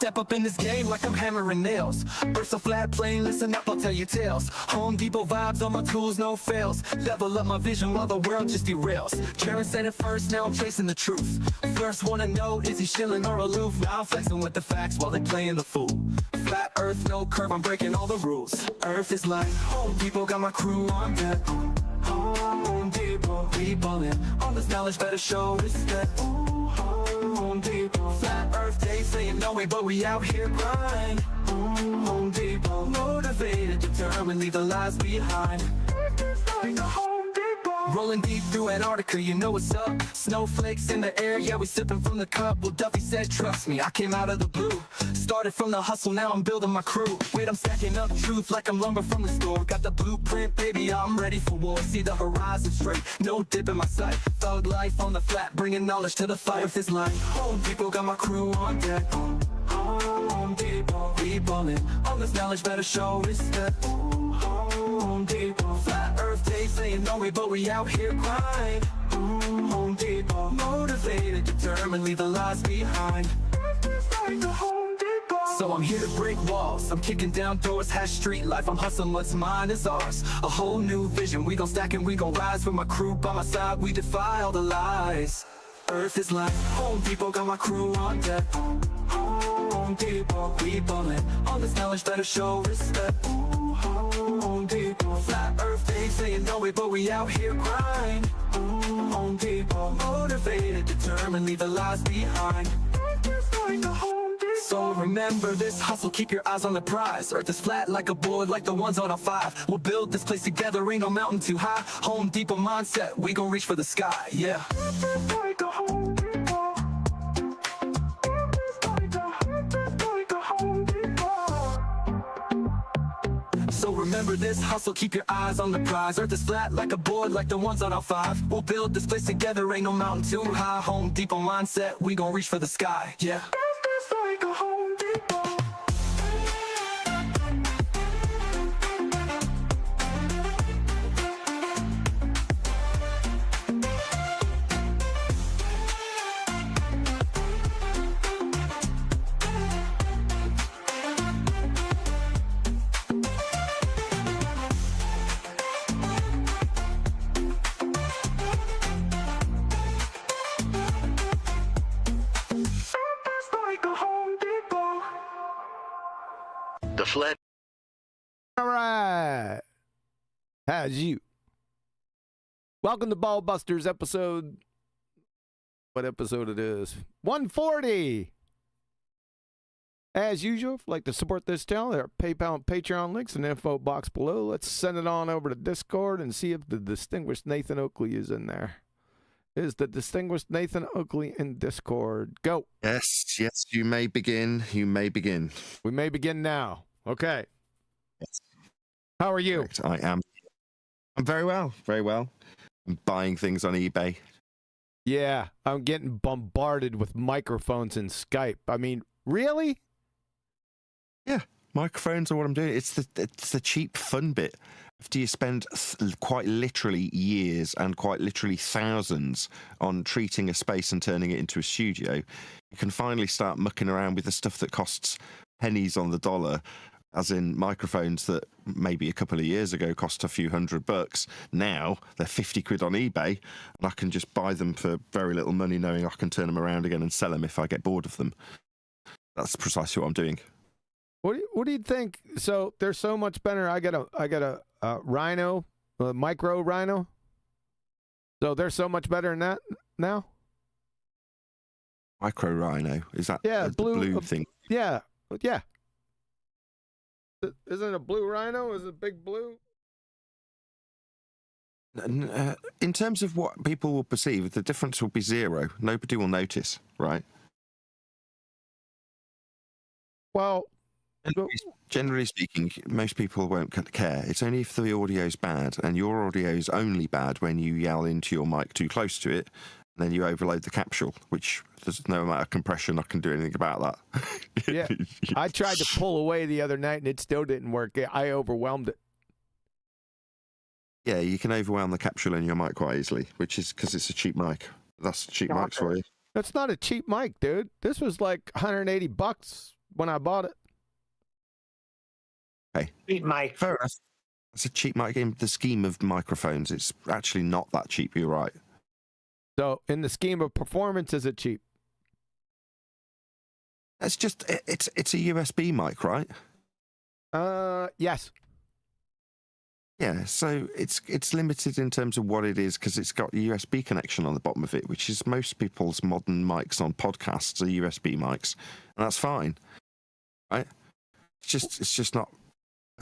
step up in this game like I'm hammering nails. Earth's a flat plane, listen up, I'll tell you tales. Home Depot vibes on my tools, no fails. Level up my vision while the world just derails. Jaron said it first, now I'm chasing the truth. First wanna know, is he shilling or aloof? Now I'm flexing with the facts while they playing the fool. Flat earth, no curve, I'm breaking all the rules. Earth is like Home Depot, got my crew on deck. Home Depot, we ballin'. All this knowledge better show respect. Home Depot, flat earth, they saying no way, but we out here grind. Home Depot, motivated, determined, leave the lies behind. Rolling deep through Antarctica, you know what's up. Snowflakes in the air, yeah, we sipping from the cup. Well, Duffy said, trust me, I came out of the blue. Started from the hustle, now I'm building my crew. Wait, I'm stacking up truth like I'm lumber from the store. Got the blueprint, baby, I'm ready for war. See the horizon straight, no dip in my sight. Thug life on the flat, bringing knowledge to the fight. With this line, Home Depot, got my crew on deck. Home Depot, we ballin'. All this knowledge better show respect. Home Depot, flat earth, they saying no way, but we out here grind. Home Depot, motivated, determined, leave the lies behind. So I'm here to break walls, I'm kicking down doors, hash street life, I'm hustling, what's mine is ours. A whole new vision, we gon' stack and we gon' rise. With my crew by my side, we defy all the lies. Earth is like Home Depot, got my crew on deck. Home Depot, we ballin'. All this knowledge better show respect. Home Depot, flat earth, they saying no way, but we out here grind. Home Depot, motivated, determined, leave the lies behind. So remember this hustle, keep your eyes on the prize. Earth is flat like a board, like the ones on a 5. We'll build this place together, ain't no mountain too high. Home Depot mindset, we gon' reach for the sky, yeah. So remember this hustle, keep your eyes on the prize. Earth is flat like a board, like the ones on our 5. We'll build this place together, ain't no mountain too high. Home Depot mindset, we gon' reach for the sky, yeah. The flat. All right. How's you? Welcome to BALLBUSTERS episode. What episode it is? 140. As usual, if you'd like to support this channel, there are PayPal and Patreon links in the info box below. Let's send it on over to Discord and see if the distinguished Nathan Oakley is in there. Is the distinguished Nathan Oakley in Discord? Go. Yes, you may begin. You may begin. We may begin now. Okay. Yes. How are you? Correct. I am. I'm very well. Very well. I'm buying things on eBay. Yeah, I'm getting bombarded with microphones and Skype. I mean, really? Yeah, microphones are what I'm doing. It's the cheap fun bit. After you spend quite literally years and quite literally thousands on treating a space and turning it into a studio, you can finally start mucking around with the stuff that costs pennies on the dollar, as in microphones that maybe a couple of years ago cost a few $100. Now they're 50 quid on eBay, and I can just buy them for very little money, knowing I can turn them around again and sell them if I get bored of them. That's precisely what I'm doing. What do you think? So they're so much better. I got a Rhino, a micro Rhino. So they're so much better than that now. Micro Rhino, is that the blue thing? Yeah. Isn't it a blue Rhino? Is it big blue? In terms of what people will perceive, the difference will be zero. Nobody will notice, right? Well, generally speaking, most people won't care. It's only if the audio's bad, and your audio's only bad when you yell into your mic too close to it, and then you overload the capsule, which there's no amount of compression I can do anything about that. Yeah, I tried to pull away the other night, and it still didn't work. I overwhelmed it. Yeah, you can overwhelm the capsule in your mic quite easily, which is because it's a cheap mic. That's cheap mics for you. That's not a cheap mic, dude. This was like $180 when I bought it. Okay. Cheap mic. Fair enough. It's a cheap mic in the scheme of microphones. It's actually not that cheap. You're right. So in the scheme of performance, is it cheap? It's just it's a USB mic, right? Yes. Yeah, so it's limited in terms of what it is because it's got a USB connection on the bottom of it, which is most people's modern mics on podcasts are USB mics, and that's fine, right? It's just not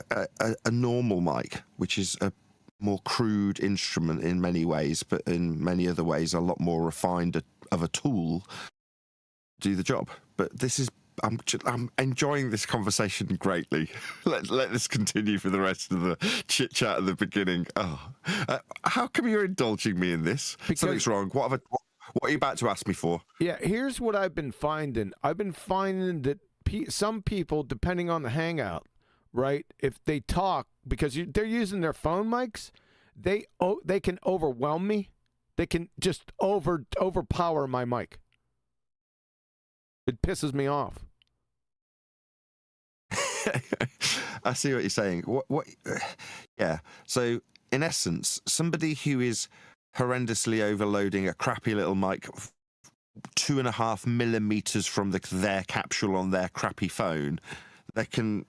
a normal mic, which is a more crude instrument in many ways, but in many other ways a lot more refined of a tool to do the job. But this is I'm enjoying this conversation greatly. Let this continue for the rest of the chit chat at the beginning. How come you're indulging me in this? Because something's wrong. What are you about to ask me for? Yeah, here's what I've been finding. I've been finding that some people, depending on the hangout, right? If they talk because they're using their phone mics, they can overwhelm me. They can just overpower my mic. It pisses me off. I see what you're saying. Yeah. So in essence, somebody who is horrendously overloading a crappy little mic 2.5 millimeters from their capsule on their crappy phone, they can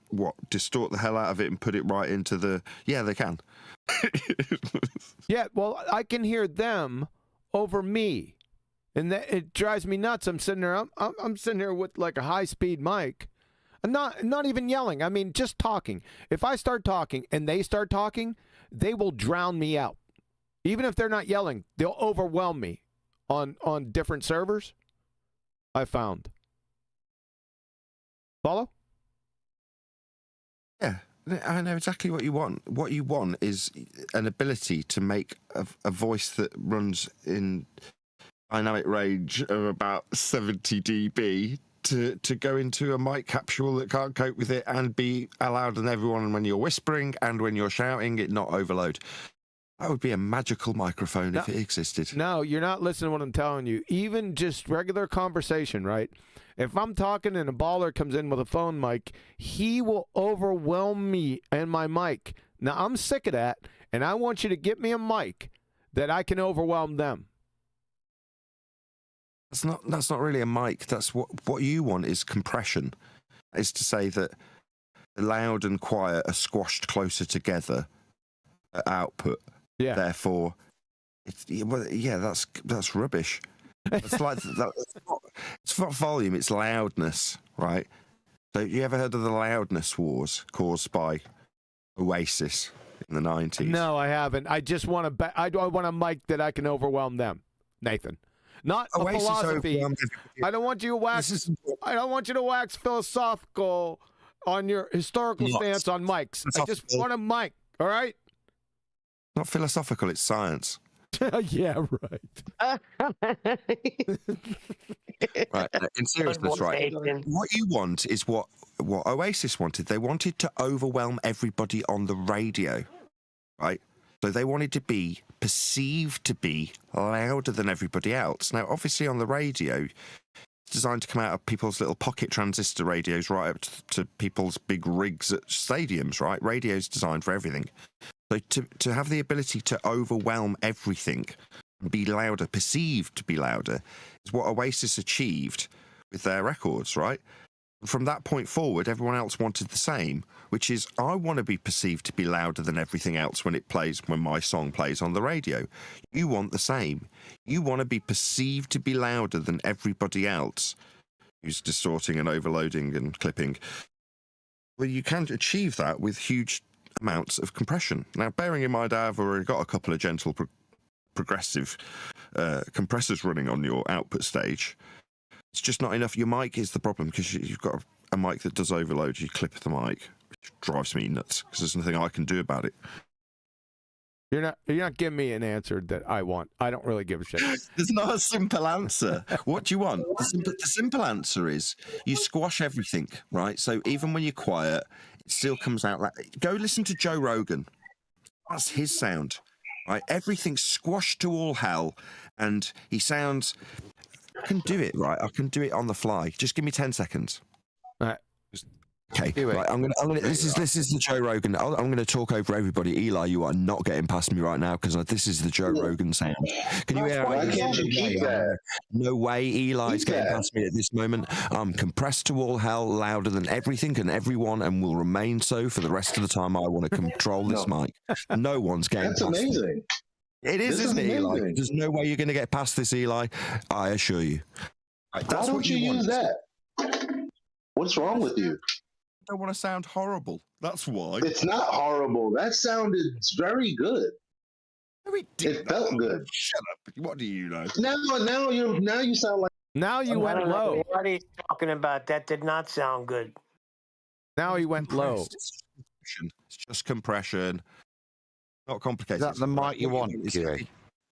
distort the hell out of it and put it right into the. Yeah, they can. Yeah. Well, I can hear them over me. And it drives me nuts. I'm sitting there. I'm sitting here with like a high-speed mic, and not even yelling. I mean, just talking. If I start talking and they start talking, they will drown me out. Even if they're not yelling, they'll overwhelm me on different servers. I found. Follow? Yeah, I know exactly what you want. What you want is an ability to make a voice that runs in dynamic range of about 70 dB to go into a mic capsule that can't cope with it and be allowed on everyone when you're whispering and when you're shouting, it not overload. That would be a magical microphone if it existed. No, you're not listening to what I'm telling you. Even just regular conversation, right? If I'm talking and a baller comes in with a phone mic, he will overwhelm me and my mic. Now, I'm sick of that, and I want you to get me a mic that I can overwhelm them. That's not really a mic. That's what you want is compression. Is to say that loud and quiet are squashed closer together at output. Yeah. Therefore, that's rubbish. It's like it's not volume. It's loudness, right? So you ever heard of the loudness wars caused by Oasis in the 90s? No, I haven't. I just want I want a mic that I can overwhelm them, Nathan. Not a Oasis philosophy. I don't want you to wax. I don't want you to wax philosophical on your historical stance on mics. I just want a mic. All right. Not philosophical. It's science. Yeah, right. Right. In seriousness, right. What you want is what Oasis wanted. They wanted to overwhelm everybody on the radio, right? So they wanted to be perceived to be louder than everybody else. Now, obviously, on the radio, it's designed to come out of people's little pocket transistor radios right up to people's big rigs at stadiums, right? Radio's designed for everything. So to have the ability to overwhelm everything and be louder, perceived to be louder, is what Oasis achieved with their records, right? From that point forward, everyone else wanted the same, which is I want to be perceived to be louder than everything else when my song plays on the radio. You want the same. You want to be perceived to be louder than everybody else who's distorting and overloading and clipping. Well, you can achieve that with huge amounts of compression. Now, bearing in mind I've already got a couple of gentle progressive compressors running on your output stage, it's just not enough. Your mic is the problem because you've got a mic that does overload. You clip the mic, which drives me nuts because there's nothing I can do about it. You're not giving me an answer that I want. I don't really give a shit. There's not a simple answer. What do you want? The simple answer is you squash everything, right? So even when you're quiet, it still comes out like. Go listen to Joe Rogan. That's his sound, right? Everything's squashed to all hell, and he sounds. I can do it, right? I can do it on the fly. Just give me 10 seconds. All right. Okay, Do it. right. I'm gonna. This is the Joe Rogan. I'm gonna talk over everybody. Eli, you are not getting past me right now because this is the Joe Rogan sound. Can you hear? Why can't you keep that? No way, Eli's Keep getting that. past me at this moment. I'm compressed to all hell, louder than everything and everyone, and will remain so for the rest of the time I want to control this mic. No one's getting That's past me. amazing. It is, This isn't is it, Eli? amazing. There's no way you're going to get past this, Eli. I assure you. Right, Why don't you use that? What's wrong with you? I don't want to sound horrible. That's why. It's not horrible. That sounded very good. It felt good. Shut up. What do you know? Now you sound like Now you went low. What are you talking about? That did not sound good. Now he went low. It's just compression. Not complicated. Is that the mic you want, Huey?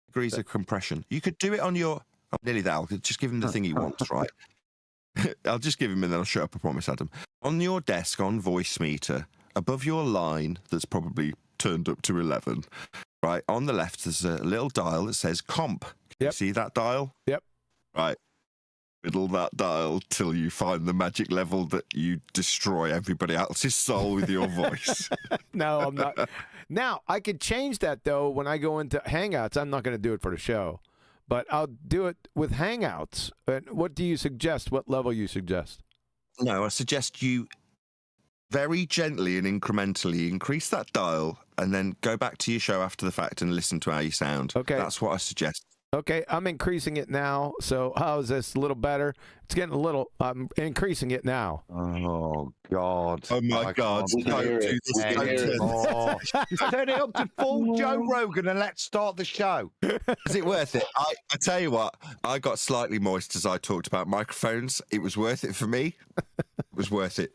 Degrees of compression. You could do it on your... Oh, nearly that. I'll just give him the thing he wants, right? I'll just give him and then I'll shut up, I promise, Adam. On your desk, on voice meter, above your line that's probably turned up to 11, right, on the left, there's a little dial that says comp. Can you see that dial? Yep. Right. Fiddle that dial till you find the magic level that you destroy everybody else's soul with your voice. No, I'm not. Now, I could change that, though, when I go into Hangouts. I'm not going to do it for the show, but I'll do it with Hangouts. And what do you suggest? What level you suggest? No, I suggest you very gently and incrementally increase that dial and then go back to your show after the fact and listen to how you sound. Okay. That's what I suggest. Okay, I'm increasing it now. So how is this? A little better? It's getting a little. I'm increasing it now. Oh God! Oh my God! We can hear it. We can hear it. Oh. Turn it up to full Joe Rogan and let's start the show. Is it worth it? I tell you what, I got slightly moist as I talked about microphones. It was worth it for me. It was worth it.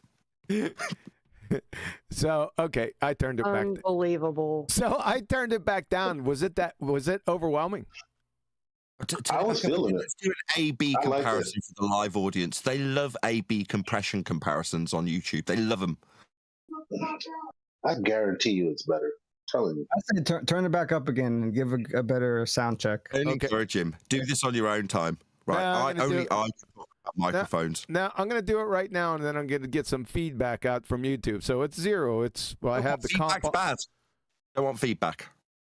So okay, I turned it back. Unbelievable. So I turned it back down. Was it overwhelming? I was feeling it. Let's do an A/B I like comparison for the live audience. They love A/B compression comparisons on YouTube. They love them. I guarantee you it's better. I'm telling you. I said turn it back up again and give a better sound check. Don't encourage him. Do this on your own time. Right. No, I can talk about microphones. Now I'm going to do it right now, and then I'm going to get some feedback out from YouTube. So it's 0. I have the comp. Feedback's bad. I want feedback.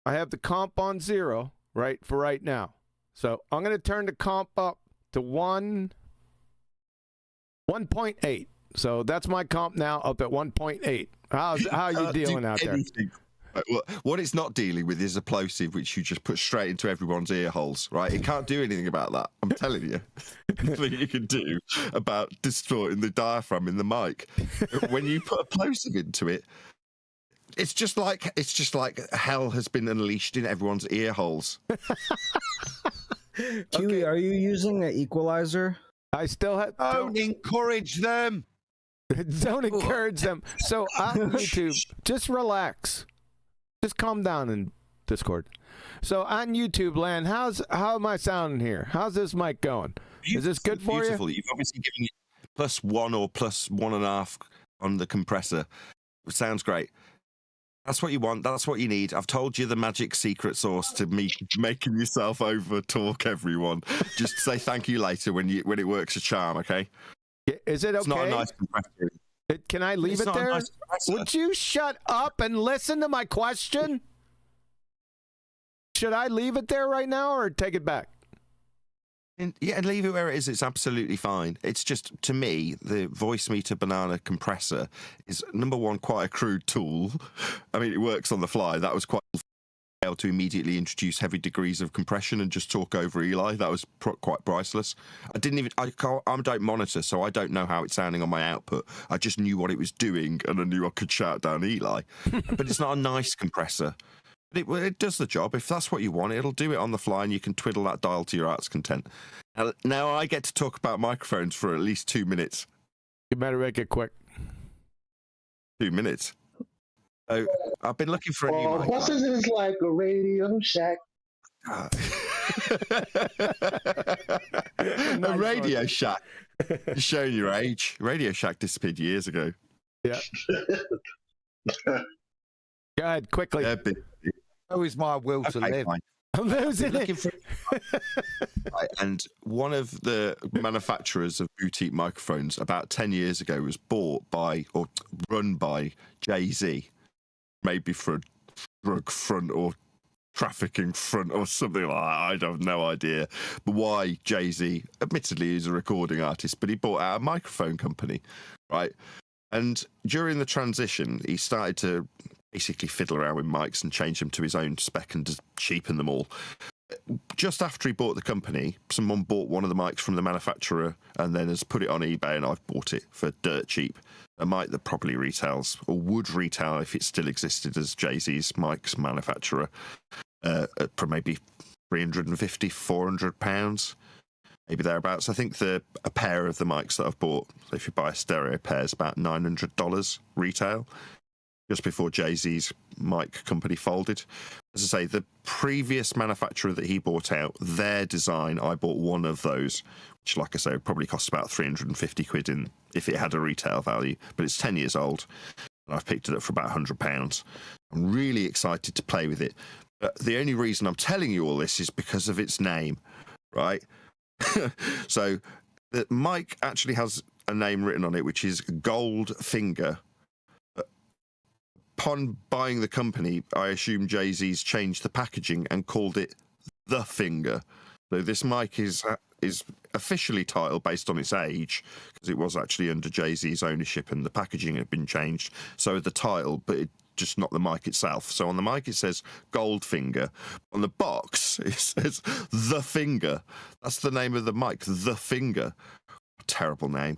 I have the comp on 0 right for right now. So I'm going to turn the comp up to 1.8. So that's my comp now, up at 1.8. How are you dealing out there? What it's not dealing with is a plosive, which you just put straight into everyone's ear holes, right? It can't do anything about that. I'm telling you. Nothing you can do about distorting the diaphragm in the mic. When you put a plosive into it, it's just like hell has been unleashed in everyone's ear holes. Huey, are you using an equalizer? I still have. Don't encourage them. Don't encourage them. So on YouTube, just relax. Just calm down in Discord. So on YouTube land, how am I sounding here? How's this mic going? Is this good for you? You've obviously given it +1 or +1.5 on the compressor. It sounds great. That's what you want. That's what you need. I've told you the magic secret sauce to me making yourself over talk everyone. Just say thank you later when it works a charm, okay? Is it okay? It's not a nice compressor. Can I leave it there? Would you shut up and listen to my question? Should I leave it there right now or take it back? Yeah, leave it where it is. It's absolutely fine. It's just, to me, the voice meter banana compressor is, number one, quite a crude tool. I mean, it works on the fly. That was quite able to immediately introduce heavy degrees of compression and just talk over Eli. That was quite priceless. I don't monitor, so I don't know how it's sounding on my output. I just knew what it was doing, and I knew I could shout down Eli. But it's not a nice compressor. It does the job. If that's what you want, it'll do it on the fly, and you can twiddle that dial to your heart's content. Now I get to talk about microphones for at least 2 minutes. You better make it quick. 2 minutes. So I've been looking for a new mic. Buses is like a Radio Shack. A Radio Shack. You're showing your age. Radio Shack disappeared years ago. Yeah. Go ahead, quickly. Yeah, So is my will to live. Fine. I'm losing looking it. for right, and one of the manufacturers of boutique microphones about 10 years ago was bought by or run by Jay-Z, maybe for a drug front or trafficking front or something like that. I have no idea. But why Jay-Z, admittedly, he's a recording artist, but he bought out a microphone company, right? And during the transition, he started to basically fiddle around with mics and change them to his own spec and just cheapen them all. Just after he bought the company, someone bought one of the mics from the manufacturer and then has put it on eBay, and I've bought it for dirt cheap. A mic that probably retails, or would retail if it still existed as Jay-Z's mics manufacturer, for maybe £350, £400, maybe thereabouts. I think a pair of the mics that I've bought, so if you buy a stereo pair, is about $900 retail, just before Jay-Z's mic company folded. As I say, the previous manufacturer that he bought out, their design, I bought one of those, which, like I say, probably costs about 350 quid in if it had a retail value, but it's 10 years old, and I've picked it up for about £100. I'm really excited to play with it. But the only reason I'm telling you all this is because of its name, right? So the mic actually has a name written on it, which is Goldfinger. Upon buying the company, I assume Jay-Z's changed the packaging and called it The Finger. So this mic is officially titled based on its age, because it was actually under Jay-Z's ownership and the packaging had been changed. So the title, but just not the mic itself. So on the mic it says Goldfinger. On the box it says The Finger. That's the name of the mic, The Finger. Terrible name.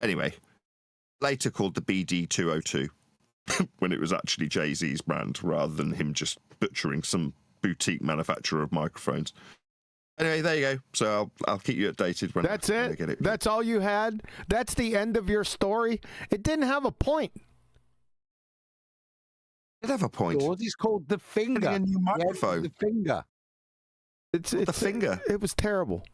Anyway, later called the BD202. When it was actually Jay-Z's brand rather than him just butchering some boutique manufacturer of microphones. Anyway, there you go. So I'll keep you updated when That's when I it? get it. That's all you had? That's the end of your story? It didn't have a point. It have a point. It's called The Finger. Getting a new Yeah, microphone. The Finger. It's The Finger. It was terrible.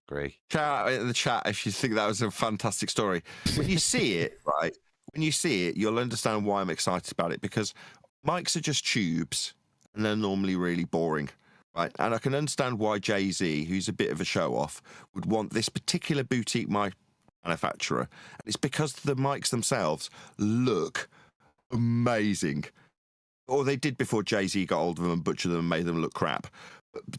Agree. Shout out in the chat if you think that was a fantastic story. When you see it, right, when you see it, you'll understand why I'm excited about it, because mics are just tubes and they're normally really boring, right? And I can understand why Jay-Z, who's a bit of a show-off, would want this particular boutique mic manufacturer. And it's because the mics themselves look amazing. Or they did before Jay-Z got hold of them and butchered them and made them look crap.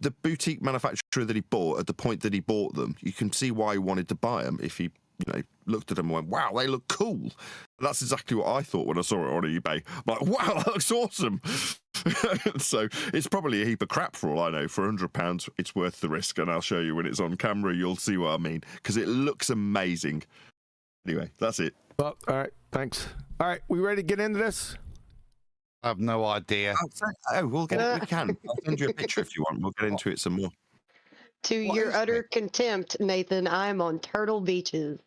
The boutique manufacturer that he bought, at the point that he bought them, you can see why he wanted to buy them. If he, looked at them and went, "Wow, they look cool." And that's exactly what I thought when I saw it on eBay. I'm like, "Wow, that looks awesome." So it's probably a heap of crap for all I know. For £100, it's worth the risk, and I'll show you when it's on camera. You'll see what I mean, because it looks amazing. Anyway, that's it. Well, all right, thanks. All right, we ready to get into this? I have no idea. We'll get it. We can. I'll send you a picture if you want. We'll get into it some more. To What your is utter it? contempt, Nathan, I'm on Turtle Beaches.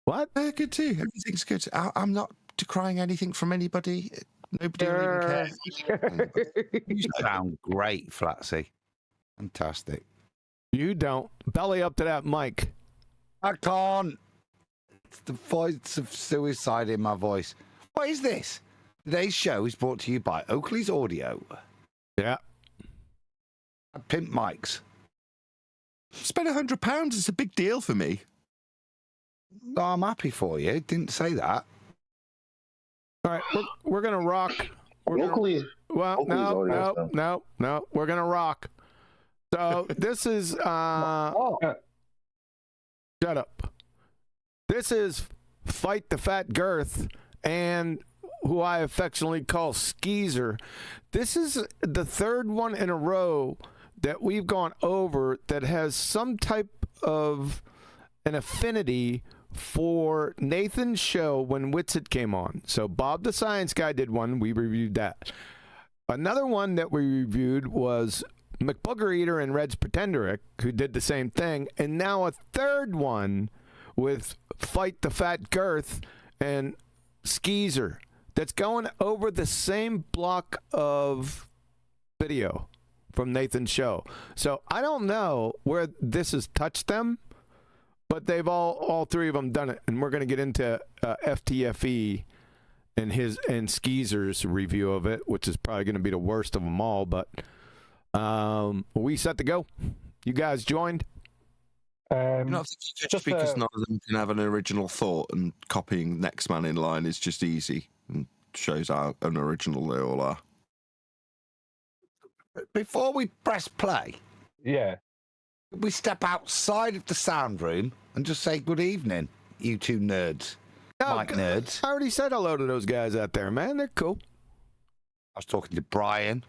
What? Good too. Everything's good. I'm not decrying anything from anybody. Nobody will even care. You sound great, Flatsy. Fantastic. You don't. Belly up to that mic. I can't. It's the voice of suicide in my voice. What is this? Today's show is brought to you by Oakley's Audio. Yeah. Pimp mics. Spend £100. It's a big deal for me. Oh, I'm happy for you. Didn't say that. All right, we're gonna rock. We're gonna, Locally, well, Oakley's audio stuff. no. We're gonna rock. So this is shut up. This is Fight the Fat Girth, and who I affectionately call Skeezer. This is the third one in a row that we've gone over that has some type of an affinity for Nathan's show when Witsit came on. So Bob the Science Guy did one. We reviewed that. Another one that we reviewed was McBooger Eater and Red's Pretenderic, who did the same thing. And now a third one with Fight the Fat Girth and Skeezer that's going over the same block of video from Nathan's show. So I don't know where this has touched them, but they've all three of them done it, and we're going to get into FTFE and Skeezer's review of it, which is probably going to be the worst of them all. But we set to go. You guys joined? You know, I think just because none of them can have an original thought, and copying next man in line is just easy and shows how unoriginal they all are. Before we press play, yeah, we step outside of the sound room and just say good evening, you two nerds. Mike nerds. I already said hello to those guys out there, man. They're cool. I was talking to Brian.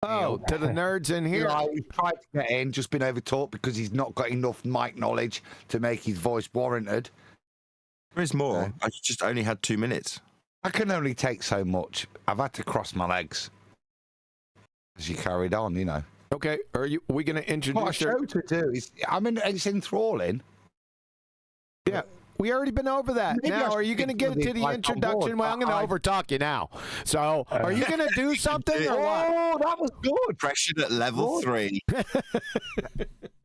Oh, to the nerds in here. He tried to get in, just been overtalked because he's not got enough mic knowledge to make his voice warranted. There is more. I just only had 2 minutes. I can only take so much. I've had to cross my legs as you carried on, you know. Okay, we going to introduce what a show to do? It's enthralling. Yeah. We already been over that. Maybe now, are you going to get into the introduction? Well, I'm going to overtalk you now. So, are you going to do something or what? Oh, that was good. Pressured at level 3.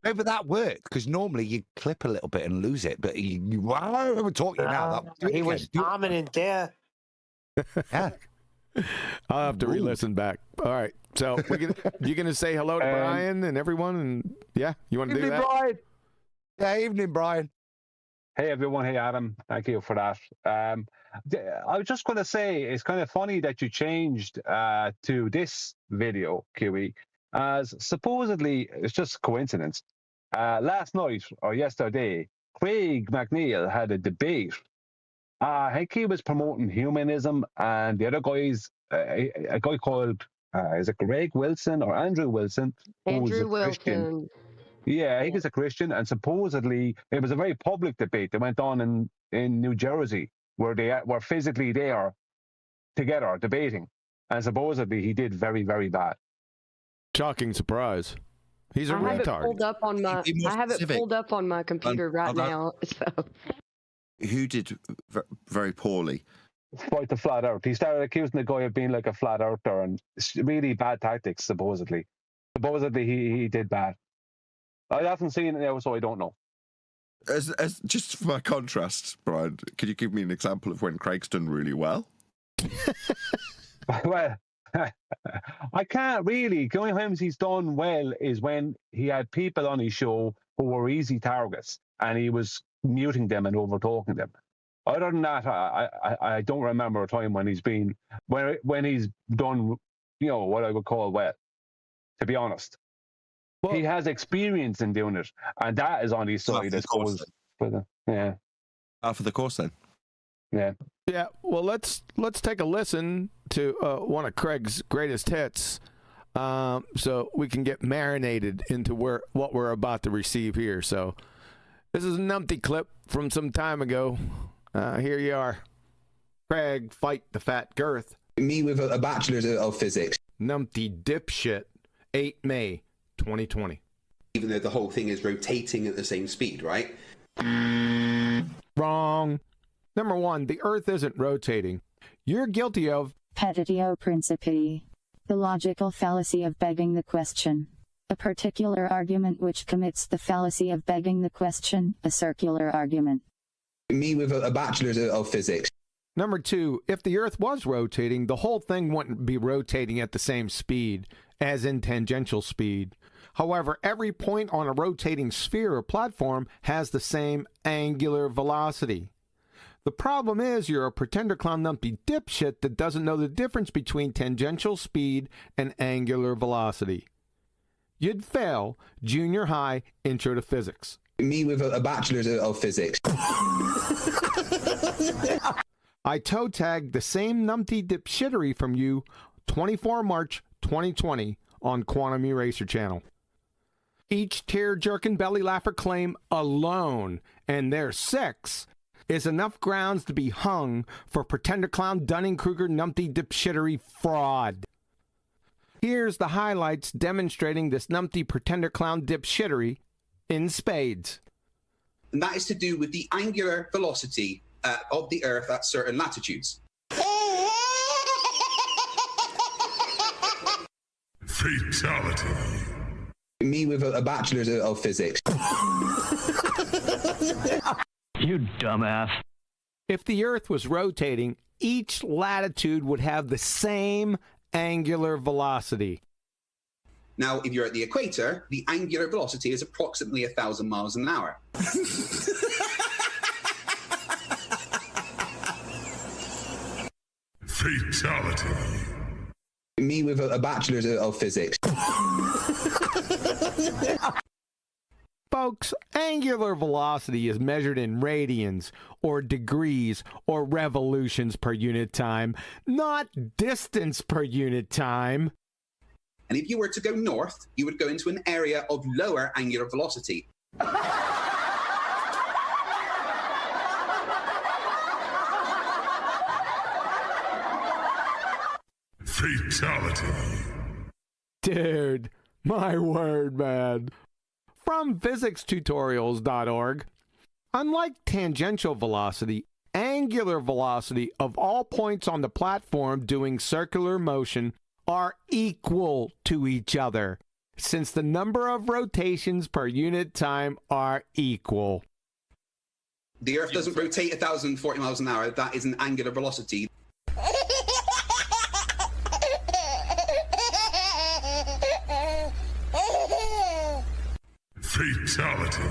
No, but that worked because normally you clip a little bit and lose it. But we're talking now. He was dominant there. Yeah. I'll have to re-listen back. All right. So, you're going to say hello to Brian and everyone? And yeah, you want to do that? Brian. Yeah, evening, Brian. Hey everyone, hey Adam, thank you for that. I was just going to say, it's kind of funny that you changed to this video, QE, as supposedly, it's just coincidence. Last night, or yesterday, Craig McNeil had a debate. I think he was promoting humanism, and the other guys, a guy called, is it Greg Wilson or Andrew Wilson? Andrew Wilson. Christian. Yeah, he was a Christian, and supposedly it was a very public debate that went on in New Jersey, where they were physically there together debating, and supposedly he did very, very bad. Shocking surprise. He's a retard. I have it pulled up on my computer right now. So. Who did very poorly? Fight the flat earth. He started accusing the guy of being like a flat earther, and really bad tactics, supposedly. Supposedly he did bad. I haven't seen it now, so I don't know. As just for my contrast, Brian, could you give me an example of when Craig's done really well? Well, I can't really. The only times he's done well is when he had people on his show who were easy targets, and he was muting them and overtalking them. Other than that, I don't remember a time when he's been when he's done, what I would call well. To be honest. Well, he has experience in doing it, and that is on his side, I suppose. Yeah. For the course, then. Yeah. Yeah. Well, let's take a listen to one of Craig's greatest hits, so we can get marinated into what we're about to receive here. So, this is a numpty clip from some time ago. Here you are. Craig, fight the fat girth. Me with a bachelor's of physics. Numpty dipshit. 8 May. 2020. Even though the whole thing is rotating at the same speed, right? Wrong. Number one, the Earth isn't rotating. You're guilty of petitio principii, the logical fallacy of begging the question. A particular argument which commits the fallacy of begging the question, a circular argument. Me with a bachelor's of physics. Number two, if the Earth was rotating, the whole thing wouldn't be rotating at the same speed, as in tangential speed. However, every point on a rotating sphere or platform has the same angular velocity. The problem is you're a pretender clown numpty dipshit that doesn't know the difference between tangential speed and angular velocity. You'd fail junior high intro to physics. Me with a bachelor's of physics. I toe tagged the same numpty dipshittery from you 24 March 2020 on Quantum Eraser channel. Each tear-jerking belly laugher claim alone, and there's 6, is enough grounds to be hung for pretender clown Dunning-Kruger numpty dipshittery fraud. Here's the highlights demonstrating this numpty pretender clown dipshittery in spades. And that is to do with the angular velocity of the Earth at certain latitudes. Fatality. Me with a bachelor's of physics. You dumbass. If the Earth was rotating, each latitude would have the same angular velocity. Now, if you're at the equator, the angular velocity is approximately 1,000 miles an hour. Fatality. Me with a bachelor's of physics. Folks, angular velocity is measured in radians or degrees or revolutions per unit time, not distance per unit time. And if you were to go north, you would go into an area of lower angular velocity. Fatality. Dude, my word, man. From physicstutorials.org, unlike tangential velocity, angular velocity of all points on the platform doing circular motion are equal to each other, since the number of rotations per unit time are equal. The Earth doesn't rotate 1,040 miles an hour. That is an angular velocity. Fatality.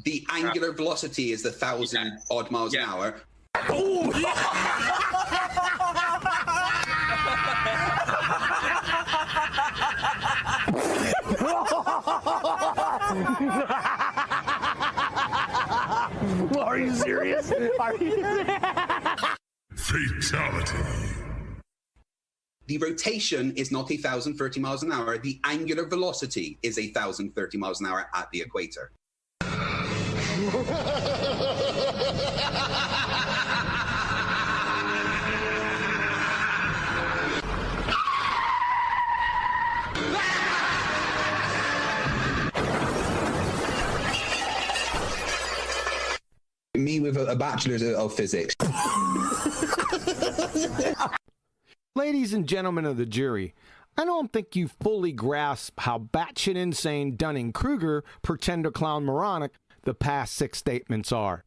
The angular velocity is 1,000 odd miles an hour. Are you serious? Are you? Fatality. The rotation is not 1,030 miles an hour. The angular velocity is 1,030 miles an hour at the equator. Me with a bachelor's of physics. Ladies and gentlemen of the jury, I don't think you fully grasp how batshit insane Dunning-Kruger, pretender clown moronic, the past 6 statements are.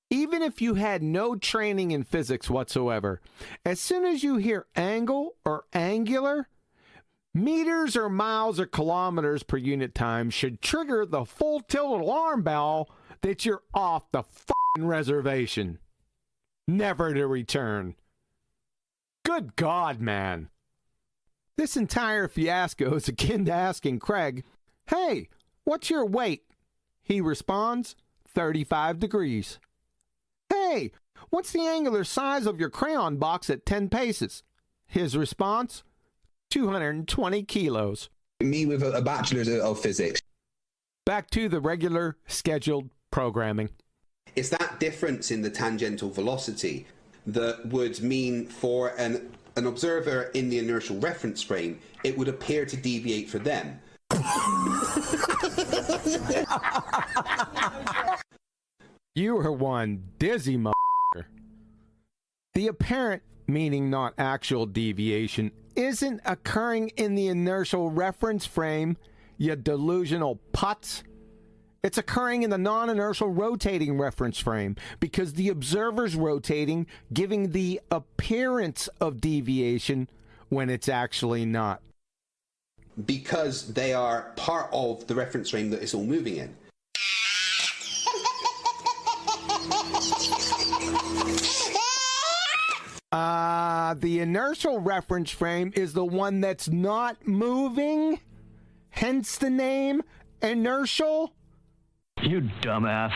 Even if you had no training in physics whatsoever, as soon as you hear angle or angular, meters or miles or kilometers per unit time should trigger the full tilt alarm bell that you're off the f***ing reservation, never to return. Good God, man. This entire fiasco is akin to asking Craig, "Hey, what's your weight?" He responds, 35 degrees. "Hey, what's the angular size of your crayon box at 10 paces? His response, 220 kilos. Me with a bachelor's of physics. Back to the regular scheduled programming. It's that difference in the tangential velocity that would mean for an observer in the inertial reference frame, it would appear to deviate for them. You are one dizzy motherfucker. The apparent, meaning not actual deviation, isn't occurring in the inertial reference frame, you delusional putz. It's occurring in the non-inertial rotating reference frame because the observer's rotating, giving the appearance of deviation when it's actually not. Because they are part of the reference frame that it's all moving in. The inertial reference frame is the one that's not moving, hence the name inertial. You dumbass.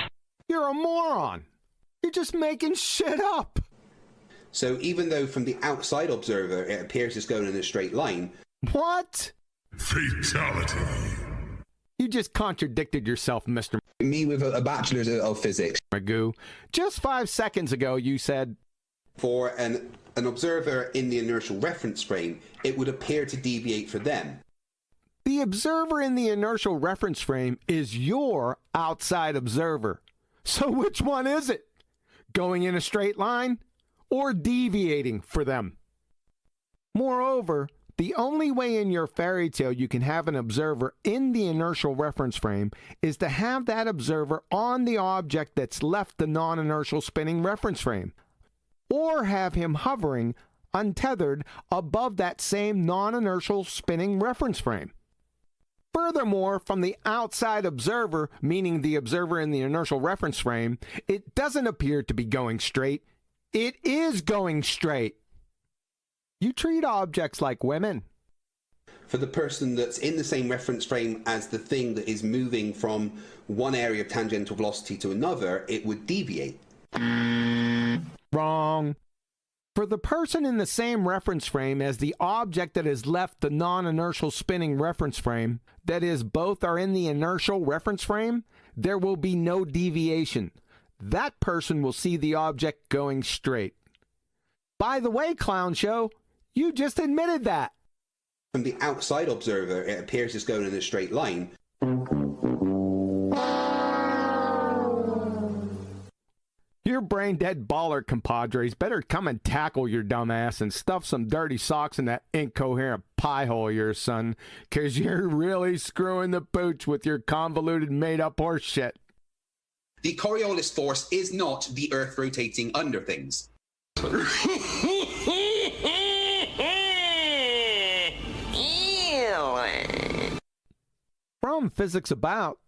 You're a moron. You're just making shit up. So even though from the outside observer it appears it's going in a straight line. What? Fatality. You just contradicted yourself, Mr. Me with a bachelor's of physics. Magoo. Just 5 seconds ago you said, for an observer in the inertial reference frame, it would appear to deviate for them. The observer in the inertial reference frame is your outside observer. So which one is it? Going in a straight line or deviating for them? Moreover, the only way in your fairy tale you can have an observer in the inertial reference frame is to have that observer on the object that's left the non-inertial spinning reference frame. or have him hovering untethered above that same non-inertial spinning reference frame. Furthermore, from the outside observer, meaning the observer in the inertial reference frame, it doesn't appear to be going straight. It is going straight. You treat objects like women. For the person that's in the same reference frame as the thing that is moving from one area of tangential velocity to another, it would deviate. Wrong. For the person in the same reference frame as the object that has left the non-inertial spinning reference frame, that is, both are in the inertial reference frame, there will be no deviation. That person will see the object going straight. By the way, Clown Show, you just admitted that. From the outside observer, it appears it's going in a straight line. Your brain-dead baller compadres better come and tackle your dumb ass and stuff some dirty socks in that incoherent pie hole of yours, son, 'cause you're really screwing the pooch with your convoluted made-up horse shit. The Coriolis force is not the Earth rotating under things. From Physics About,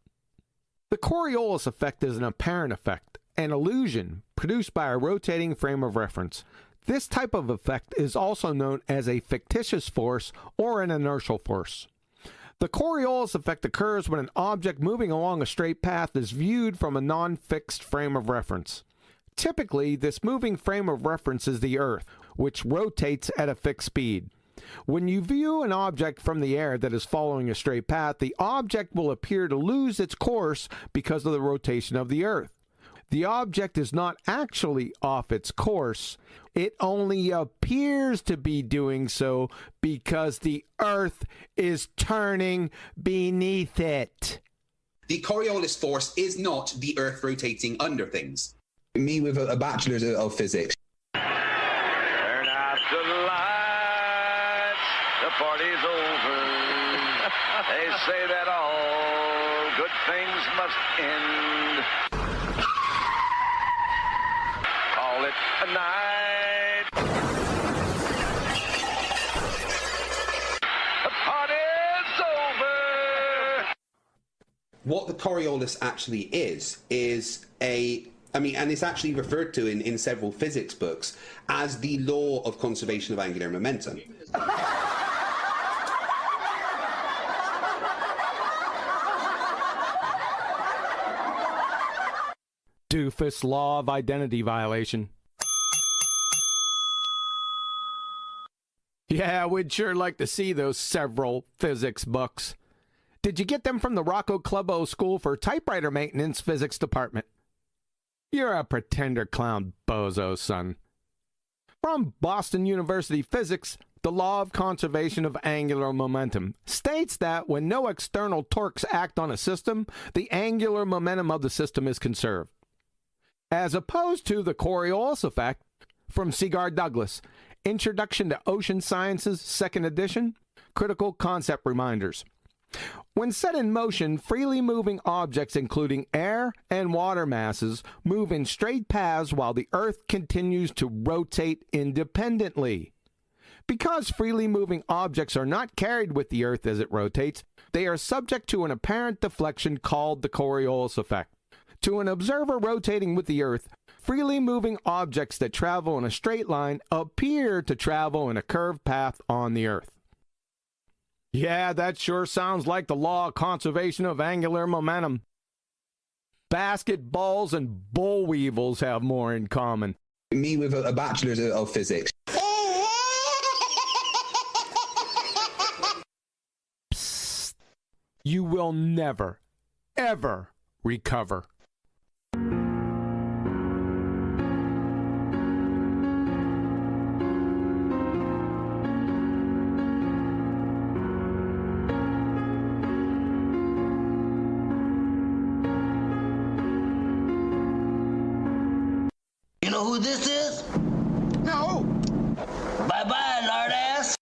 the Coriolis effect is an apparent effect, an illusion produced by a rotating frame of reference. This type of effect is also known as a fictitious force or an inertial force. The Coriolis effect occurs when an object moving along a straight path is viewed from a non-fixed frame of reference. Typically, this moving frame of reference is the Earth, which rotates at a fixed speed. When you view an object from the air that is following a straight path, the object will appear to lose its course because of the rotation of the Earth. The object is not actually off its course. It only appears to be doing so because the Earth is turning beneath it. The Coriolis force is not the Earth rotating under things. Me with a bachelor's of physics. Turn out the lights, the party's over. They say that all good things must end. Call it a night. The party's over. What the Coriolis actually is and it's actually referred to in several physics books as the law of conservation of angular momentum. Doofus law of identity violation. Yeah, we'd sure like to see those several physics books. Did you get them from the Rocco Clubbo School for Typewriter Maintenance Physics Department? You're a pretender clown bozo, son. From Boston University Physics, the law of conservation of angular momentum states that when no external torques act on a system, the angular momentum of the system is conserved. As opposed to the Coriolis effect, from Seaguard Douglas, Introduction to Ocean Sciences, 2nd edition, Critical Concept Reminders. When set in motion, freely moving objects including air and water masses move in straight paths while the Earth continues to rotate independently. Because freely moving objects are not carried with the Earth as it rotates, they are subject to an apparent deflection called the Coriolis effect. To an observer rotating with the Earth, freely moving objects that travel in a straight line appear to travel in a curved path on the Earth. Yeah, that sure sounds like the law of conservation of angular momentum. Basketballs and boll weevils have more in common. Me with a bachelor's of physics. Psst. You will never, ever recover. You know who this is? No. Bye-bye, lard ass.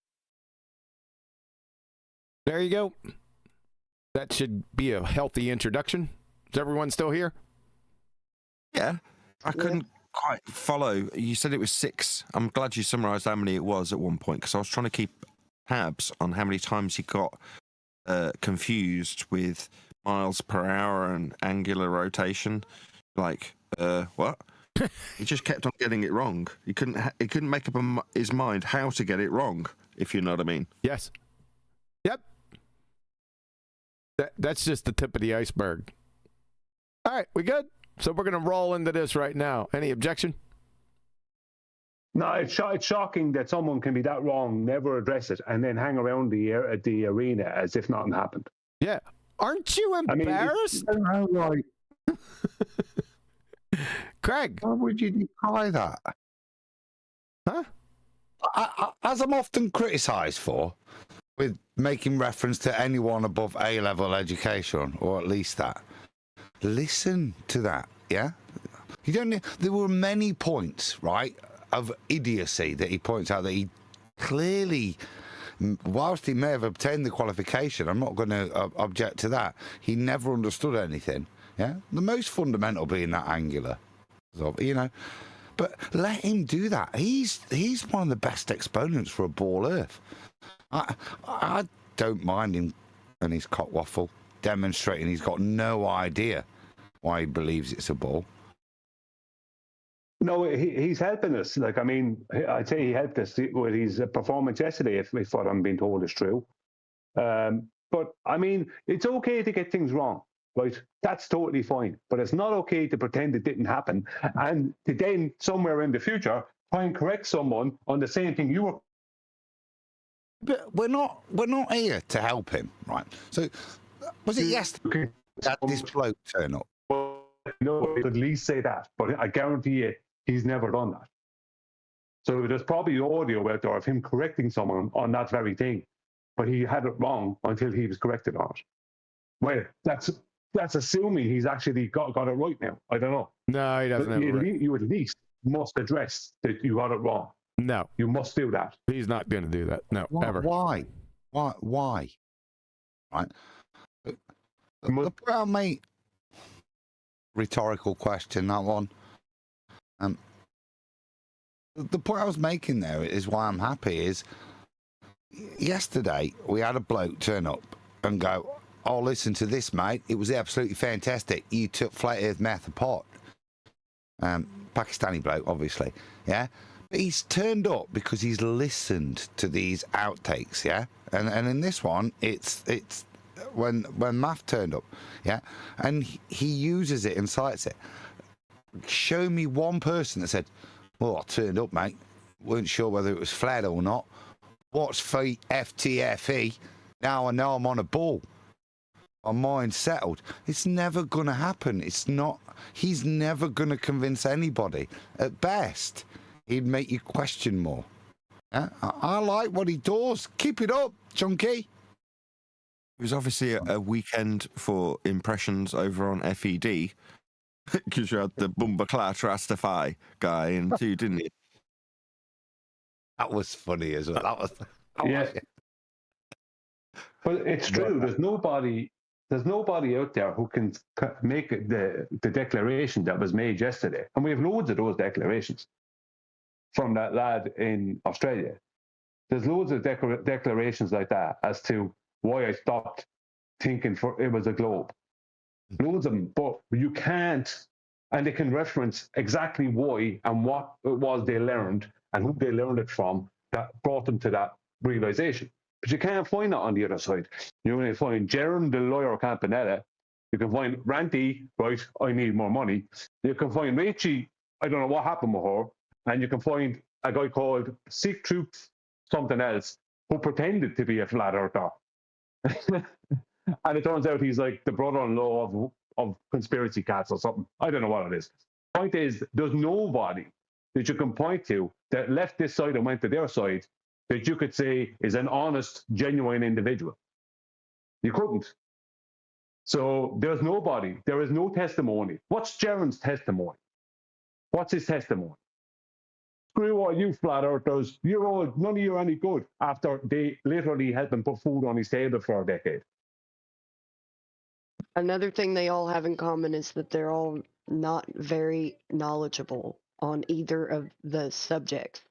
There you go. That should be a healthy introduction. Is everyone still here? Yeah. I couldn't quite follow. You said it was 6. I'm glad you summarised how many it was at one point, because I was trying to keep tabs on how many times you got confused with miles per hour and angular rotation. Like, what? He just kept on getting it wrong. He couldn't make up his mind how to get it wrong, if you know what I mean. Yes. Yep. That's just the tip of the iceberg. All right, we good? So we're going to roll into this right now. Any objection? No, it's shocking that someone can be that wrong, never address it, and then hang around the arena as if nothing happened. Yeah. Aren't you embarrassed? I don't know, like, Craig. Why would you decry that? Huh? As I'm often criticised for, with making reference to anyone above A-level education, or at least that. Listen to that, yeah? You don't need, there were many points, right, of idiocy that he points out that he clearly, whilst he may have obtained the qualification, I'm not going to object to that, he never understood anything, yeah? The most fundamental being that angular, you know? But let him do that. He's one of the best exponents for a ball earth. I don't mind him and his cockwaffle demonstrating he's got no idea why he believes it's a ball. No, he's helping us. Like, I mean, I'd say he helped us with his performance yesterday, if what I'm being told is true. But, I mean, it's okay to get things wrong, right? That's totally fine. But it's not okay to pretend it didn't happen and to then, somewhere in the future, try and correct someone on the same thing you were. But we're not here to help him, right? So, was it yesterday that this bloke turn up? Well, no, at least say that. But I guarantee you, he's never done that. So there's probably audio out there of him correcting someone on that very thing, but he had it wrong until he was corrected on it. Well, that's assuming he's actually got it right now. I don't know. No, he doesn't have it right. You at least must address that you got it wrong. No. You must do that. He's not going to do that. No, ever. Why? Right? Well, mate, rhetorical question, that one. The point I was making there is why I'm happy is yesterday we had a bloke turn up and go, oh, listen to this, mate. It was absolutely fantastic. You took flat earth math apart. Pakistani bloke, obviously. Yeah. But he's turned up because he's listened to these outtakes. Yeah. And in this one, it's when math turned up. Yeah. And he uses it and cites it. Show me one person that said, well, I turned up, mate. Weren't sure whether it was flat or not. What's FTFE? Now I know I'm on a ball. My mind's settled. It's never going to happen. It's not. He's never going to convince anybody. At best, he'd make you question more. I like what he does. Keep it up, Chunky. It was obviously a weekend for impressions over on FED, because you had the Bumbaclat Rastafari guy in too, didn't you? That was funny as well. That was But it's true. There's nobody out there who can make the declaration that was made yesterday. And we have loads of those declarations from that lad in Australia. There's loads of declarations like that as to why I stopped thinking it was a globe. Loads of them, but you can't, and they can reference exactly why and what it was they learned and who they learned it from that brought them to that realization. But you can't find that on the other side. You're going to find Jaron, the lawyer Campanella. You can find Ranty, right, I need more money. You can find Rachie, I don't know what happened with her. And you can find a guy called Sikh Truth something else who pretended to be a flat earther. And it turns out he's like the brother-in-law of conspiracy cats or something. I don't know what it is. Point is, there's nobody that you can point to that left this side and went to their side that you could say is an honest, genuine individual. You couldn't. So there's nobody. There is no testimony. What's Jaron's testimony? What's his testimony? Screw all you flat earthers. You're all, none of you are any good, after they literally helped him put food on his table for a decade. Another thing they all have in common is that they're all not very knowledgeable on either of the subjects.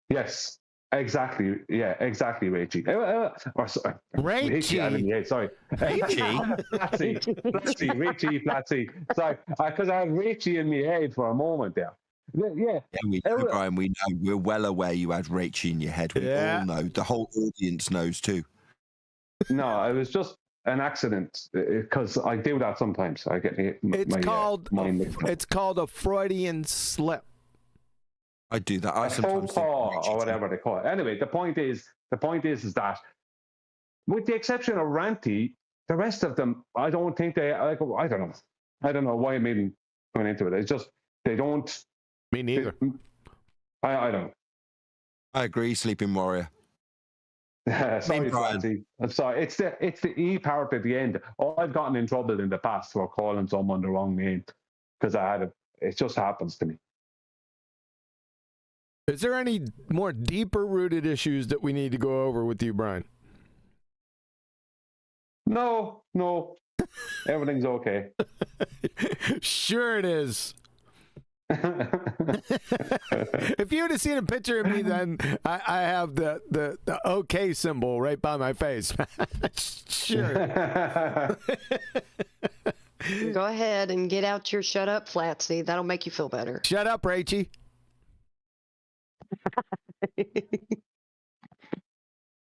Yes, exactly. Yeah, exactly, Rachie. Or sorry, Rachie out of my head. Sorry, Rachie. Flatsy. Sorry, because I had Rachie in my head for a moment there. Yeah, we know, Brian. We know. We're well aware you had Rachie in your head. We all know. The whole audience knows too. No, it was just an accident because I do that sometimes. I get it's called a Freudian slip. I do that. I sometimes or whatever they call it. Anyway, the point is that with the exception of Ranty, the rest of them, I don't think they. I don't know why I'm even going into it. It's just they don't. Me neither. I don't. I agree, Sleeping Warrior. Sorry, Francie. I'm sorry. It's the E part at the end. I've gotten in trouble in the past for calling someone the wrong name because it just happens to me. Is there any more deeper rooted issues that we need to go over with you, Brian? No. Everything's okay. Sure it is. If you would have seen a picture of me, then I have the OK symbol right by my face. Sure. Go ahead and get out your shut up, Flatsy. That'll make you feel better. Shut up, Rachie.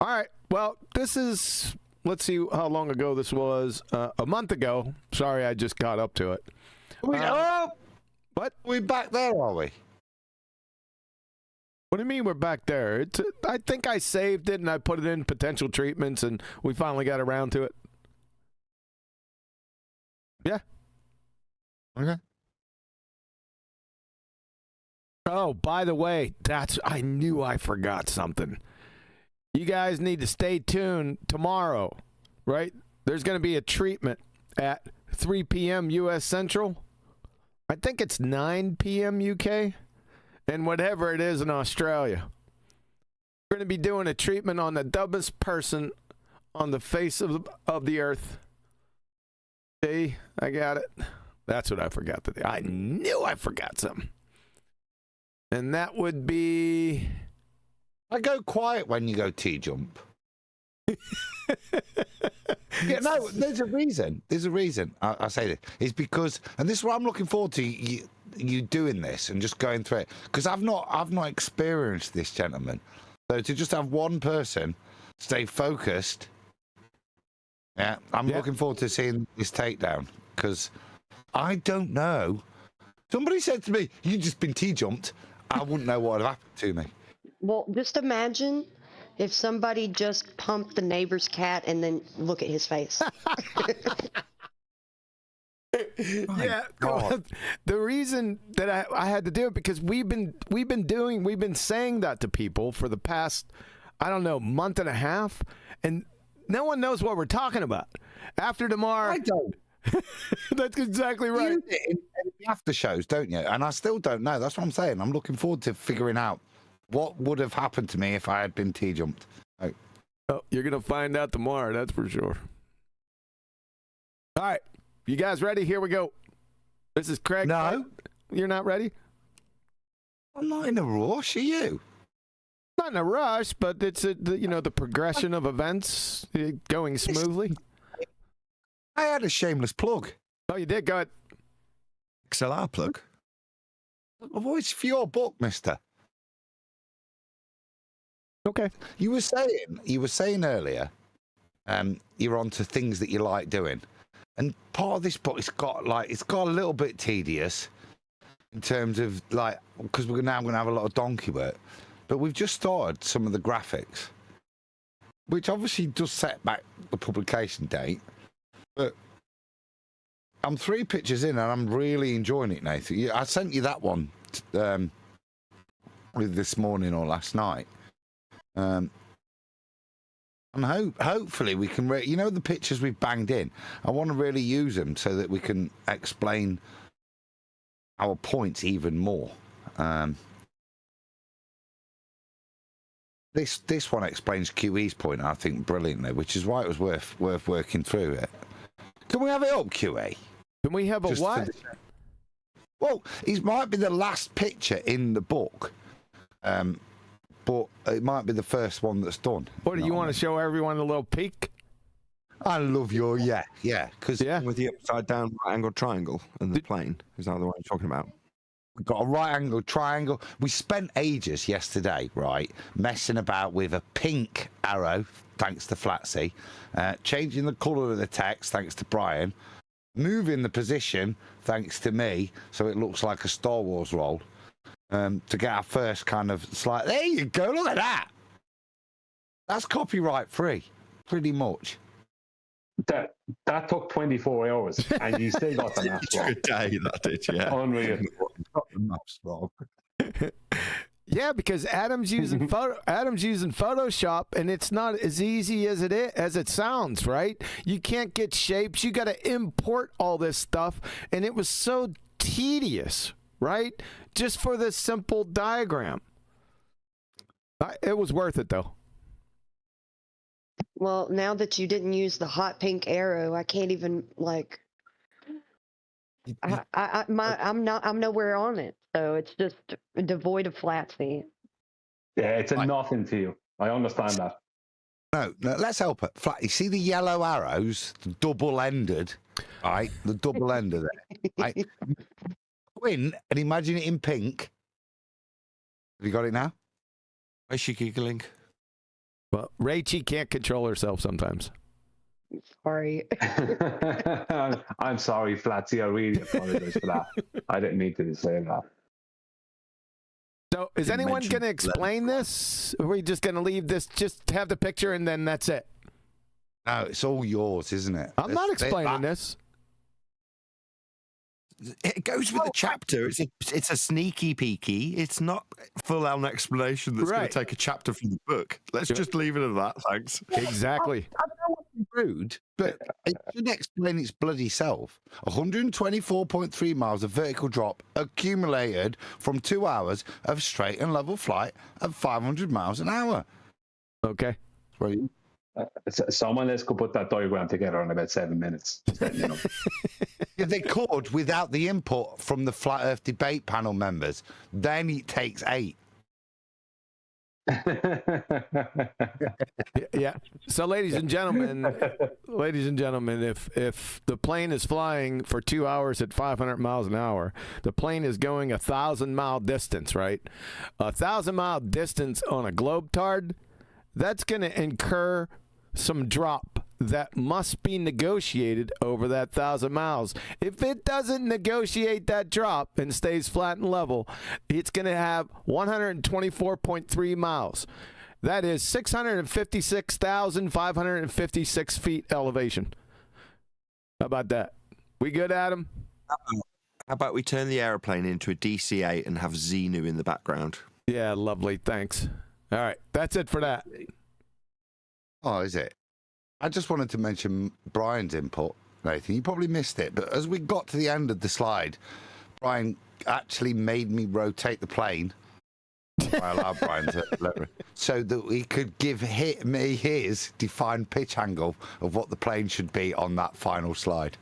All right. Well, this is, let's see how long ago this was. A month ago. Sorry, I just got up to it. What? We back there, are we? What do you mean we're back there? I think I saved it and I put it in potential treatments and we finally got around to it. Yeah. Okay. Oh, by the way, I knew I forgot something. You guys need to stay tuned tomorrow, right? There's going to be a treatment at 3 p.m. U.S. Central. I think it's 9 p.m. UK, and whatever it is in Australia. We're going to be doing a treatment on the dumbest person on the face of the earth. See, I got it. That's what I forgot today. I knew I forgot something. And that would be... I go quiet when you go T-jump. Yeah, no, there's a reason. I say this. It's because, and this is what I'm looking forward to, you doing this and just going through it. Because I've not experienced this, gentlemen. So to just have one person stay focused, I'm looking forward to seeing this takedown. Because I don't know. Somebody said to me, "You've just been T-jumped." I wouldn't know what had happened to me. Well, just imagine if somebody just pumped the neighbor's cat and then look at his face. Yeah, the reason that I had to do it because we've been saying that to people for the past, I don't know, month and a half, and no one knows what we're talking about. After tomorrow, I don't. That's exactly right. You do it in the after shows, don't you? And I still don't know. That's what I'm saying. I'm looking forward to figuring out what would have happened to me if I had been T-jumped. Oh, you're going to find out tomorrow, that's for sure. All right. You guys ready? Here we go. This is Craig. No. You're not ready? I'm not in a rush. Are you? Not in a rush, but it's the progression of events going smoothly. I had a shameless plug. Oh, you did? Go ahead. XLR plug. Oh, it's for your book, mister. Okay. You were saying earlier, you're onto things that you like doing. And part of this book, it's got a little bit tedious in terms of because we're now going to have a lot of donkey work. But we've just started some of the graphics, which obviously does set back the publication date. But I'm 3 pictures in and I'm really enjoying it, Nathan. I sent you that one this morning or last night. And hopefully we can, the pictures we've banged in, I want to really use them so that we can explain our points even more. This one explains QE's point, I think, brilliantly, which is why it was worth working through it. Can we have it up, QE? Can we have a what? Well, it might be the last picture in the book, but it might be the first one that's done. What do you want to show everyone a little peek? I love your yeah, because with the upside down right angled triangle and the plane. Is that the one you're talking about? we've got a right angle triangle. We spent ages yesterday, right, messing about with a pink arrow, thanks to Flatsy, changing the colour of the text, thanks to Brian, moving the position, thanks to me, so it looks like a Star Wars roll, to get our first kind of slight. There you go, look at that. That's copyright free, pretty much. That took 24 hours, and you still got the maps wrong. Good day, that did, yeah. Unreal. Got the maps wrong. Yeah, because Adam's using Photoshop, and it's not as easy as it sounds, right? You can't get shapes. You got to import all this stuff, and it was so tedious, right? Just for this simple diagram. It was worth it, though. Well, now that you didn't use the hot pink arrow, I can't even like. I'm nowhere on it, so it's just devoid of Flatsy. Yeah, it's a nothing to you. I understand that. No, let's help it. You see the yellow arrows, the double-ended, right? The double-ended there. Right? Go in and imagine it in pink. Have you got it now? Why is she giggling? Well, Rachie can't control herself sometimes. Sorry. I'm sorry, Flatsy. I really apologize for that. I didn't mean to say that. So, is anyone going to explain this? Or are we just going to leave this, just have the picture and then that's it? No, it's all yours, isn't it? I'm not explaining this. It goes with the chapter. It's a sneaky peeky. It's not full-on explanation that's going to take a chapter from the book. Let's just leave it at that, thanks. Exactly. I don't want to be rude, but it should explain its bloody self. 124.3 miles of vertical drop accumulated from 2 hours of straight and level flight at 500 miles an hour. Okay. Someone else could put that diagram together in about 7 minutes. If they could, without the input from the Flat Earth debate panel members, then it takes 8. Yeah. So, ladies and gentlemen, if the plane is flying for 2 hours at 500 miles an hour, the plane is going 1,000-mile distance, right? 1,000-mile distance on a Globetard, that's going to incur some drop that must be negotiated over that 1,000 miles. If it doesn't negotiate that drop and stays flat and level, it's going to have 124.3 miles. That is 656,556 feet elevation. How about that? We good, Adam? How about we turn the aeroplane into a DC-8 and have Xenu in the background? Yeah, lovely. Thanks. All right. That's it for that. Oh, is it? I just wanted to mention Brian's input, Nathan. You probably missed it, but as we got to the end of the slide, Brian actually made me rotate the plane. I allowed Brian to so that he could give me his defined pitch angle of what the plane should be on that final slide.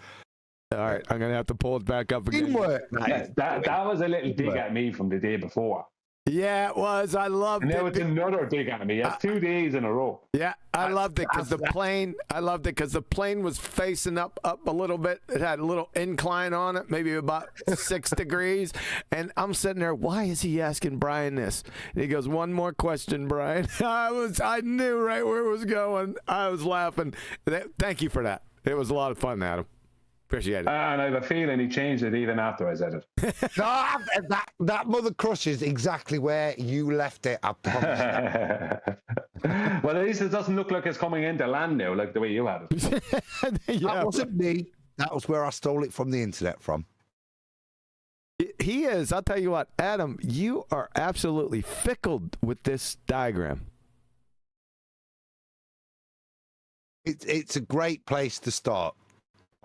All right, I'm gonna have to pull it back up again. Teamwork. That was a little dig at me from the day before. Yeah, it was. I loved it. And now it's another dig at me. That's 2 days in a row. Yeah, I loved it because the plane. I loved it because the plane was facing up a little bit. It had a little incline on it, maybe about 6 degrees. And I'm sitting there. Why is he asking Brian this? And he goes, "One more question, Brian." I knew right where it was going. I was laughing. Thank you for that. It was a lot of fun, Adam. Appreciate it. And I have a feeling he changed it even after I said it. No, that Mother Crush is exactly where you left it, I promise. Well, at least it doesn't look like it's coming into land now, like the way you had it. Yeah. That wasn't me. That was where I stole it from the internet from. He is. I'll tell you what, Adam, you are absolutely fickle with this diagram. It's a great place to start.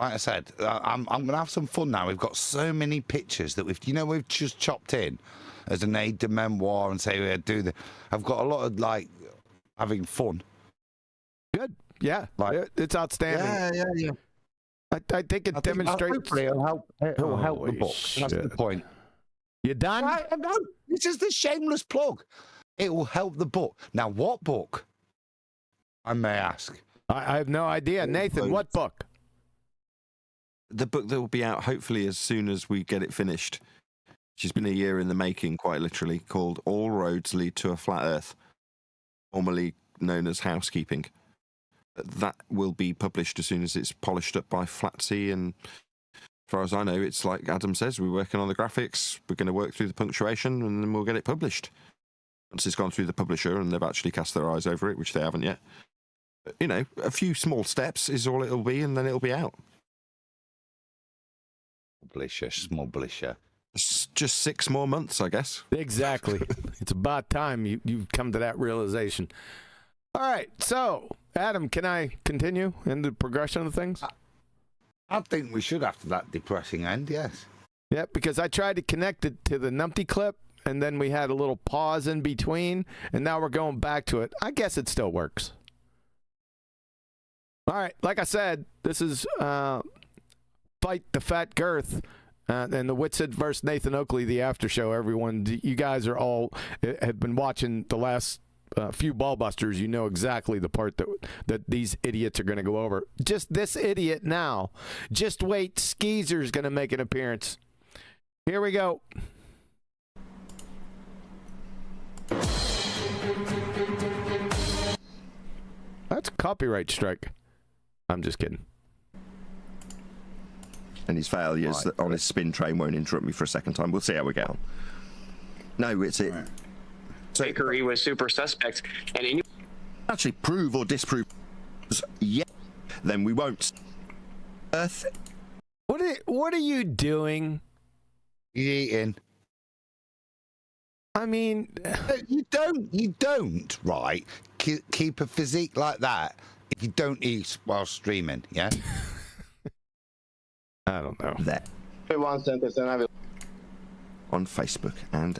Like I said, I'm going to have some fun now. We've got so many pictures that we've just chopped in as an aid to memoir and say, do the. I've got a lot of having fun. Good. Yeah. It's outstanding. Yeah. I think it demonstrates. Hopefully it'll help the book. Shit. That's the point. You done? No, this is the shameless plug. It will help the book. Now, what book? I may ask. I have no idea. Nathan, what book? The book that will be out hopefully as soon as we get it finished. She's been a year in the making, quite literally, called All Roads Lead to a Flat Earth, formerly known as Housekeeping. That will be published as soon as it's polished up by Flatsy, and as far as I know, it's like Adam says, we're working on the graphics, we're going to work through the punctuation, and then we'll get it published. Once it's gone through the publisher and they've actually cast their eyes over it, which they haven't yet. But, you know, a few small steps is all it'll be, and then it'll be out. Publisher. It's just 6 more months, I guess. Exactly. It's about time you've come to that realization. All right, so, Adam, can I continue in the progression of things? I think we should after that depressing end, yes. Yeah, because I tried to connect it to the numpty clip, and then we had a little pause in between, and now we're going back to it. I guess it still works. All right, like I said, this is Fight the Fat Girth, and the Witsid versus Nathan Oakley, the after show. Everyone, you guys are all have been watching the last few Ballbusters. You know exactly the part that these idiots are going to go over. Just this idiot now. Just wait, Skeezer's going to make an appearance. Here we go. That's a copyright strike. I'm just kidding. And his failures on his spin train won't interrupt me for a second time. We'll see how we get on. No, it's it. Bakery was super suspect, and in actually prove or disprove, yeah, then we won't. Earth. What are you doing? You eating? I mean, you don't, right? Keep a physique like that if you don't eat while streaming, yeah? I don't know. There. One sentence and I will. On Facebook and.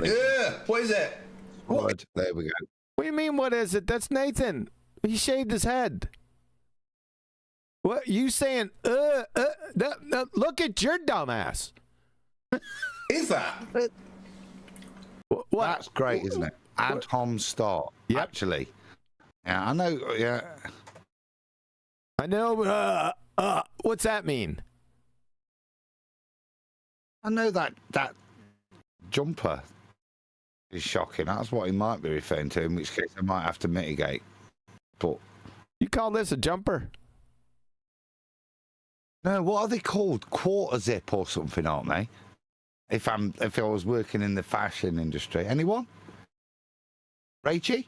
Yeah, what is it? What? There we go. What do you mean, what is it? That's Nathan. He shaved his head. What, you saying, look at your dumbass. Is that? What? That's great, isn't it? Ad hom start, actually. Yeah, I know, yeah. I know, what's that mean? I know that jumper is shocking. That's what he might be referring to, in which case I might have to mitigate. But you call this a jumper? No, what are they called? Quarter zip or something, aren't they? If I was working in the fashion industry. Anyone? Rachie?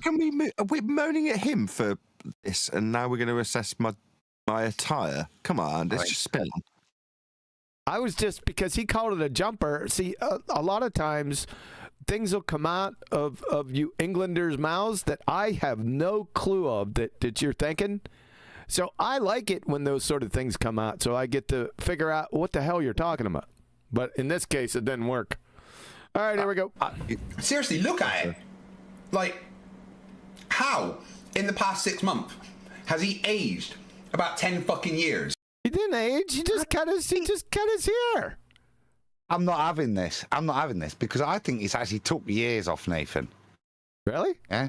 We're moaning at him for this, and now we're going to assess my attire. Come on, let's just spin. I was just, because he called it a jumper. See, a lot of times things will come out of you Englanders' mouths that I have no clue of that you're thinking. So I like it when those sort of things come out, so I get to figure out what the hell you're talking about. But in this case, it didn't work. All right, here we go. Seriously, look at it. Like, how in the past 6 months has he aged about 10 fucking years? He didn't age. He just cut his hair. I'm not having this. Because I think it's actually took years off Nathan. Really? Yeah.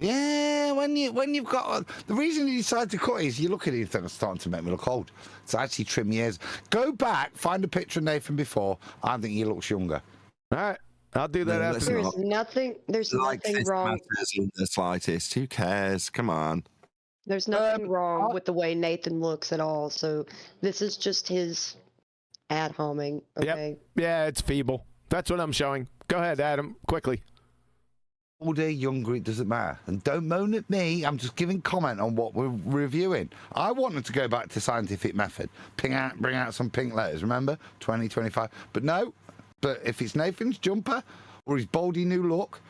Yeah, when you've got the reason you decide to cut is you look at it and think it's starting to make me look old. It's actually trim years. Go back, find a picture of Nathan before. I think he looks younger. All right, I'll do that after. There's nothing wrong. In the slightest. Who cares? Come on. There's nothing wrong with the way Nathan looks at all. So this is just his ad homing. Okay. Yep. Yeah, it's feeble. That's what I'm showing. Go ahead, Adam, quickly. Older, younger, it doesn't matter. And don't moan at me. I'm just giving comment on what we're reviewing. I wanted to go back to scientific method. Bring out some pink letters, remember? 2025. But no. But if it's Nathan's jumper or his baldy new look,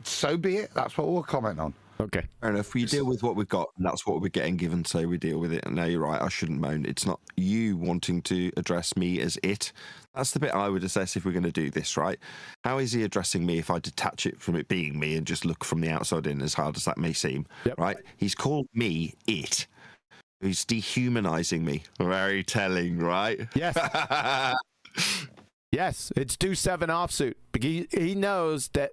so be it. That's what we'll comment on. Okay. Fair enough. We deal with what we've got, and that's what we're getting given, so we deal with it. And now you're right, I shouldn't moan. It's not you wanting to address me as it. That's the bit I would assess if we're going to do this, right? How is he addressing me if I detach it from it being me and just look from the outside in, as hard as that may seem, right? He's called me it. He's dehumanizing me. Very telling, right? Yes. Yes, it's do 7 offsuit. He knows that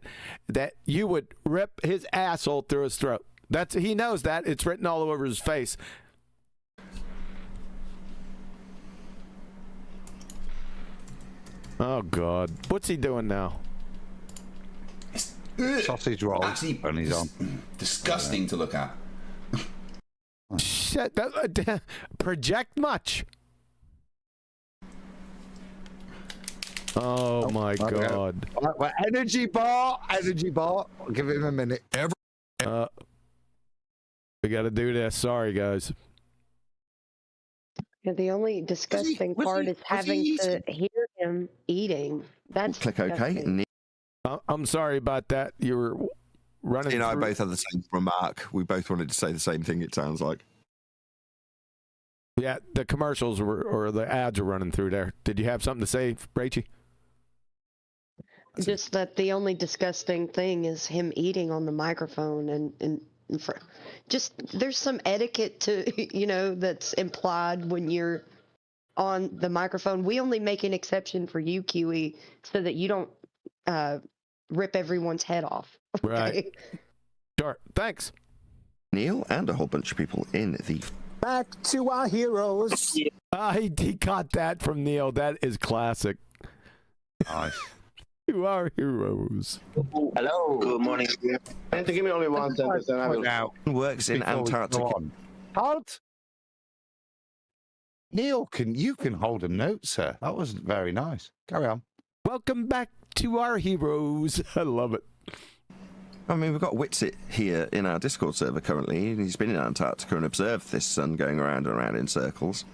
you would rip his asshole through his throat. He knows that. It's written all over his face. Oh God, what's he doing now? Sausage roll. Actually, and he's on. Disgusting to look at. Shit, project much. Oh my God. Well, energy bar. Give him a minute. We got to do this. Sorry, guys. Yeah, the only disgusting part is having to hear him eating. That's click disgusting. OK. I'm sorry about that. You were running. You and I through. both had the same remark. We both wanted to say the same thing. It sounds like. Yeah, the commercials or the ads are running through there. Did you have something to say, Rachie? Just that the only disgusting thing is him eating on the microphone and just there's some etiquette to that's implied when you're on the microphone. We only make an exception for you, QE, so that you don't rip everyone's head off. Okay? Right. Sure. Thanks, Neil, and a whole bunch of people in the. Back to our heroes. He caught that from Neil. That is classic. Nice. To our heroes. Hello. Good morning. And to give me only one sentence, then I will. Now, works in Antarctica. Halt. Neil, you can hold a note, sir. That was very nice. Carry on. Welcome back to our heroes. I love it. I mean, we've got Witsit here in our Discord server currently, and he's been in Antarctica and observed this sun going around and around in circles.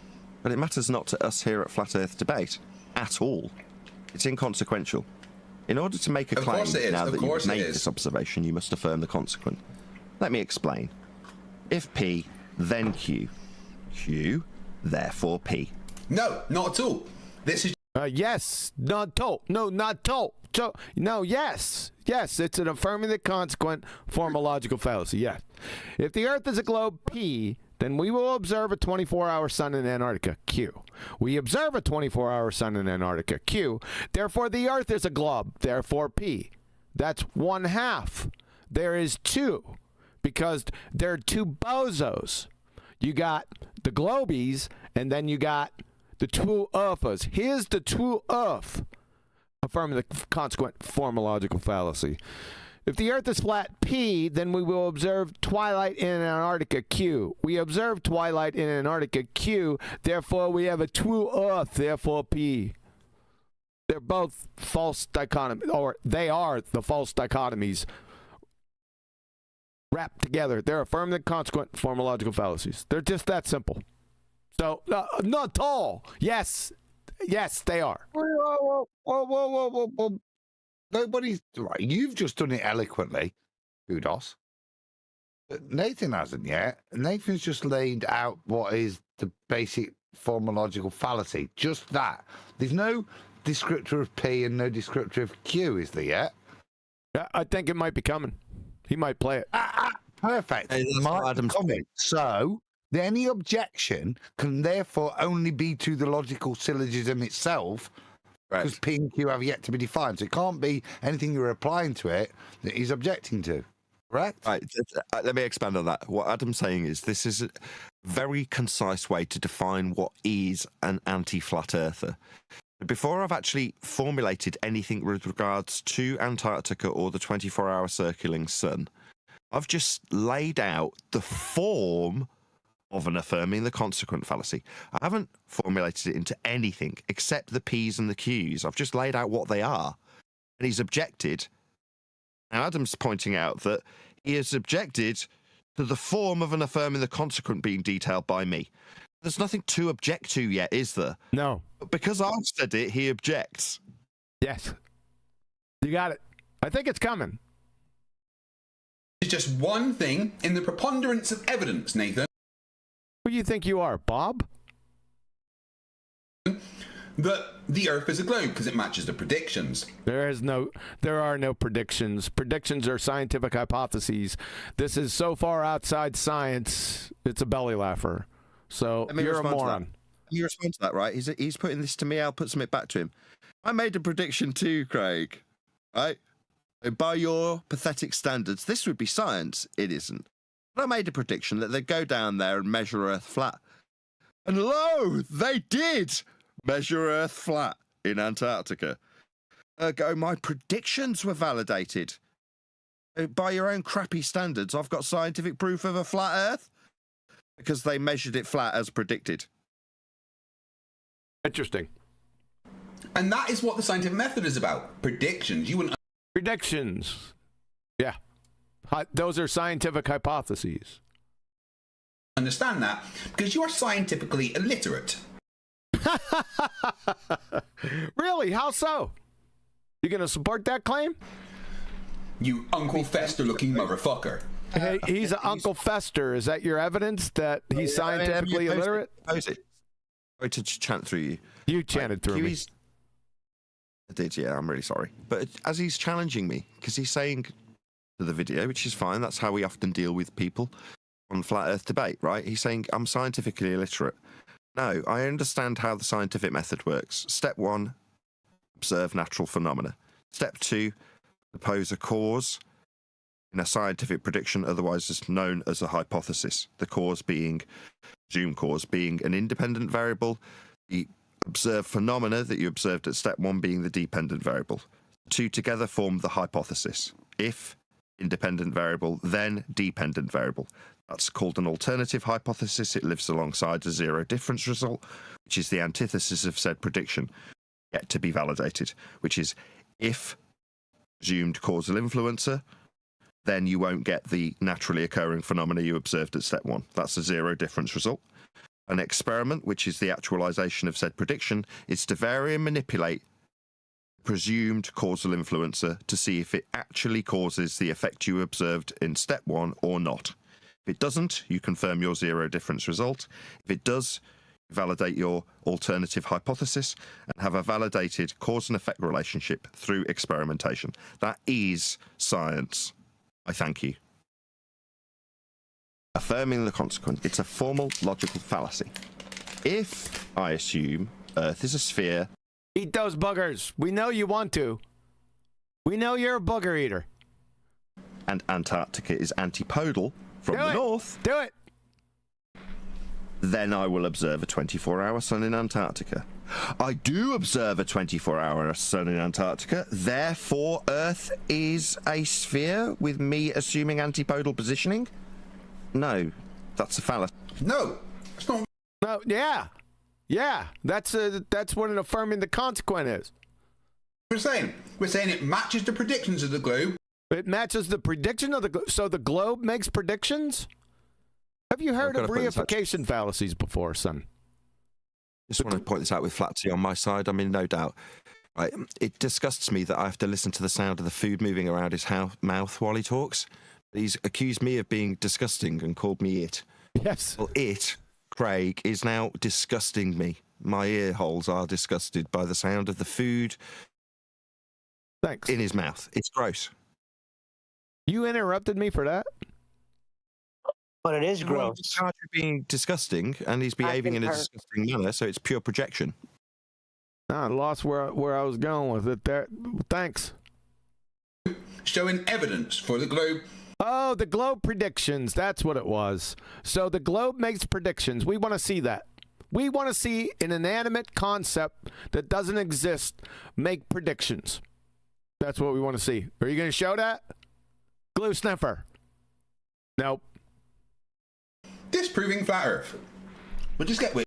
But it matters not to us here at Flat Earth Debate at all. It's inconsequential. In order to make a claim, now that you've made this observation, you must affirm the consequent. Let me explain. If P, then Q. Q, therefore P. No, not at all. This is... Yes, not told. No, not told. So, no, yes. Yes, it's an affirmative consequent form of logical fallacy, yes. If the Earth is a globe, P, then we will observe a 24-hour sun in Antarctica, Q. We observe a 24-hour sun in Antarctica, Q. Therefore, the Earth is a globe, therefore P. That's 1/2. There is 2, because there are 2 bozos. You got the globies, and then you got the 2 earthers. Here's the 2 earth. Affirmative consequent form of logical fallacy. If the Earth is flat P, then we will observe twilight in Antarctica Q. We observe twilight in Antarctica Q, therefore we have a true Earth, therefore P. They're both false dichotomies, or they are the false dichotomies wrapped together. They're affirmative consequent form of logical fallacies. They're just that simple. So, not all. Yes, they are. Whoa. Nobody's right. You've just done it eloquently. Kudos. But Nathan hasn't yet. Nathan's just laid out what is the basic form of logical fallacy. Just that. There's no descriptor of P and no descriptor of Q, is there yet? Yeah, I think it might be coming. He might play it. Perfect. Adam's comment. So, any objection can therefore only be to the logical syllogism itself, because P and Q have yet to be defined. So it can't be anything you're applying to it that he's objecting to. Correct? Right. Let me expand on that. What Adam's saying is this is a very concise way to define what is an anti-flat earther. Before I've actually formulated anything with regards to Antarctica or the 24-hour circling sun, I've just laid out the form of an affirming the consequent fallacy. I haven't formulated it into anything except the P's and the Q's. I've just laid out what they are. And he's objected. Now, Adam's pointing out that he has objected to the form of an affirming the consequent being detailed by me. There's nothing to object to yet, is there? No. But because I've said it, he objects. Yes. You got it. I think it's coming. It's just one thing in the preponderance of evidence, Nathan. Who do you think you are, Bob? That the Earth is a globe because it matches the predictions. There are no predictions. Predictions are scientific hypotheses. This is so far outside science, it's a belly laugher. So Let me you're a respond to that. moron. You respond to that, right? He's putting this to me. I'll put something back to him. I made a prediction too, Craig. Right? By your pathetic standards, this would be science. It isn't. But I made a prediction that they'd go down there and measure Earth flat. And lo, they did measure Earth flat in Antarctica. Ergo, my predictions were validated. By your own crappy standards, I've got scientific proof of a flat Earth because they measured it flat as predicted. Interesting. And that is what the scientific method is about. Predictions. You wouldn't Predictions. Yeah. Those are scientific hypotheses. understand that because you are scientifically illiterate. Really? How so? You going to support that claim? You Uncle Fester-looking motherfucker. Hey, he's an Uncle Fester. Is that your evidence that he's scientifically illiterate? Pose it. Sorry to chant through you. You chanted through me. I did, yeah. I'm really sorry. But as he's challenging me, because he's saying to the video, which is fine, that's how we often deal with people on Flat Earth debate, right? He's saying, I'm scientifically illiterate. No, I understand how the scientific method works. Step 1, observe natural phenomena. Step 2, propose a cause in a scientific prediction, otherwise is known as a hypothesis. The cause being, presumed cause, being an independent variable, the observed phenomena that you observed at step 1 being the dependent variable. The two together form the hypothesis. If independent variable, then dependent variable. That's called an alternative hypothesis. It lives alongside a zero difference result, which is the antithesis of said prediction, yet to be validated, which is if presumed causal influencer, then you won't get the naturally occurring phenomena you observed at step 1. That's a zero difference result. An experiment, which is the actualization of said prediction, is to vary and manipulate presumed causal influencer to see if it actually causes the effect you observed in step 1 or not. If it doesn't, you confirm your zero difference result. If it does, validate your alternative hypothesis and have a validated cause and effect relationship through experimentation. That is science. I thank you. Affirming the consequence. It's a formal logical fallacy. If I assume Earth is a sphere... Eat those boogers. We know you want to. We know you're a booger eater. And Antarctica is antipodal from the north. Do it. Then I will observe a 24-hour sun in Antarctica. I do observe a 24-hour sun in Antarctica. Therefore, Earth is a sphere with me assuming antipodal positioning? No, that's a fallacy. No, it's not. No, yeah. Yeah, that's what an affirming the consequent is. We're saying it matches the predictions of the globe. It matches the prediction of the globe. So the globe makes predictions? Have you heard of reification fallacies before, son? Just want to point this out with Flatsy on my side. I mean, no doubt. Right, it disgusts me that I have to listen to the sound of the food moving around his mouth while he talks. He's accused me of being disgusting and called me it. Yes. Well, it, Craig, is now disgusting me. My ear holes are disgusted by the sound of the food in his mouth. It's gross. You interrupted me for that? But it is gross. He's charged with being disgusting, and he's behaving in a disgusting manner, so it's pure projection. I lost where I was going with it there. Thanks. Showing evidence for the globe. Oh, the globe predictions. That's what it was. So the globe makes predictions. We want to see that. We want to see an inanimate concept that doesn't exist make predictions. That's what we want to see. Are you going to show that? Glue sniffer. Nope. Disproving flat Earth. We'll just get with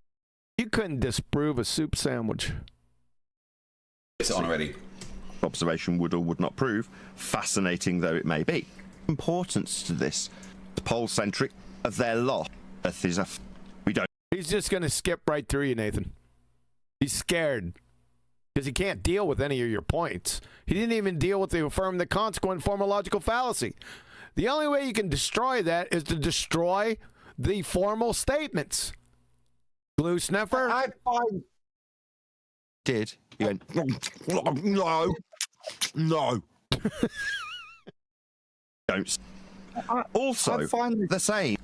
You couldn't disprove a soup sandwich. it's on already. Observation would or would not prove, fascinating though it may be. Importance to this, pole-centric of their law. Earth is we don't. He's just going to skip right through you, Nathan. He's scared because he can't deal with any of your points. He didn't even deal with the affirm the consequent formal logical fallacy. The only way you can destroy that is to destroy the formal statements. Glue sniffer? I did. You went, no. Don't. Also, the same.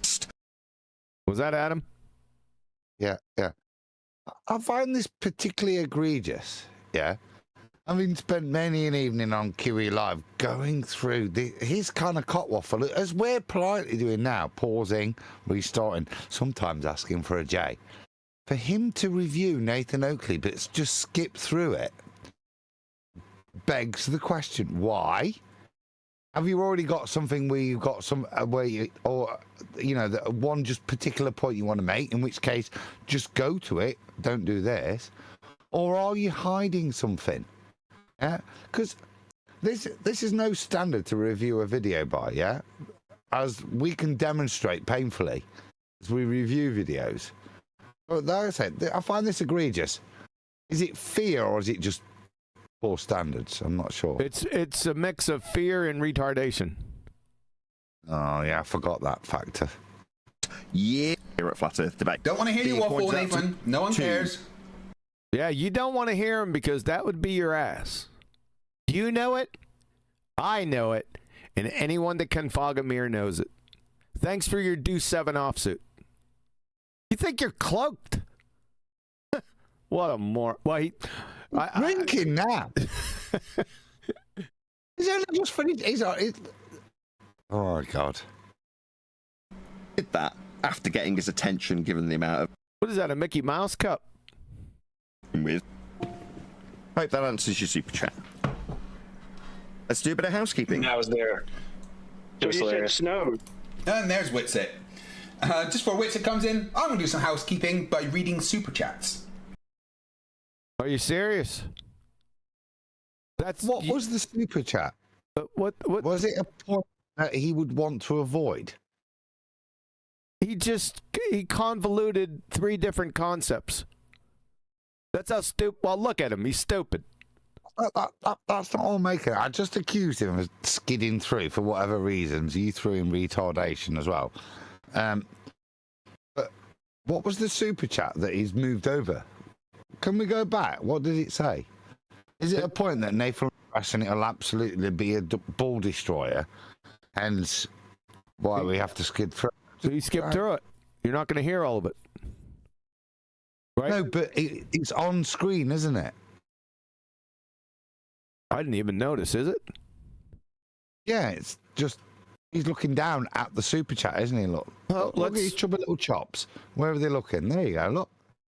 Was that Adam? Yeah. I find this particularly egregious. Yeah. Having spent many an evening on QE Live going through his kind of cockwaffle, as we're politely doing now, pausing, restarting, sometimes asking for a J. For him to review Nathan Oakley, but just skip through it, begs the question, why? Have you already got something where you've got some, one just particular point you want to make, in which case, just go to it, don't do this? Or are you hiding something? Yeah, because this is no standard to review a video by, yeah? As we can demonstrate painfully as we review videos. But like I said, I find this egregious. Is it fear or is it just poor standards? I'm not sure. It's a mix of fear and retardation. Oh, yeah, I forgot that factor. Yeah, here at Flat Earth Debate. Don't want to hear you waffle, Nathan. No one cares. Yeah, you don't want to hear him because that would be your ass. You know it. I know it. And anyone that can fog a mirror knows it. Thanks for your Deuce 7 offsuit. You think you're cloaked? What a more. Well, drinking now. He's only just finished. Oh, my God. Did that after getting his attention, given the amount of. What is that, a Mickey Mouse cup? With. Hope that answers your super chat. Let's do a bit of housekeeping. I was there. It was hilarious. Snowed. And there's Witsit. Just before Witsit comes in, I'm going to do some housekeeping by reading super chats. Are you serious? What was the super chat? What was it? A point that he would want to avoid? He convoluted 3 different concepts. That's how stupid. Well, look at him. He's stupid. That's not all making it. I just accused him of skidding through for whatever reasons. You threw in retardation as well. But what was the super chat that he's moved over? Can we go back? What did it say? Is it a point that Nathan and it'll absolutely be a ball destroyer? Hence why we have to skid through. So you skip through it. You're not going to hear all of it. Right? No, but it's on screen, isn't it? I didn't even notice, is it? Yeah, it's just he's looking down at the super chat, isn't he? Look, look at his chubby little chops. Where are they looking? There you go. Look.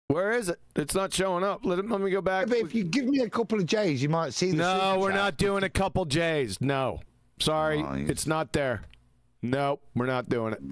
Where is it? It's not showing up. Let me go back. Yeah, but if you give me a couple of J's, you might see the super No, we're chat. not doing a couple J's. No. Sorry, it's not there. No, we're not doing it.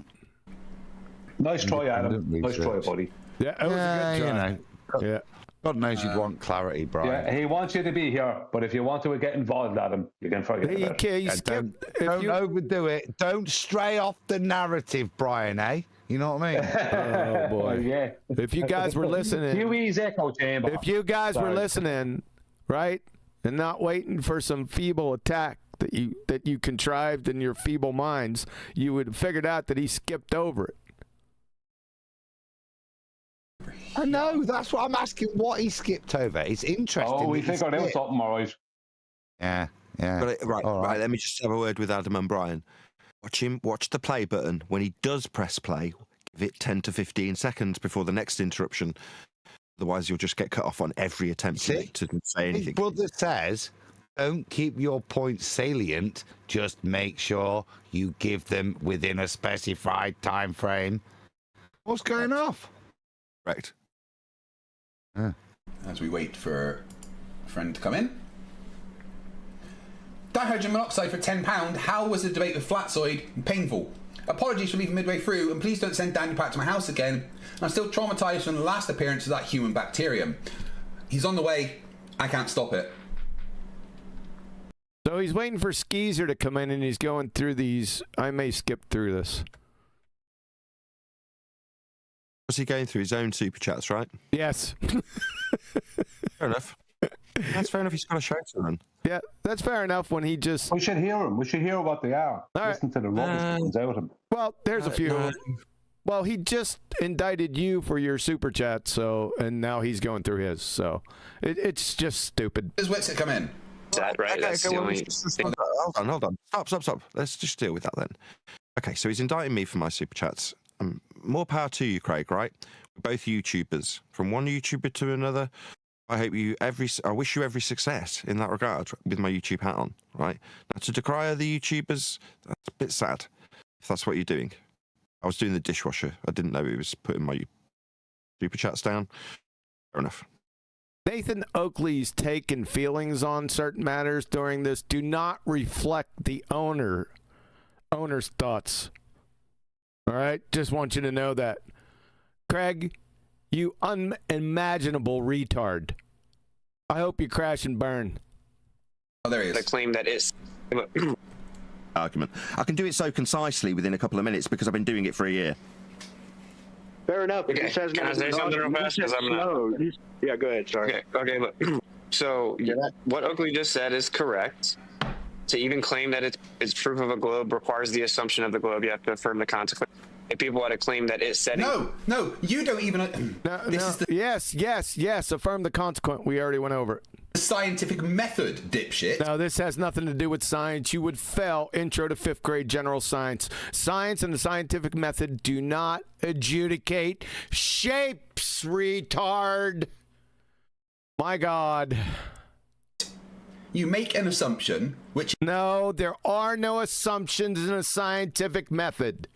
Nice try, Adam. Nice try, buddy. Yeah, it was a good try. You know, God knows you'd want clarity, Brian. Yeah, he wants you to be here, but if you want to get involved, Adam, you can forget about it. Don't overdo it. Don't stray off the narrative, Brian, eh? You know what I mean? Oh, boy. Yeah. If you guys were listening. QE's echo chamber. If you guys were listening, right, and not waiting for some feeble attack that you contrived in your feeble minds, you would have figured out that he skipped over it. I know. That's what I'm asking. What he skipped over. It's interesting. Oh, we figured out something, all right. Yeah. Right. Let me just have a word with Adam and Brian. Watch the play button. When he does press play, give it 10 to 15 seconds before the next interruption. Otherwise, you'll just get cut off on every attempt to say anything. His brother says, don't keep your points salient. Just make sure you give them within a specified time frame. What's going off? Right. As we wait for a friend to come in. Dihydrogen monoxide for £10. How was the debate with Flatsoid? Painful. Apologies for leaving midway through, and please don't send Daniel back to my house again. I'm still traumatised from the last appearance of that human bacterium. He's on the way. I can't stop it. So he's waiting for Skeezer to come in, and he's going through these. I may skip through this. Was he going through his own super chats, right? Yes. Fair enough. That's fair enough. He's got a show to run. Yeah, that's fair enough when he just... We should hear him. We should hear what they are. Listen to the rubbish that comes out of him. Well, there's a few. Well, he just indicted you for your super chat, so, and now he's going through his, so it's just stupid. Does Witsit come in? That right? That's the only thing. Hold on. Stop. Let's just deal with that then. Okay, so he's indicting me for my super chats. More power to you, Craig, right? both YouTubers, from one YouTuber to another. I wish you every success in that regard with my YouTube hat on, right? Now, to decry other YouTubers, that's a bit sad, if that's what you're doing. I was doing the dishwasher. I didn't know he was putting my Superchats down. Fair enough. Nathan Oakley's take and feelings on certain matters during this do not reflect the owner's thoughts. All right? Just want you to know that. Craig, you unimaginable retard. I hope you crash and burn. Oh, there he is. The claim that it's... Argument. I can do it so concisely within a couple of minutes because I've been doing it for a year. Fair enough. Okay. Can I say something real fast? Yeah, go ahead. Sorry. Okay, look. So what Oakley just said is correct. To even claim that it's proof of a globe requires the assumption of the globe. You have to affirm the consequence. If people had to claim that it's setting... No, you don't even... Yes, affirm the consequent. We already went over it. The scientific method, dipshit. No, this has nothing to do with science. You would fail intro to 5th grade general science. Science and the scientific method do not adjudicate shapes, retard. My God. You make an assumption, which... No, there are no assumptions in a scientific method.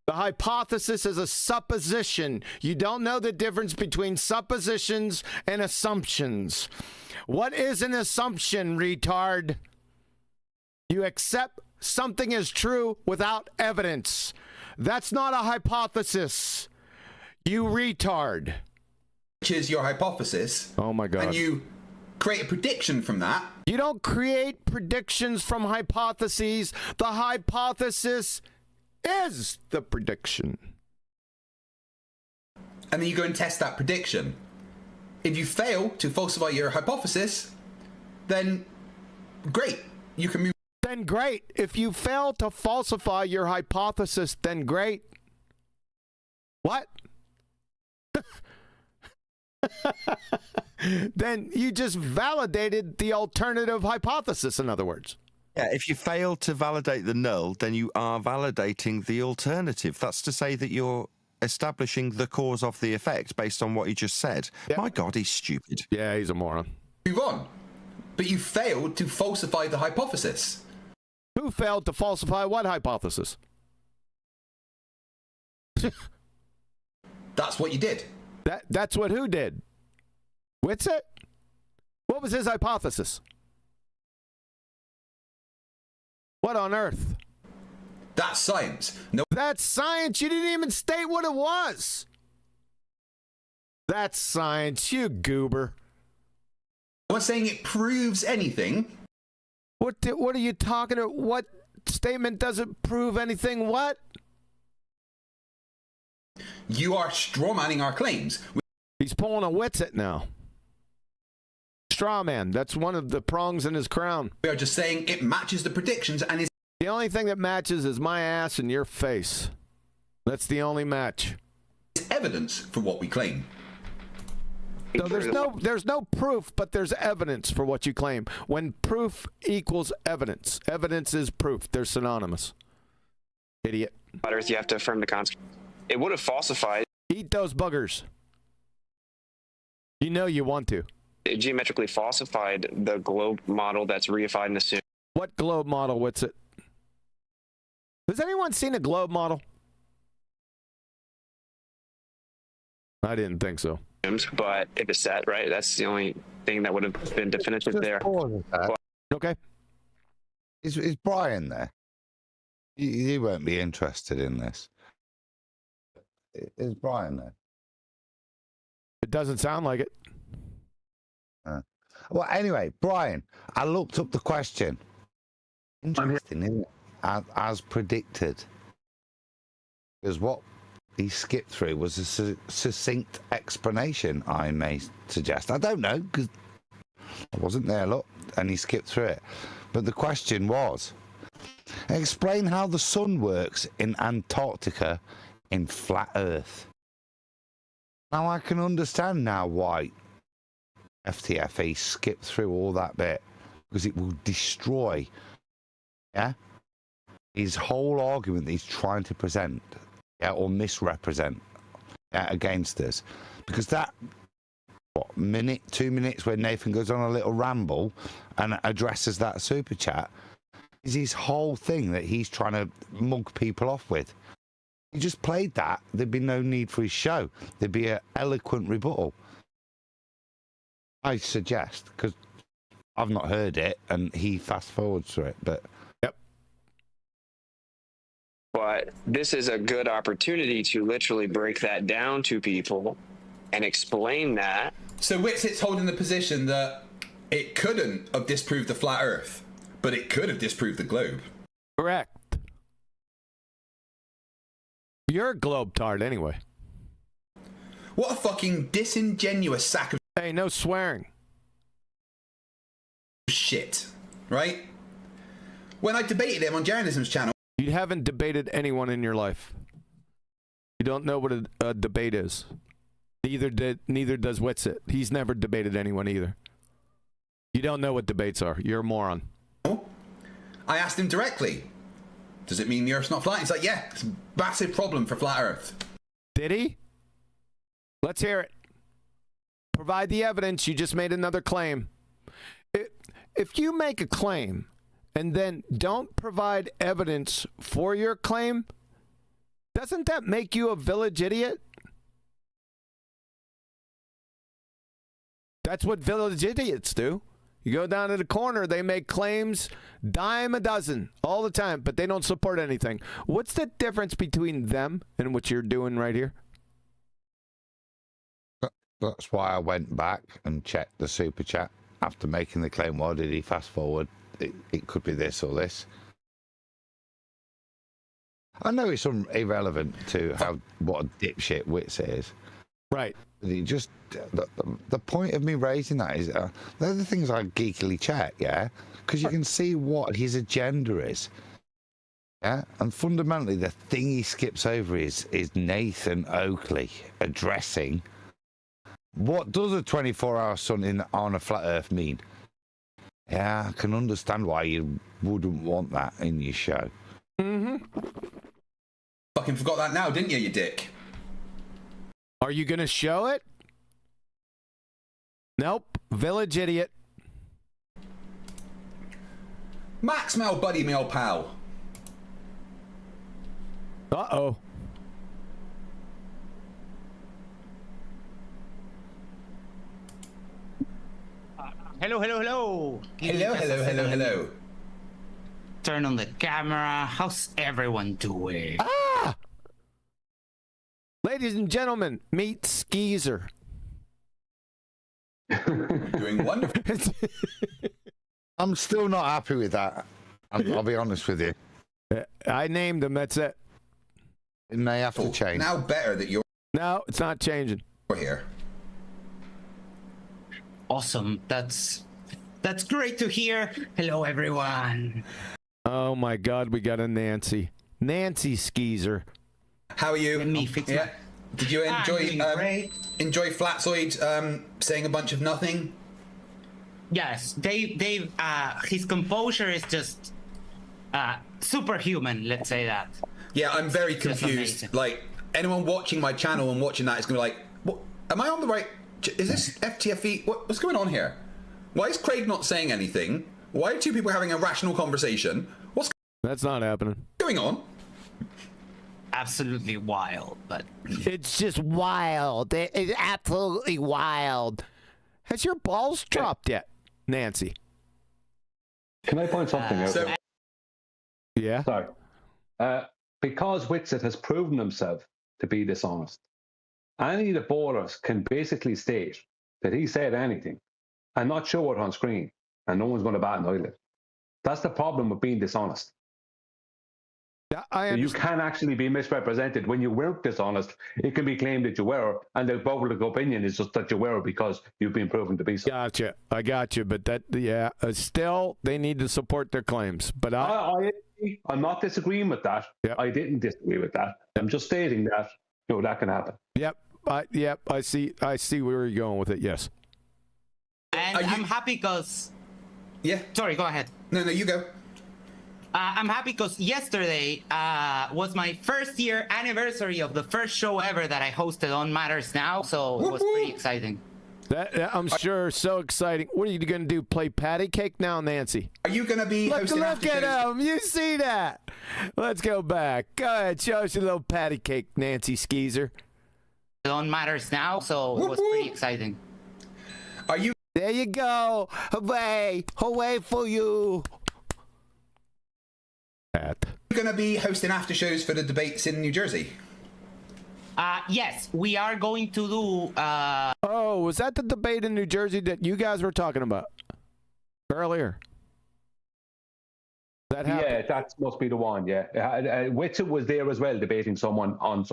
The hypothesis is a supposition. You don't know the difference between suppositions and assumptions. What is an assumption, retard? You accept something as true without evidence. That's not a hypothesis. You retard. Which is your hypothesis. Oh my God. And you create a prediction from that. You don't create predictions from hypotheses. The hypothesis is the prediction. And then you go and test that prediction. If you fail to falsify your hypothesis, then great, you can move. Then great. If you fail to falsify your hypothesis, then great. What? Then you just validated the alternative hypothesis, in other words. Yeah, if you fail to validate the null, then you are validating the alternative. That's to say that you're establishing the cause of the effect based on what he just said. Yep. My God, he's stupid. Yeah, he's a moron. Move on. But you failed to falsify the hypothesis. Who failed to falsify what hypothesis? That's what you did. That's what who did? Witsit? What was his hypothesis? What on earth? That's science. No, that's science. You didn't even state what it was. That's science, you goober. I'm not saying it proves anything. What are you talking about? What statement doesn't prove anything? What? You are strawmanning our claims. He's pulling a Witsit now. Strawman. That's one of the prongs in his crown. We are just saying it matches the predictions and is... The only thing that matches is my ass and your face. That's the only match. It's evidence for what we claim. No, there's no proof, but there's evidence for what you claim. When proof equals evidence, evidence is proof. They're synonymous. Idiot. Earth, you have to affirm the consequence. It would have falsified. Eat those buggers. You know you want to. It geometrically falsified the globe model that's reified and assumed. What globe model? What's it? Has anyone seen a globe model? I didn't think so. But if it's set, right, that's the only thing that would have been definitive there. Okay. Is Brian there? He won't be interested in this. Is Brian there? It doesn't sound like it. Well, anyway, Brian, I looked up the question. Interesting, isn't it? As predicted. Because what he skipped through was a succinct explanation, I may suggest. I don't know, because I wasn't there, look, and he skipped through it. But the question was, explain how the sun works in Antarctica in flat Earth. Now, I can understand now why FTFE skipped through all that bit, because it will destroy, his whole argument that he's trying to present, or misrepresent, against us, because that 2 minutes where Nathan goes on a little ramble and addresses that super chat is his whole thing that he's trying to mug people off with. He just played that, there'd be no need for his show. There'd be an eloquent rebuttal. I suggest, because I've not heard it, and he fast forwards through it, but... Yep. But this is a good opportunity to literally break that down to people and explain that. So Witsit's holding the position that it couldn't have disproved the flat Earth, but it could have disproved the globe. Correct. You're a globetard anyway. What a fucking disingenuous sack of... Hey, no swearing. Shit, right? When I debated him on Journalism's channel... You haven't debated anyone in your life. You don't know what a debate is. Neither does Witsit. He's never debated anyone either. You don't know what debates are. You're a moron. I asked him directly, does it mean the Earth's not flat? He's like, yeah, it's a massive problem for flat Earth. Did he? Let's hear it. Provide the evidence. You just made another claim. If you make a claim and then don't provide evidence for your claim, doesn't that make you a village idiot? That's what village idiots do. You go down to the corner, they make claims, dime a dozen, all the time, but they don't support anything. What's the difference between them and what you're doing right here? That's why I went back and checked the super chat after making the claim. Why did he fast forward? It could be this or this. I know it's irrelevant to what a dipshit Wits is. Right. He just the point of me raising that is they're the things I geekily check, yeah, because you can see what his agenda is, yeah, and fundamentally the thing he skips over is Nathan Oakley addressing what does a 24-hour sun on a flat Earth mean. Yeah, I can understand why you wouldn't want that in your show. Mm-hmm. Fucking forgot that now, didn't you dick? Are you going to show it? Nope. Village idiot. Max, my old buddy, my old pal. Uh-oh. Hello, hello, hello. Hello. Turn on the camera. How's everyone doing? Ah! Ladies and gentlemen, meet Skeezer. Doing wonderful. I'm still not happy with that. I'll be honest with you. I named him, that's it. It may have to change. Now better that you're... No, it's not changing. We're here. Awesome. That's great to hear. Hello, everyone. Oh my God, we got a Nancy. Nancy Skeezer. How are you? Yeah. Did you enjoy Flatzoid saying a bunch of nothing? Yes, Dave. His composure is just superhuman. Let's say that. Yeah, I'm very confused. Like anyone watching my channel and watching that is gonna be like, "What? Am I on the right? Is this FTFE? What's going on here? Why is Craig not saying anything? Why are two people having a rational conversation? That's not happening. Going on? Absolutely wild, but it's just wild. It's absolutely wild. Has your balls dropped yet, Nancy? Can I point something out? Yeah. Sorry. Because Witsit has proven himself to be dishonest, any of the borders can basically state that he said anything and not show it on screen, and no one's going to bat an eyelid. That's the problem with being dishonest. You can actually be misrepresented when you weren't dishonest. It can be claimed that you were, and the public opinion is just that you were because you've been proven to be so. Gotcha. I got you, but still, they need to support their claims. But I'm not disagreeing with that. Yep. I didn't disagree with that. I'm just stating that that can happen. Yep. I see where you're going with it. Yes. And I'm happy because. Yeah. Sorry. Go ahead. No, you go. I'm happy because yesterday was my first year anniversary of the first show ever that I hosted on Matters Now, so it was pretty exciting. That, I'm sure, so exciting. What are you going to do, play patty cake now, Nancy? Are you going to be hosting Look at him. You see that? Let's go back. Go ahead. Show us your little patty cake, Nancy Skeezer. On Matters Now, so it was pretty exciting. Are you? There you go. Hooray. Hooray for you. Pat. You're going to be hosting after shows for the debates in New Jersey? Yes, we are going to do... Oh, was that the debate in New Jersey that you guys were talking about earlier? That happened? Yeah, that must be the one, yeah. Witsit was there as well, debating someone on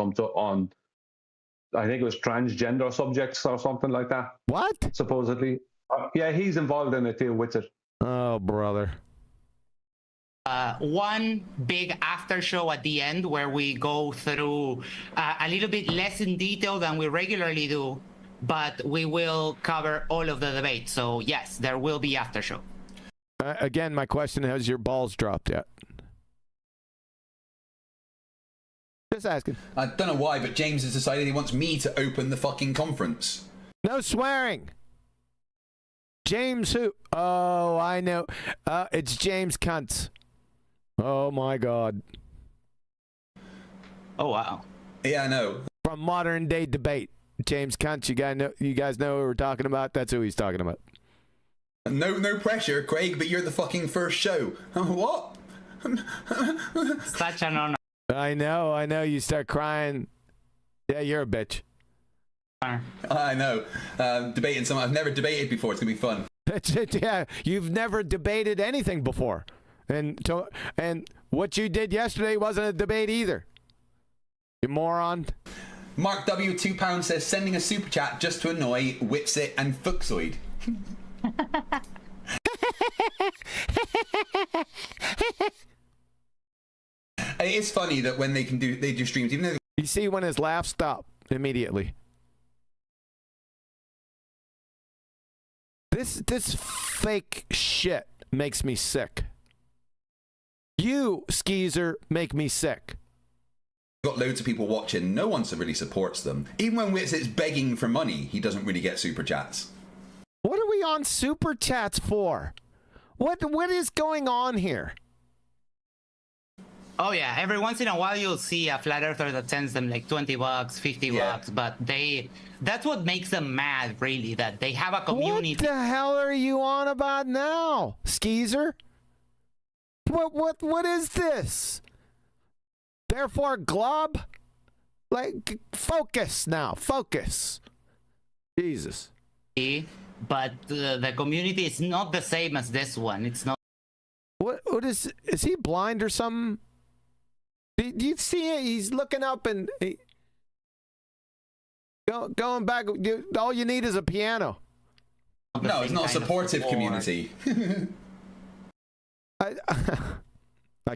I think it was transgender subjects or something like that. What? Supposedly. Yeah, he's involved in it too, Witsit. Oh, brother. One big after show at the end where we go through a little bit less in detail than we regularly do, but we will cover all of the debates. So yes, there will be after show. Again, my question: has your balls dropped yet? Just asking. I don't know why, but James has decided he wants me to open the fucking conference. No swearing. James who? Oh, I know. It's James Kuntz. Oh my God. Oh wow. Yeah, I know. From Modern Day Debate, James Kuntz. You guys know who we're talking about. That's who he's talking about. No pressure, Craig. But you're the fucking first show. What? Such an honor. I know. You start crying. Yeah, you're a bitch. I know. Debating someone I've never debated before. It's gonna be fun. Yeah, you've never debated anything before, and what you did yesterday wasn't a debate either. You moron. Mark W. £2 says sending a super chat just to annoy Witsit and Fuxoid. It is funny that when they do streams, even though you see when his laugh stopped immediately. This fake shit makes me sick. You, Skeezer, make me sick. Got loads of people watching. No one really supports them. Even when Witsit's begging for money, he doesn't really get super chats. What are we on super chats for? What is going on here? Oh yeah, every once in a while you'll see a flat earther that sends them like $20, $50, but that's what makes them mad, really, that they have a community. What the hell are you on about now, Skeezer? What is this? Therefore, glob? Like, focus now, focus. Jesus. But the community is not the same as this one. It's not. What is he blind or something? Do you see it? He's looking up and going back. All you need is a piano. No, it's not a supportive community. I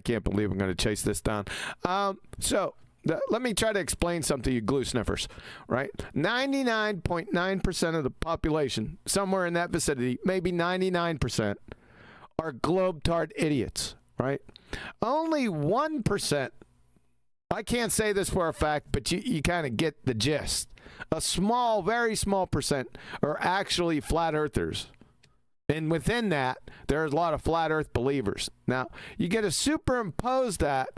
can't believe I'm going to chase this down. Let me try to explain something to you glue sniffers, right? 99.9% of the population, somewhere in that vicinity, maybe 99%, are globetard idiots, right? Only 1%, I can't say this for a fact, but you kind of get the gist. A small, very small percent are actually flat earthers. And within that, there's a lot of flat earth believers. Now, you get to superimpose that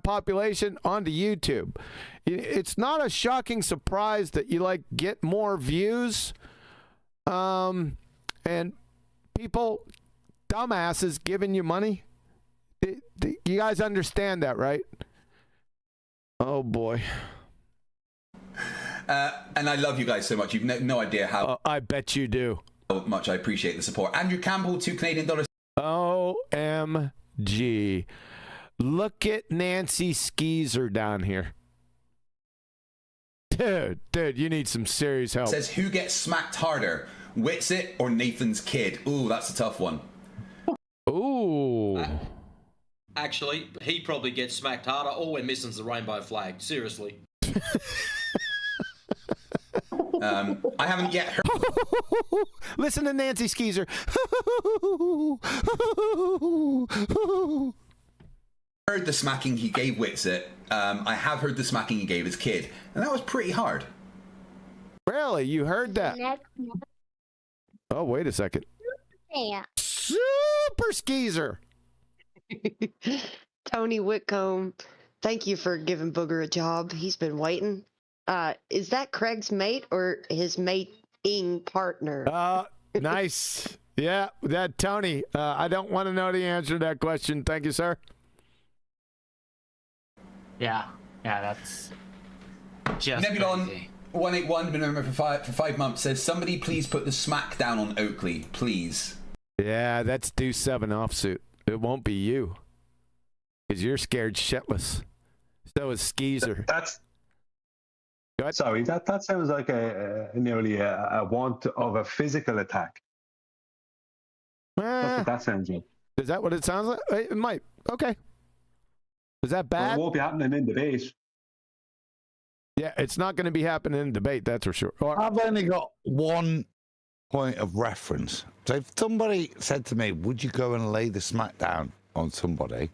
population onto YouTube. It's not a shocking surprise that you get more views and people, dumbasses, giving you money. You guys understand that, right? Oh boy. And I love you guys so much. You've no idea how. I bet you do. Much I appreciate the support. Andrew Campbell, $2 Canadian. OMG. Look at Nancy Skeezer down here. Dude, you need some serious help. Says, who gets smacked harder, Witsit or Nathan's kid? Ooh, that's a tough one. Ooh. Actually, he probably gets smacked harder. All we're missing is the rainbow flag. Seriously. I haven't yet heard. Listen to Nancy Skeezer. heard the smacking he gave Witsit. I have heard the smacking he gave his kid, and that was pretty hard. Really? You heard that? Oh, wait a second. Yeah. Super Skeezer. Tony Whitcomb, thank you for giving Booger a job. He's been waiting. Is that Craig's mate or his mating partner? Nice. Yeah, that Tony. I don't want to know the answer to that question. Thank you, sir. Yeah, that's just Nebulon crazy. 181 been a member for 5 months. Says somebody please put the smack down on Oakley, please. Yeah, that's Deuce 7 offsuit. It won't be you. Because you're scared shitless. So is Skeezer. Sorry, that sounds like nearly a want of a physical attack. That's what that sounds like. Is that what it sounds like? It might. Okay. Is that bad? Well, it won't be happening in debate. Yeah, it's not going to be happening in debate, that's for sure. I've only got one point of reference. So if somebody said to me, would you go and lay the smackdown on somebody?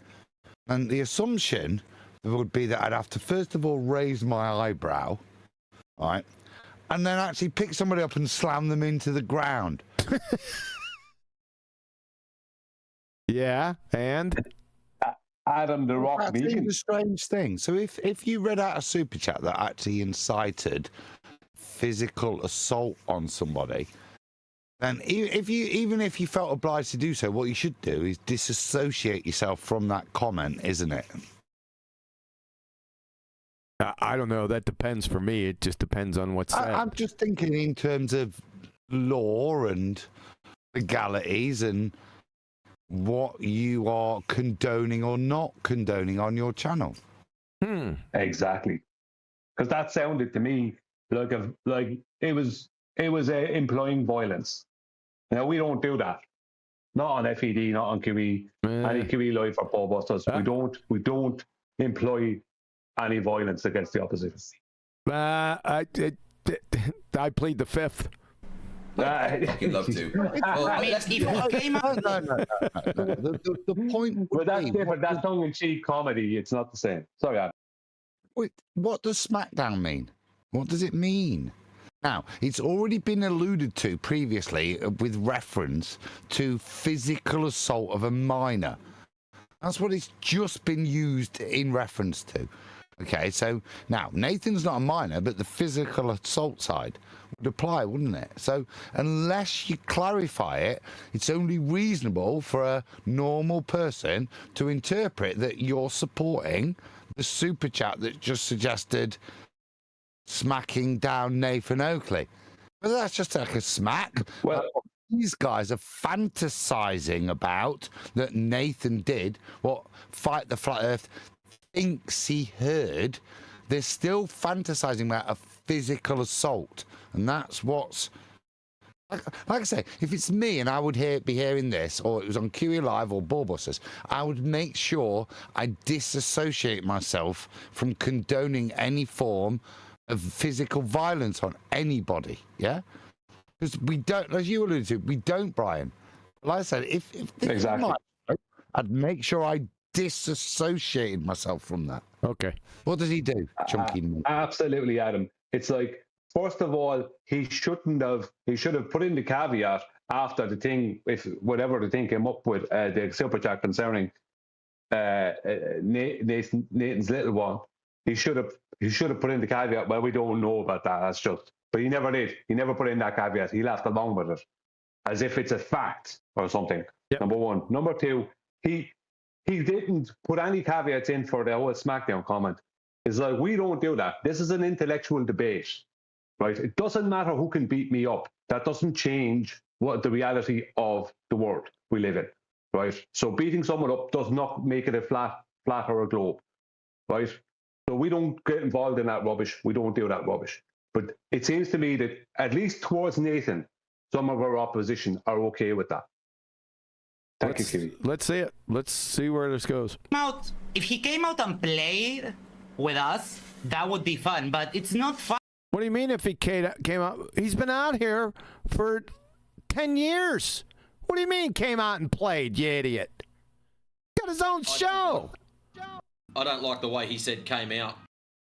And the assumption would be that I'd have to first of all raise my eyebrow, right? And then actually pick somebody up and slam them into the ground. Yeah, and? Adam the Rock That seems a strange thing. So if you read out a super chat that actually incited physical assault on somebody, then even if you felt obliged to do so, what you should do is disassociate yourself from that comment, isn't it? I don't know. That depends for me. It just depends on what's said. I'm just thinking in terms of law and legalities and what you are condoning or not condoning on your channel. Exactly, because that sounded to me like it was employing violence. Now we don't do that. Not on FED, not on QE, any QE live for BALLBUSTERS. We don't employ any violence against the opposition. I plead the fifth. I'd fucking love to. Well, I mean, if it came out... No. The point would But that's be, different. That's tongue-in-cheek comedy. It's not the same. Sorry, Adam. Wait, what does SmackDown mean? What does it mean? Now, it's already been alluded to previously with reference to physical assault of a minor. That's what it's just been used in reference to. Okay, so now Nathan's not a minor, but the physical assault side would apply, wouldn't it? So unless you clarify it, it's only reasonable for a normal person to interpret that you're supporting the super chat that just suggested smacking down Nathan Oakley. But that's just like a smack. Well, these guys are fantasizing about that Nathan did what Fight the Flat Earth thinks he heard. They're still fantasizing about a physical assault, and that's what's like I say, if it's me and I would be hearing this, or it was on QE Live or BALLBUSTERS, I would make sure I disassociate myself from condoning any form of physical violence on anybody. Yeah, because we don't, as you alluded to, we don't, Brian. Like I said, if this exactly, was my, I'd make sure I disassociated myself from that. Okay. What does he do, Chunky? Absolutely, Adam. It's like, first of all, he should have put in the caveat after the thing, if whatever the thing came up with the super chat concerning Nathan's little one. He should have put in the caveat. Well, we don't know about that. That's just, but he never did. He never put in that caveat. He left along with it, as if it's a fact or something. Yep. Number one. Number two, he didn't put any caveats in for the whole SmackDown comment. It's like, we don't do that. This is an intellectual debate, right? It doesn't matter who can beat me up. That doesn't change what the reality of the world we live in, right? So beating someone up does not make it a flat or a globe, right? So we don't get involved in that rubbish. We don't do that rubbish. But it seems to me that, at least towards Nathan, some of our opposition are okay with that. Thank you, Kitty. Let's see it. Let's see where this goes. If he came out and played with us, that would be fun, but it's not fun. What do you mean if he came out? He's been out here for 10 years. What do you mean came out and played, you idiot? Got his own show. I don't like the way he said came out.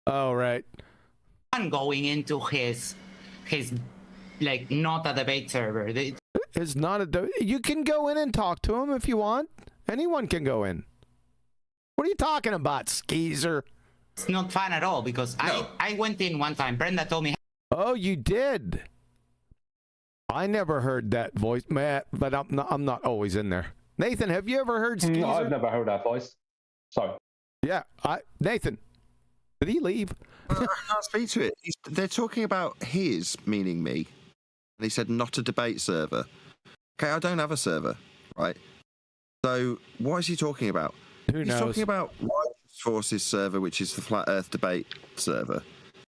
Oh, right. I'm going into his like not a debate server. It's not a. You can go in and talk to him if you want. Anyone can go in. What are you talking about, Skeezer? It's not fun at all because I went in one time. Brenda told me. Oh, you did. I never heard that voice, Matt, but I'm not always in there. Nathan, have you ever heard Skeezer? I've never heard that voice. Sorry. Yeah, Nathan. Did he leave? I can't speak to it. They're talking about his, meaning me. And he said not a debate server. Okay, I don't have a server, right? So what is he talking about? Who knows? He's talking about Righteous Forces server, which is the Flat Earth debate server.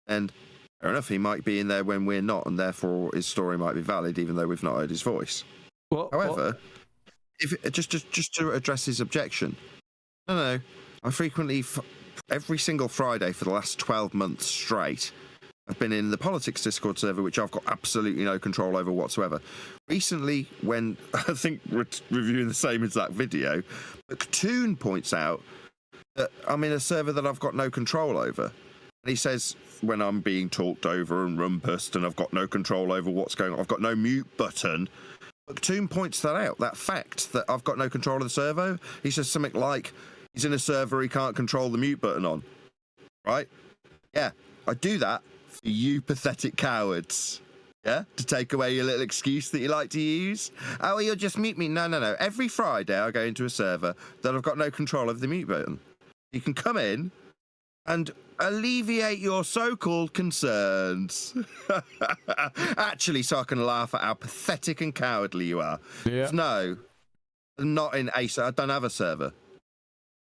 And fair enough, he might be in there when we're not, and therefore his story might be valid, even though we've not heard his voice. However, if just to address his objection, no, I frequently, every single Friday for the last 12 months straight, I've been in the politics Discord server, which I've got absolutely no control over whatsoever. Recently, when I think we're reviewing the same exact video, Katoon points out that I'm in a server that I've got no control over. And he says, when I'm being talked over and rumpused and I've got no control over what's going on, I've got no mute button. Katoon points that out, that fact that I've got no control of the server. He says something like, he's in a server he can't control the mute button on. Right? Yeah, I do that for you pathetic cowards. Yeah? To take away your little excuse that you like to use. Oh, you'll just mute me. No. Every Friday I go into a server that I've got no control of the mute button. You can come in and alleviate your so-called concerns. Actually, so I can laugh at how pathetic and cowardly you are. Yeah. No, not in a server. I don't have a server.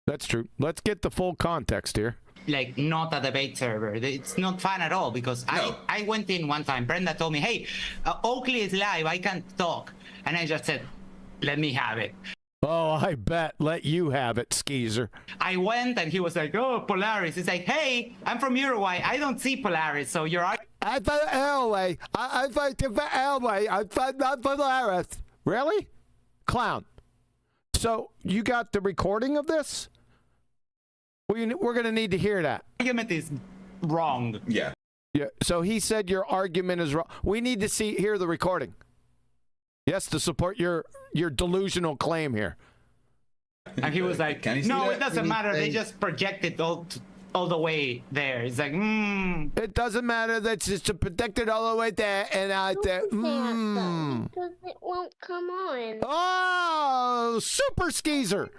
That's true. Let's get the full context here. Like not a debate server. It's not fun at all because I went in one time. Brenda told me, hey, Oakley is live. I can't talk. And I just said, let me have it. Oh, I bet. Let you have it, Skeezer. I went and he was like, oh, Polaris. It's like, hey, I'm from Uruguay. I don't see Polaris. So you're... I thought Uruguay. I thought Uruguay. I thought not Polaris. Really? Clown. So you got the recording of this? We're going to need to hear that. Argument is wrong. Yeah. Yeah. So he said your argument is wrong. We need to hear the recording. Yes, to support your delusional claim here. And he was like, no, it doesn't matter. They just project it all the way there. It's like, It doesn't matter. That's just to protect it all the way there and out there. Because it won't come on. Oh, Super Skeezer.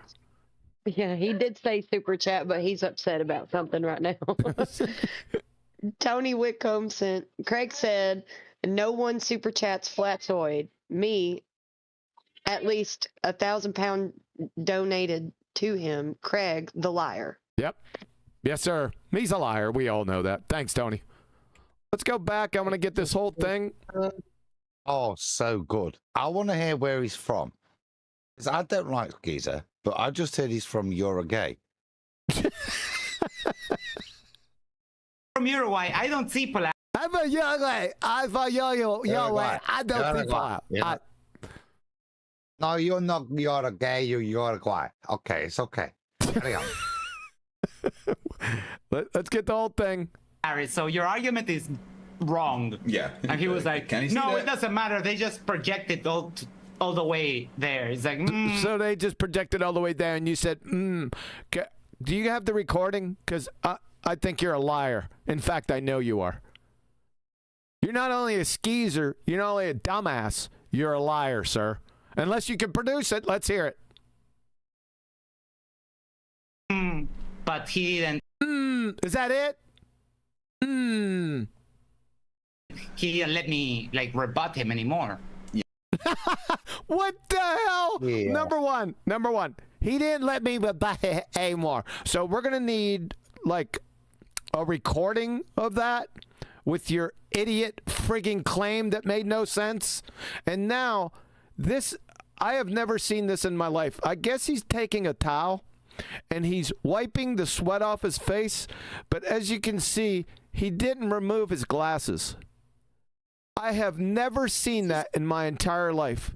Yeah, he did say super chat, but he's upset about something right now. Tony Whitcomb sent, Craig said, no one super chats Flatzoid. Me, at least £1,000 donated to him. Craig, the liar. Yep. Yes, sir. He's a liar. We all know that. Thanks, Tony. Let's go back. I'm going to get this whole thing. Oh, so good. I want to hear where he's from. Because I don't like Skeezer, but I just heard he's from Uruguay. From Uruguay, I don't see Polaris. I'm from Uruguay. I'm from Uruguay. I don't see Polaris. No, you're not Uruguay. You're Uruguay. Okay, it's okay. Carry on. Let's get the whole thing. So your argument is wrong. Yeah. And he was like, no, it doesn't matter. They just project it all the way there. It's like, So they just projected all the way there, and you said, Do you have the recording? Because I think you're a liar. In fact, I know you are. You're not only a skeezer, you're not only a dumbass, you're a liar, sir. Unless you can produce it, let's hear it. But he didn't. Is that it? He didn't let me rebut him anymore. What the hell? Yeah. Number one. He didn't let me rebut it anymore. So we're gonna need a recording of that with your idiot frigging claim that made no sense. And now this, I have never seen this in my life. I guess he's taking a towel and he's wiping the sweat off his face, but as you can see, he didn't remove his glasses. I have never seen that in my entire life.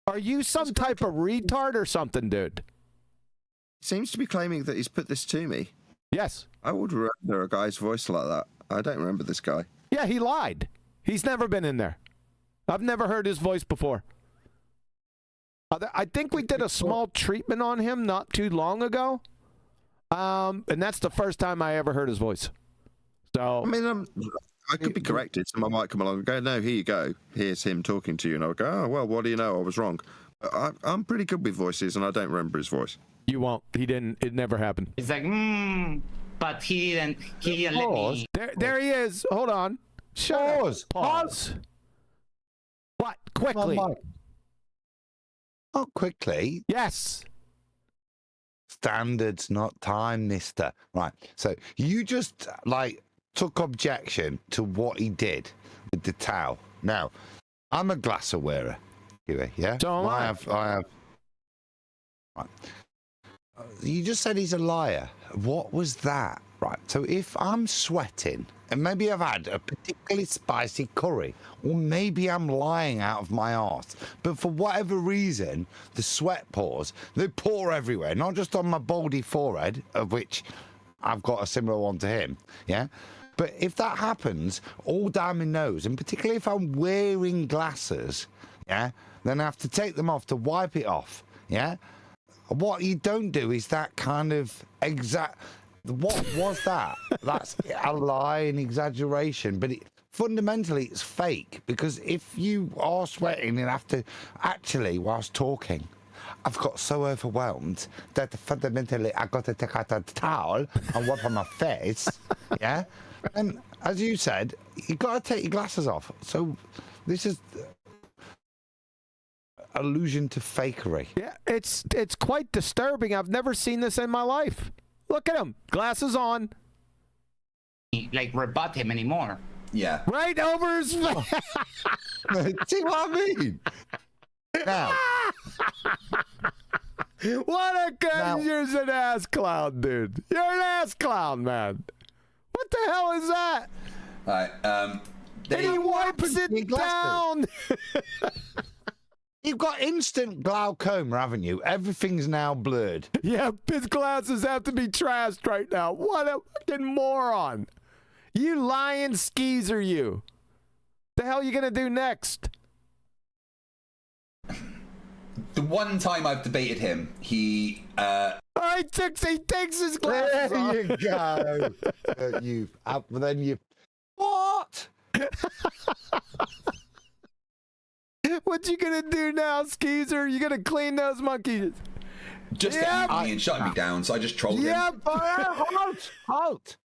Are you some type of retard or something, dude? seems to be claiming that he's put this to me. Yes. I would remember a guy's voice like that. I don't remember this guy. Yeah, he lied. He's never been in there. I've never heard his voice before. I think we did a small treatment on him not too long ago. And that's the first time I ever heard his voice. So I mean, I could be corrected. Someone might come along and go, no, here you go. Here's him talking to you. And I'll go, oh, well, what do you know? I was wrong. I'm pretty good with voices, and I don't remember his voice. You won't. He didn't. It never happened. It's like, but he didn't let me. There he is. Hold on. Pause. What? Quickly. Not quickly. Yes. Standards, not time, mister. Right. So you just, took objection to what he did with the towel. Now, I'm a glasser wearer. Yeah? So am I. I have. Right. You just said he's a liar. What was that? Right. So if I'm sweating, and maybe I've had a particularly spicy curry, or maybe I'm lying out of my arse, but for whatever reason, the sweat pours. They pour everywhere, not just on my baldy forehead, of which I've got a similar one to him. Yeah. But if that happens all down my nose, and particularly if I'm wearing glasses, yeah, then I have to take them off to wipe it off. Yeah. What you don't do is that kind of what was that? That's a lie, an exaggeration, but fundamentally it's fake, because if you are sweating and have to actually, whilst talking, I've got so overwhelmed that fundamentally I got to take out a towel and wipe on my face, yeah? And as you said, you got to take your glasses off. So this is allusion to fakery. Yeah, it's quite disturbing. I've never seen this in my life. Look at him, glasses on. Rebut him anymore. Yeah. Right over his face. See what I mean? Now. What you're an ass clown, dude. You're an ass clown, man. What the hell is that? All right. And he wipes it down. You've got instant glaucoma, haven't you? Everything's now blurred. Yeah, his glasses have to be trashed right now. What a fucking moron. You lying Skeezer, you. The hell are you going to do next? The one time I've debated him, he takes his glasses off. There you go. What? What you gonna do now, Skeezer? You gonna clean those monkeys? Just get me and shut me down, so I just trolled him. Halt!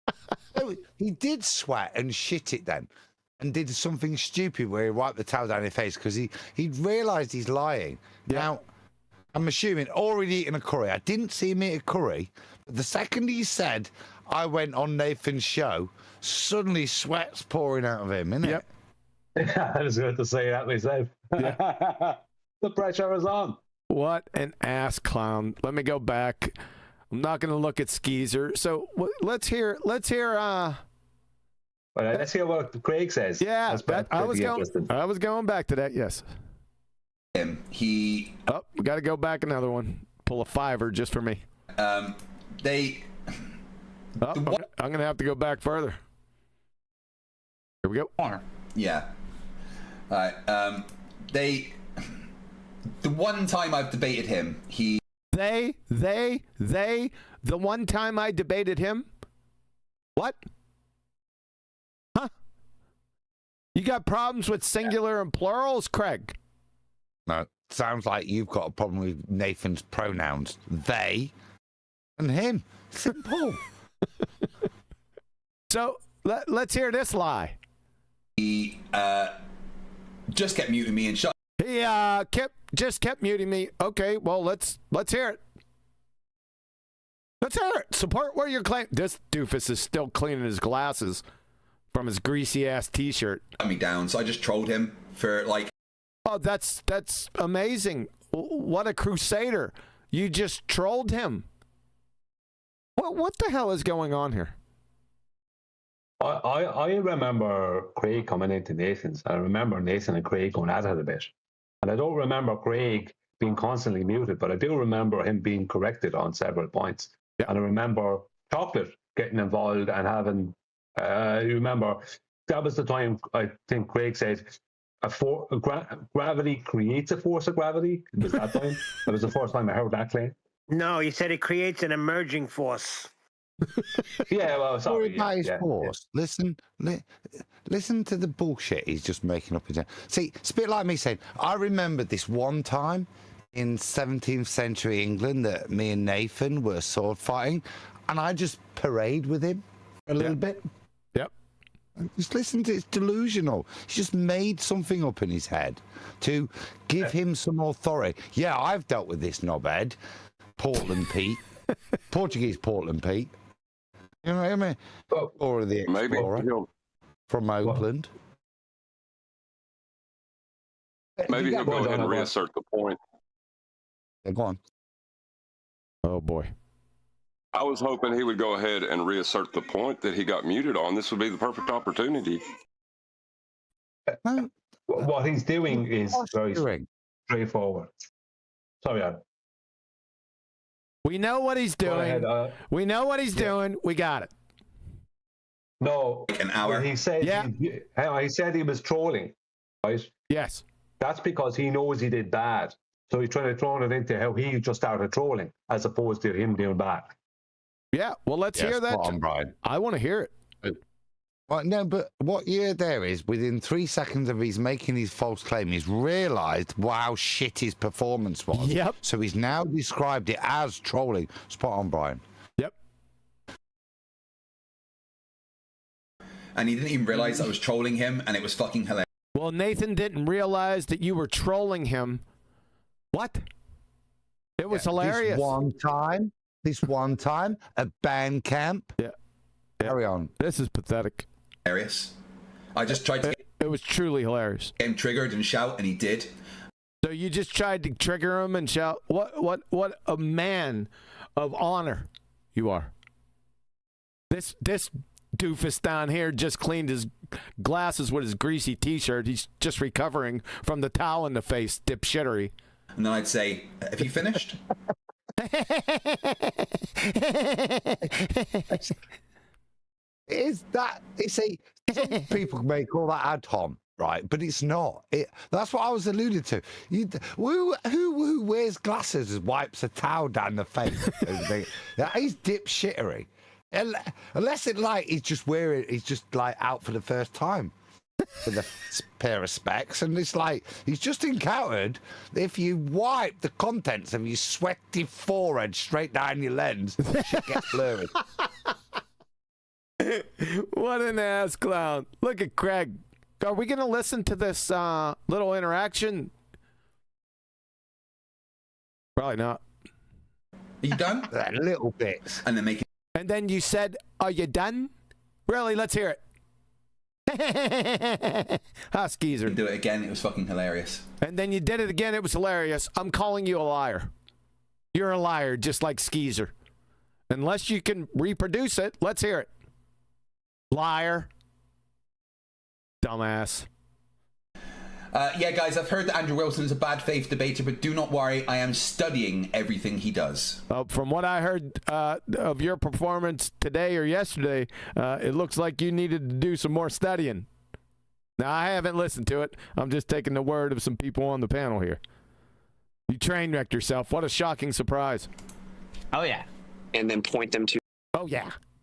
He did sweat and shit it then, and did something stupid where he wiped the towel down his face because he'd realised he's lying. Yeah. Now, I'm assuming already eaten a curry. I didn't see him eat a curry, but the second he said, I went on Nathan's show, suddenly sweat's pouring out of him, isn't it? I was going to say that myself. Yeah. The pressure is on. What an ass clown. Let me go back. I'm not going to look at Skeezer. So let's hear. Let's hear what Craig says. Yeah, I was going back to that. Yes. We got to go back another one. Pull a fiver just for me. I'm going to have to go back further. Here we go. Yeah. All right. The one time I've debated him, the one time I debated him? What? Huh? You got problems with singular and plurals, Craig? No, sounds like you've got a problem with Nathan's pronouns. They and him. Simple. So, let's hear this lie. He just kept muting me and shut. He just kept muting me. Okay, well let's hear it. Let's hear it. Support where you're claiming. This doofus is still cleaning his glasses from his greasy ass T-shirt. Shut me down, so I just trolled him for Oh, that's amazing. What a crusader! You just trolled him. What the hell is going on here? I remember Craig coming into Nathan's. I remember Nathan and Craig going at it a bit. And I don't remember Craig being constantly muted, but I do remember him being corrected on several points. Yeah. And I remember Chocolate getting involved and having, you remember, that was the time I think Craig said, gravity creates a force of gravity. It was that time. That was the first time I heard that claim. No, he said it creates an emerging force. Yeah, well, sorry. About his force. Listen to the bullshit he's just making up his own. See, it's a bit like me saying, I remember this one time in 17th century England that me and Nathan were sword fighting, and I just parade with him a little bit. Yep. Just listen to it's delusional. He's just made something up in his head to give him some authority. Yeah, I've dealt with this knobhead, Portland Pete, Portuguese Portland Pete. You know what I mean? Or the Explorer from Oakland. Maybe he'll go ahead and reassert the point. Yeah, go on. Oh boy. I was hoping he would go ahead and reassert the point that he got muted on. This would be the perfect opportunity. What he's doing is very straightforward. Sorry, Adam. We know what he's doing. We know what he's doing. We got it. No, like an hour. He said, he said he was trolling, right? Yes. That's because he knows he did bad. So he's trying to throw it into how he just started trolling, as opposed to him doing bad. Yeah, well, let's hear that. Brian. I want to hear it. Well, no, but what year there is, within 3 seconds of he's making his false claim, he's realised how shit his performance was. Yep. So he's now described it as trolling. Spot on, Brian. Yep. And he didn't even realise I was trolling him, and it was fucking hilarious. Well, Nathan didn't realize that you were trolling him. What? It was hilarious. This one time, at band camp. Yeah. Carry on. This is pathetic. Hilarious. I just tried to It was truly hilarious. get him triggered and shout, and he did. So you just tried to trigger him and shout, what a man of honor you are. This doofus down here just cleaned his glasses with his greasy t-shirt. He's just recovering from the towel in the face, dipshittery. And then I'd say, have you finished? Is that, you see, some people may call that ad hom, right? But it's not. That's what I was alluding to. Who wears glasses and wipes a towel down the face? That is dipshittery. Unless he's just like out for the first time with a pair of specs, and it's like he's just encountered if you wipe the contents of your sweaty forehead straight down your lens, shit gets blurry. What an ass clown. Look at Craig. Are we going to listen to this little interaction? Probably not. Are you done? Little bits. And then make it. And then you said, are you done? Really? Let's hear it. Skeezer. Do it again. It was fucking hilarious. And then you did it again. It was hilarious. I'm calling you a liar. You're a liar, just like Skeezer. Unless you can reproduce it, let's hear it. Liar. Dumbass. Yeah, guys, I've heard that Andrew Wilson is a bad faith debater, but do not worry. I am studying everything he does. From what I heard of your performance today or yesterday, it looks like you needed to do some more studying. Now, I haven't listened to it. I'm just taking the word of some people on the panel here. You train wrecked yourself. What a shocking surprise. Oh, yeah. And then point them to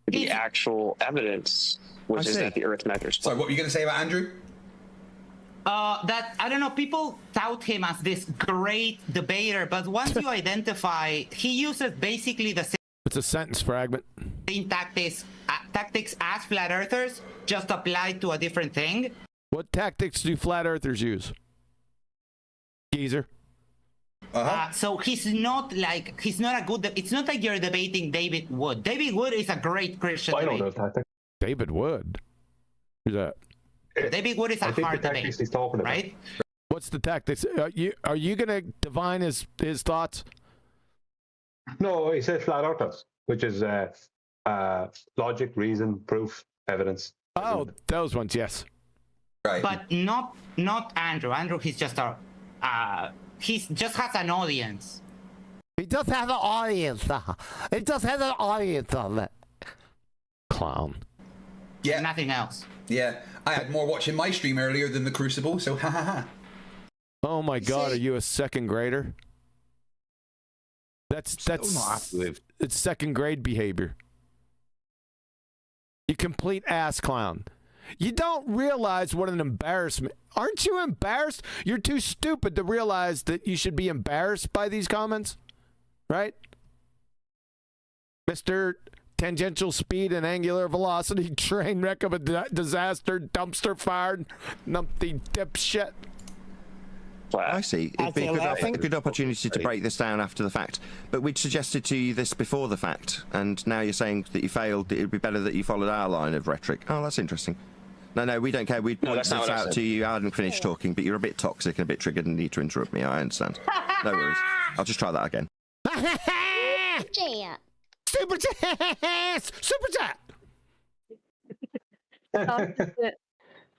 the actual evidence, which is that the Earth measures. Sorry, what were you going to say about Andrew? That, I don't know, people tout him as this great debater, but once you identify, he uses basically the same... It's a sentence fragment. ...same tactics as flat earthers, just applied to a different thing. What tactics do flat earthers use? Geezer. So he's not a good... It's not like you're debating David Wood. David Wood is a great Christian debater. David Wood? Who's that? David Wood is a hard debate, right? What's the tactics? Are you going to divine his thoughts? No, he said flat earthers, which is logic, reason, proof, evidence. Oh, those ones, yes. Right. But not Andrew. Andrew, he's just a he just has an audience. He does have an audience. He does have an audience on it. Clown. Yeah. Nothing else. Yeah. I had more watching my stream earlier than the Crucible, so ha ha ha. Oh my God, are you a second grader? That's not happy with. It's second grade behavior. You complete ass clown. You don't realize what an embarrassment. Aren't you embarrassed? You're too stupid to realize that you should be embarrassed by these comments, right? Mr. Tangential speed and angular velocity, train wreck of a disaster, dumpster fired, numpty dipshit. I see. It'd be a good opportunity to break this down after the fact. But we'd suggested to you this before the fact, and now you're saying that you failed. It would be better that you followed our line of rhetoric. Oh, that's interesting. No, we don't care. We'd point this out to you. I hadn't finished talking, but you're a bit toxic and a bit triggered and need to interrupt me. I understand. No worries. I'll just try that again. Super chat. Super chat.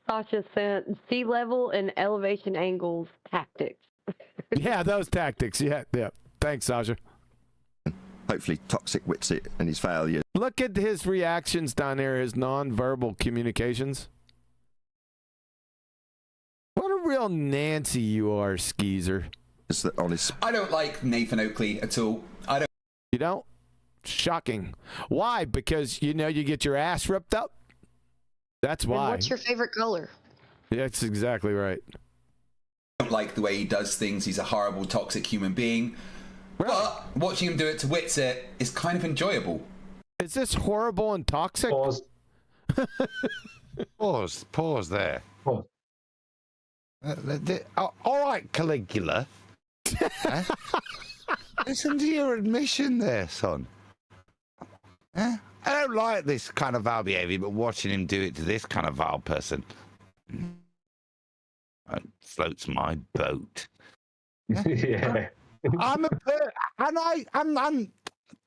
Sasha sent sea level and elevation angles tactics. Yeah, those tactics. Yeah. Thanks, Sasha. Hopefully, Toxic wits it and his failure. Look at his reactions down there, his non-verbal communications. What a real Nancy you are, Skeezer. I don't like Nathan Oakley at all. I don't. You don't? Shocking. Why? Because, you get your ass ripped up? That's why. And what's your favorite color? That's exactly right. I don't like the way he does things. He's a horrible, toxic human being. Right. But watching him do it to Witsit is kind of enjoyable. Is this horrible and toxic? Pause. Pause there. Pause. All right, Caligula. Listen to your admission there, son. I don't like this kind of vile behavior, but watching him do it to this kind of vile person floats my boat. Yeah. I'm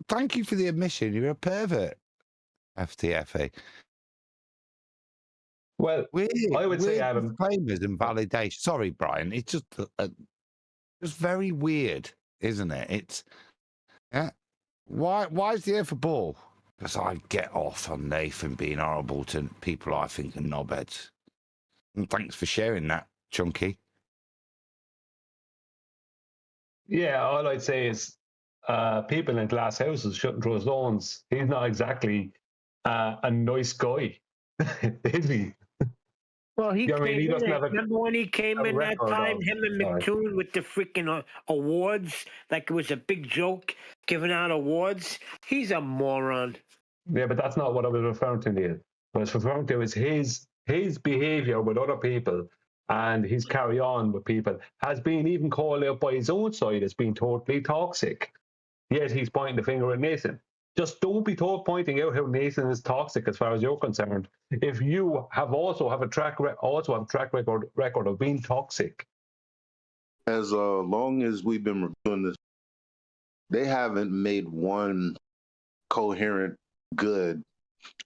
thank you for the admission. You're a pervert, FTFE. Well, I would say, Adam, disclaimers and validation. Sorry, Brian. It's just very weird, isn't it? It's Why is the F a ball? Because I get off on Nathan being horrible to people I think are knobheads. And thanks for sharing that, Chunky. Yeah, all I'd say is people in glass houses shouldn't throw stones. He's not exactly a nice guy, is he? Well, he came in. Remember when he came in that time, him and McToon with the freaking awards, like it was a big joke, giving out awards. He's a moron. Yeah, but that's not what I was referring to, Neil. What I was referring to is his behaviour with other people and his carry on with people has been even called out by his own side as being totally toxic. Yet he's pointing the finger at Nathan. Just don't be pointing out how Nathan is toxic as far as you're concerned. If you have a track record of being toxic. As long as we've been doing this, they haven't made one coherent, good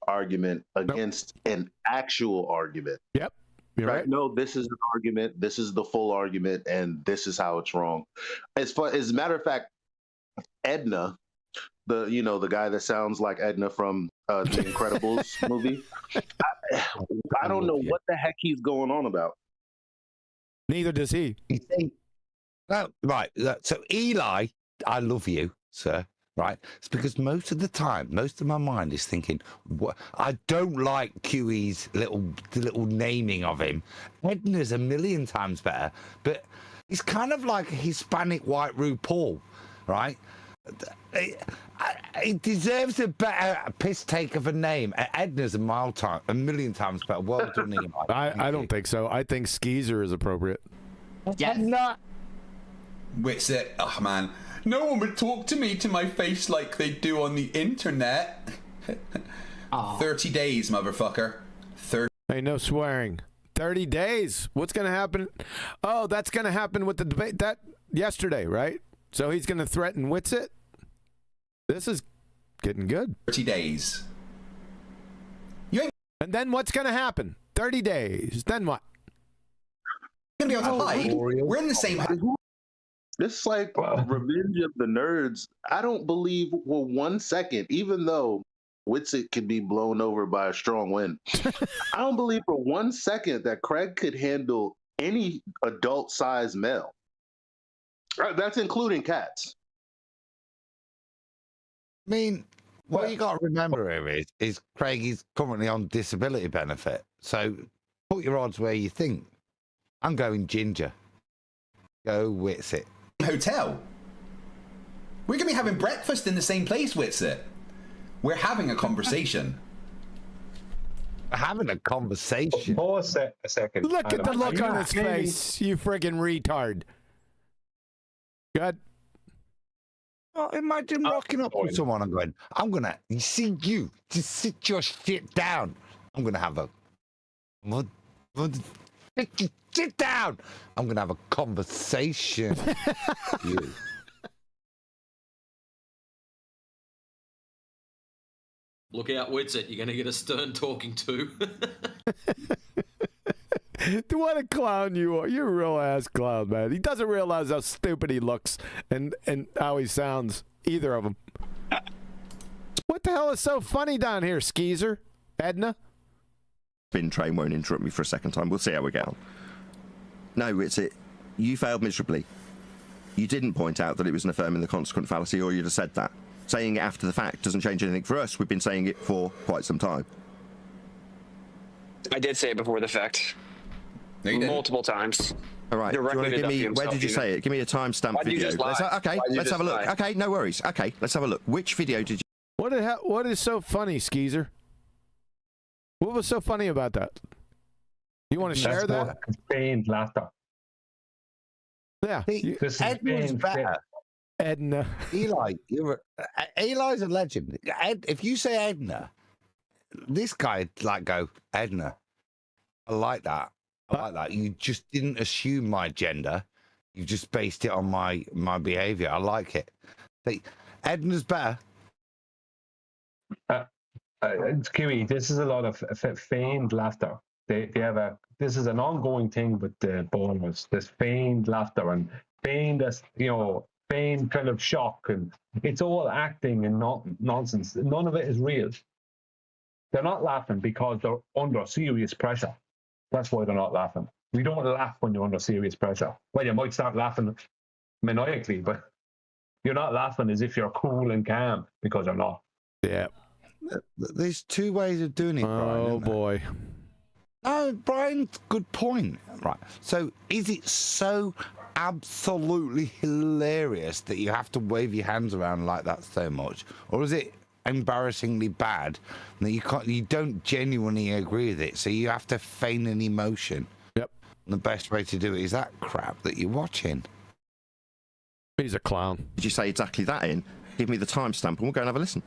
argument against an actual argument. Yep. You're right. No, this is an argument. This is the full argument, and this is how it's wrong. As a matter of fact, Edna, the guy that sounds like Edna from the Incredibles movie, I don't know what the heck he's going on about. Neither does he. You think? No, right. So Eli, I love you, sir. Right? It's because most of the time, most of my mind is thinking, I don't like QE's little naming of him. Edna's a million times better, but he's kind of like a Hispanic white RuPaul, right? He deserves a better piss take of a name. Edna's a million times better. Well done, Eli. I don't think so. I think Skeezer is appropriate. Yes. Witsit, oh man. No one would talk to me to my face like they do on the internet. 30 days, motherfucker. 30. Hey, no swearing. 30 days. What's going to happen? Oh, that's going to happen with the debate that yesterday, right? So he's going to threaten Witsit? This is getting good. 30 days. And then what's going to happen? 30 days. Then what? You're going to be able to hide. We're in the same house. This is like Revenge of the Nerds. I don't believe for 1 second, even though Witsit could be blown over by a strong wind, I don't believe for 1 second that Craig could handle any adult-sized male. That's including cats. I mean, what you got to remember here is Craig is currently on disability benefit. So put your odds where you think. I'm going Ginger. Go Witsit. Hotel. We're going to be having breakfast in the same place, Witsit. We're having a conversation. We're having a conversation? Pause a second. Look at the look on his face, you friggin' retard. Good. Oh, imagine rocking up with someone and going, I'm going to, you see you, just sit your shit down. I'm going to have a, sit down. I'm going to have a conversation with you. Look out, Witsit. You're going to get a stern talking to. What a clown you are. You're a real ass clown, man. He doesn't realize how stupid he looks and how he sounds, either of them. What the hell is so funny down here, Skeezer? Edna? Spin train won't interrupt me for a second time. We'll see how we get on. No, it's it. You failed miserably. You didn't point out that it was an affirming the consequent fallacy, or you'd have said that. Saying it after the fact doesn't change anything for us. We've been saying it for quite some time. I did say it before the fact. No, multiple times. All right. Do you want to give me, where did you say it? Give me a timestamp video. Okay, let's have a look. Okay, no worries. Okay, let's have a look. Which video did you... What is so funny, Skeezer? What was so funny about that? You want to share that? Feigned laughter. Yeah. Edna's better. Edna. Eli's a legend. If you say Edna, this guy like go, Edna. I like that. I like that. You just didn't assume my gender. You just based it on my behavior. I like it. Edna's better. Kiwi, this is a lot of feigned laughter. They have this is an ongoing thing with the bonus. This feigned laughter and feigned, feigned kind of shock, and it's all acting and not nonsense. None of it is real. They're not laughing because they're under serious pressure. That's why they're not laughing. We don't laugh when you're under serious pressure. Well, you might start laughing maniacally, but you're not laughing as if you're cool and calm, because you're not. Yeah. There's two ways of doing it, Brian. Oh, boy. No, Brian, good point. Right. So is it so absolutely hilarious that you have to wave your hands around like that so much? Or is it embarrassingly bad that you don't genuinely agree with it, so you have to feign an emotion? Yep. And the best way to do it is that crap that you're watching. He's a clown. Did you say exactly that in? Give me the timestamp and we'll go and have a listen.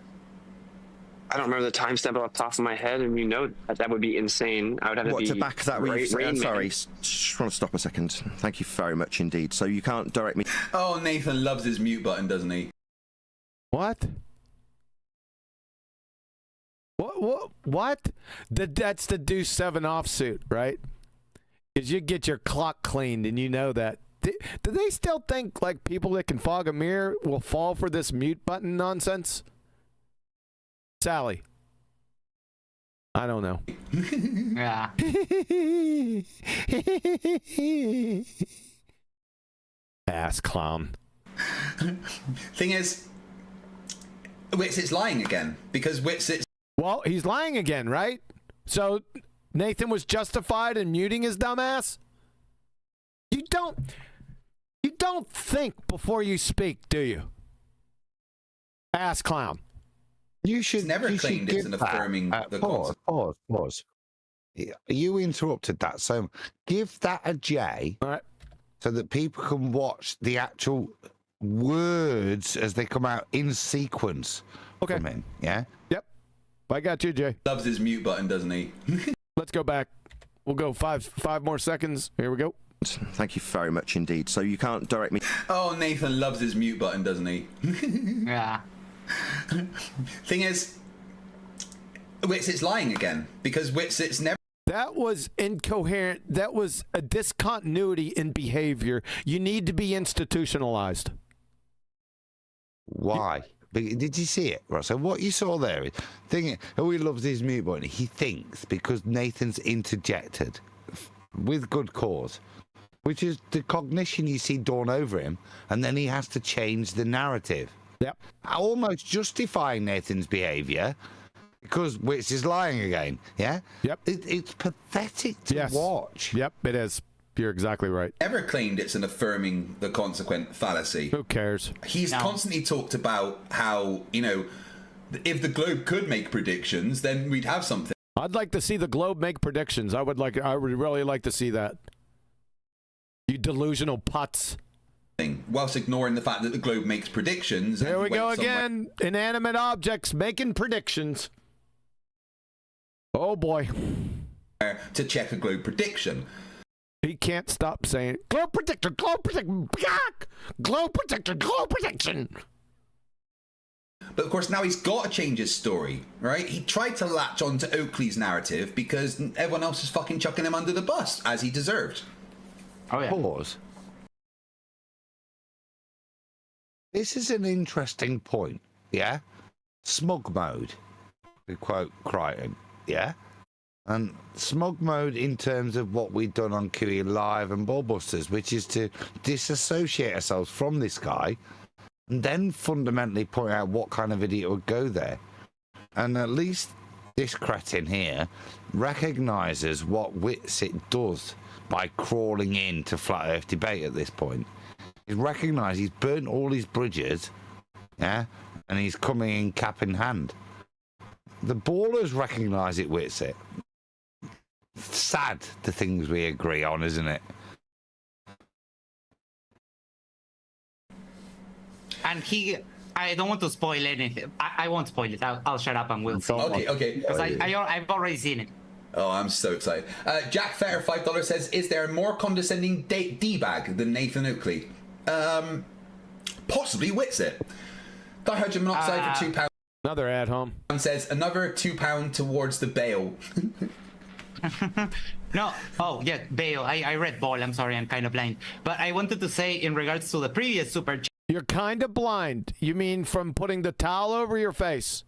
I don't remember the timestamp off the top of my head, and that would be insane. I would have to back that with sorry, just want to stop a second. Thank you very much indeed. So you can't direct me. Oh, Nathan loves his mute button, doesn't he? What? What? That's the Deuce 7 offsuit, right? Because you get your clock cleaned, and you know that. Do they still think like people that can fog a mirror will fall for this mute button nonsense? Sally. I don't know. Yeah. Ass clown. Thing is, Witsit's lying again, because Witsit's... Well, he's lying again, right? So Nathan was justified in muting his dumb ass? You don't think before you speak, do you? Ass clown. You should never claimed it's an affirming the pause. You interrupted that, so give that a J, all right, so that people can watch the actual words as they come out in sequence. Okay. From him, yeah? Yep. I got you, Jay. Loves his mute button, doesn't he? Let's go back. We'll go five more seconds. Here we go. Thank you very much indeed. So you can't direct me. Oh, Nathan loves his mute button, doesn't he? Yeah. Thing is, Witsit's lying again, because Witsit's never... That was incoherent. That was a discontinuity in behavior. You need to be institutionalized. Why? Did you see it? Right. So what you saw there is thinking, oh, he loves his mute button. He thinks because Nathan's interjected with good cause, which is the cognition you see dawn over him, and then he has to change the narrative. Yep. Almost justifying Nathan's behaviour because Witz is lying again. Yeah. Yep. It's pathetic to watch. Yep, it is. You're exactly right. Ever claimed it's an affirming the consequent fallacy? Who cares? He's constantly talked about how, you know, if the Globe could make predictions, then we'd have something. I'd like to see the Globe make predictions. I would really like to see that. You delusional putz. Whilst ignoring the fact that the Globe makes predictions. There we go again. Inanimate objects making predictions. Oh boy. To check a Globe prediction. He can't stop saying, Globe predictor, Globe prediction, Globe predictor, Globe prediction. But of course, now he's got to change his story, right? He tried to latch on to Oakley's narrative because everyone else is fucking chucking him under the bus, as he deserved. Oh, yeah. Pause. This is an interesting point, yeah? Smug mode, to quote Crichton, yeah? And smug mode in terms of what we've done on QE Live and Ballbusters, which is to disassociate ourselves from this guy and then fundamentally point out what kind of idiot would go there. And at least this cretin here recognises what Whitsitt does by crawling into flat earth debate at this point. He's recognised he's burnt all his bridges, yeah, and he's coming in cap in hand. The ballers recognise it, Whitsitt. Sad, the things we agree on, isn't it? And I don't want to spoil anything. I won't spoil it. I'll shut up and we'll see. Okay. Because I've already seen it. Oh, I'm so excited. Jack Fetter, $5 says, is there a more condescending D-bag than Nathan Oakley? Possibly Whitsitt. Dihydrogen monoxide for £2. Another ad home. And says, another £2 towards the bail. No. Oh, yeah, bail. I read ball. I'm sorry. I'm kind of blind. But I wanted to say in regards to the previous super chat. You're kind of blind. You mean from putting the towel over your face,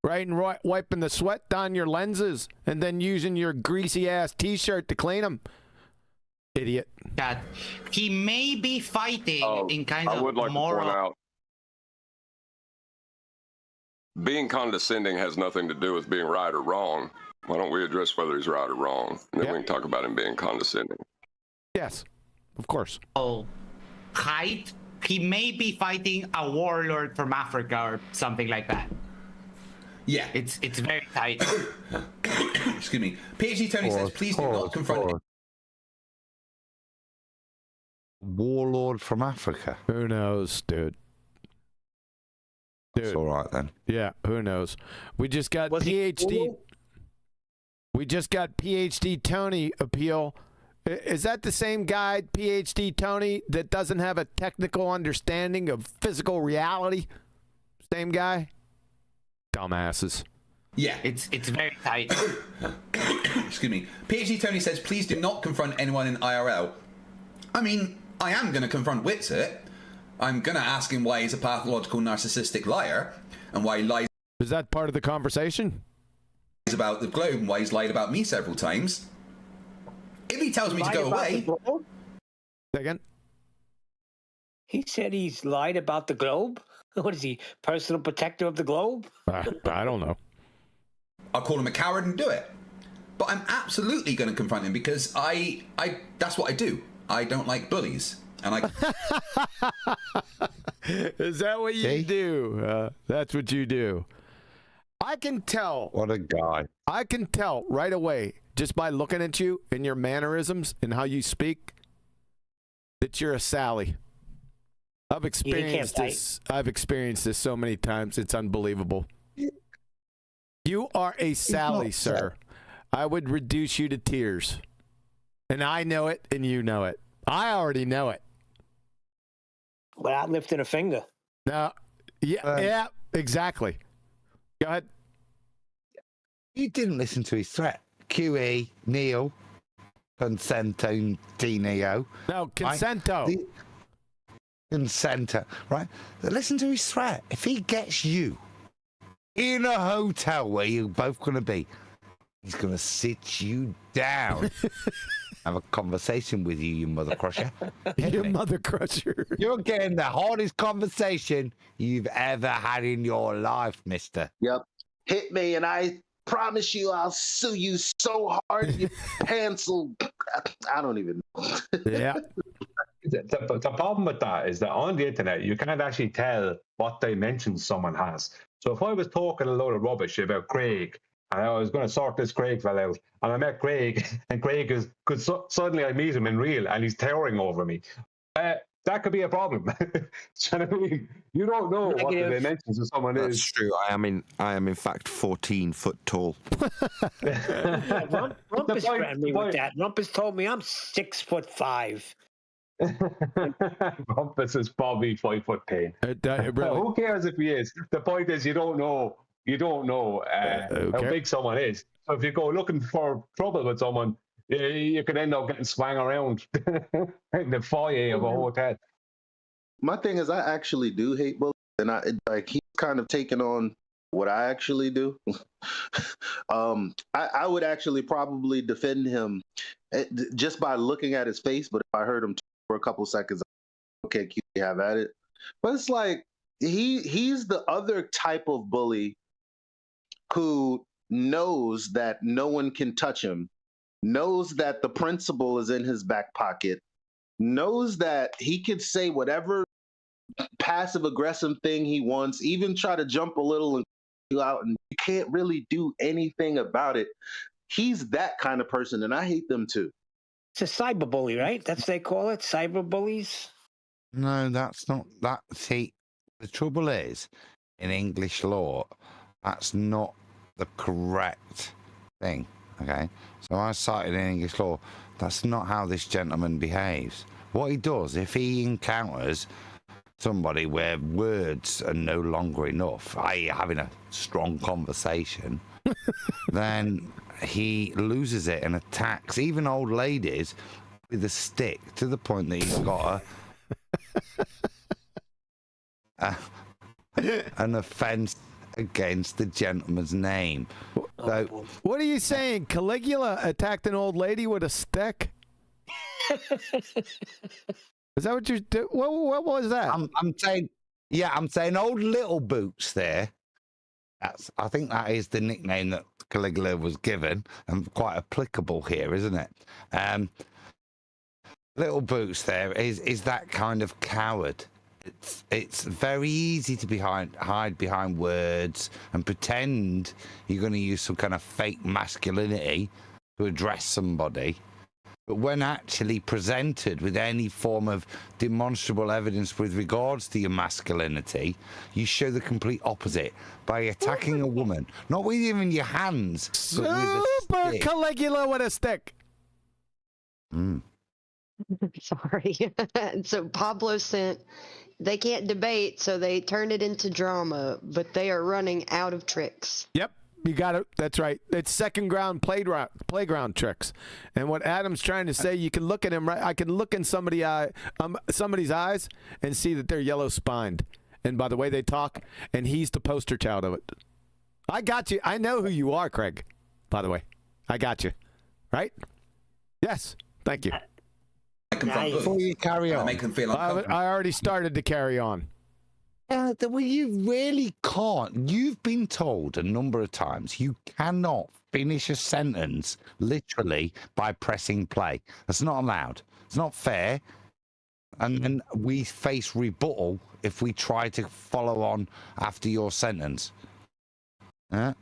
right? And wiping the sweat down your lenses and then using your greasy ass t-shirt to clean them. Idiot. That he may be fighting in kind of I would like moral... to point out, being condescending has nothing to do with being right or wrong. Why don't we address whether he's right or wrong? And then we can talk about him being condescending. Yes, of course. Oh, height? He may be fighting a warlord from Africa or something like that. Yeah. It's very tight. Excuse me. PhD Tony says, please do not confront him. Warlord from Africa. Who knows, dude? It's all right then. Yeah, who knows? We just got PhD. We just got PhD Tony appeal. Is that the same guy, PhD Tony, that doesn't have a technical understanding of physical reality? Same guy? Dumbasses. Yeah. It's very tight. Excuse me. PhD Tony says, please do not confront anyone in IRL. I mean, I am going to confront Whitsitt. I'm going to ask him why he's a pathological narcissistic liar and why he lies. Is that part of the conversation? About the Globe and why he's lied about me several times. If he tells me to go away. Again? He said he's lied about the Globe? What is he, personal protector of the Globe? I don't know. I'll call him a coward and do it. But I'm absolutely going to confront him because I that's what I do. I don't like bullies. And Is that what you do? That's what you do. I can tell. What a guy. I can tell right away, just by looking at you and your mannerisms and how you speak, that you're a Sally. I've experienced this. I've experienced this so many times. It's unbelievable. You are a Sally, sir. I would reduce you to tears. And I know it, and you know it. I already know it. Without lifting a finger. No. Yeah, exactly. Go ahead. You didn't listen to his threat. QE, Neil, Consentino. No, Consento. Right? Consenter, right? Listen to his threat. If he gets you in a hotel where you're both going to be, he's going to sit you down. Have a conversation with you, you mother crusher. You mother crusher. You're getting the hardest conversation you've ever had in your life, mister. Yep. Hit me and I promise you I'll sue you so hard your pants will... I don't even know. Yeah. The problem with that is that on the internet, you can't actually tell what dimensions someone has. So if I was talking a load of rubbish about Craig, and I was going to sort this Craig fella out, and I met Craig, and Craig is, suddenly I meet him in real, and he's towering over me. That could be a problem. Do you know what I mean? You don't know what the dimensions of someone is. That's true. I am in fact 14 foot tall. Rumpus threatened me with that. Rumpus told me I'm 6'5". Rumpus is probably 5'10". Really... Who cares if he is? The point is, you don't know how big someone is. So if you go looking for trouble with someone, you could end up getting swung around in the foyer of a hotel. My thing is, I actually do hate bullies, and he's kind of taken on what I actually do. I would actually probably defend him just by looking at his face, but if I heard him for a couple seconds, okay, you have at it. But it's like he's the other type of bully who knows that no one can touch him, knows that the principal is in his back pocket, knows that he could say whatever passive aggressive thing he wants, even try to jump a little and you out, and you can't really do anything about it. He's that kind of person, and I hate them too. It's a cyberbully, right? That's what they call it, cyberbullies. No, that's not that. See, the trouble is, in English law, that's not the correct thing. Okay, so I cited in English law. That's not how this gentleman behaves. What he does, if he encounters somebody where words are no longer enough, i.e. having a strong conversation, then he loses it and attacks even old ladies with a stick to the point that he's got an offence against the gentleman's name. So, what are you saying? Caligula attacked an old lady with a stick? Is that what you're doing? What was that? I'm saying old little boots there. I think that is the nickname that Caligula was given, and quite applicable here, isn't it? Little boots there is that kind of coward. It's very easy to hide behind words and pretend you're going to use some kind of fake masculinity to address somebody. But when actually presented with any form of demonstrable evidence with regards to your masculinity, you show the complete opposite by attacking a woman, not with even your hands, but with a Super stick. Caligula with a stick. Sorry. So Pablo sent, they can't debate, so they turn it into drama, but they are running out of tricks. Yep. You got it. That's right. It's second ground playground tricks. And what Adam's trying to say, you can look at him, right? I can look in somebody's eyes and see that they're yellow spined. And by the way they talk, and he's the poster child of it. I got you. I know who you are, Craig. By the way, I got you. Right? Yes. Thank you. Before you carry on, make them feel uncomfortable. I already started to carry on. Well, you really can't. You've been told a number of times you cannot finish a sentence literally by pressing play. That's not allowed. It's not fair. And then we face rebuttal if we try to follow on after your sentence. I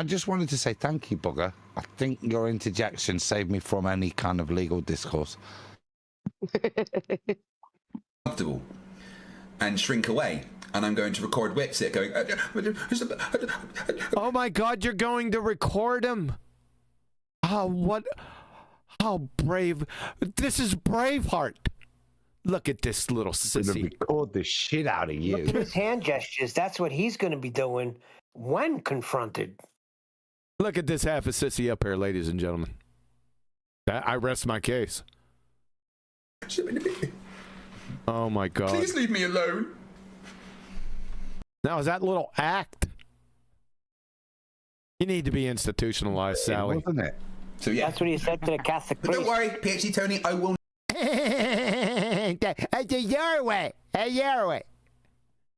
just wanted to say thank you, Bugger. I think your interjection saved me from any kind of legal discourse. Comfortable and shrink away. And I'm going to record Wixit going... Oh my God, you're going to record him? How brave. This is Braveheart. Look at this little sissy. Record the shit out of you. Look at his hand gestures. That's what he's going to be doing when confronted. Look at this half a sissy up here, ladies and gentlemen. I rest my case. Oh my God. Please leave me alone. Now, is that little act? You need to be institutionalized, Sally. Wasn't it? So yeah. That's what he said to the Catholic But priest. don't worry, PhD Tony, I will Your way. Your way.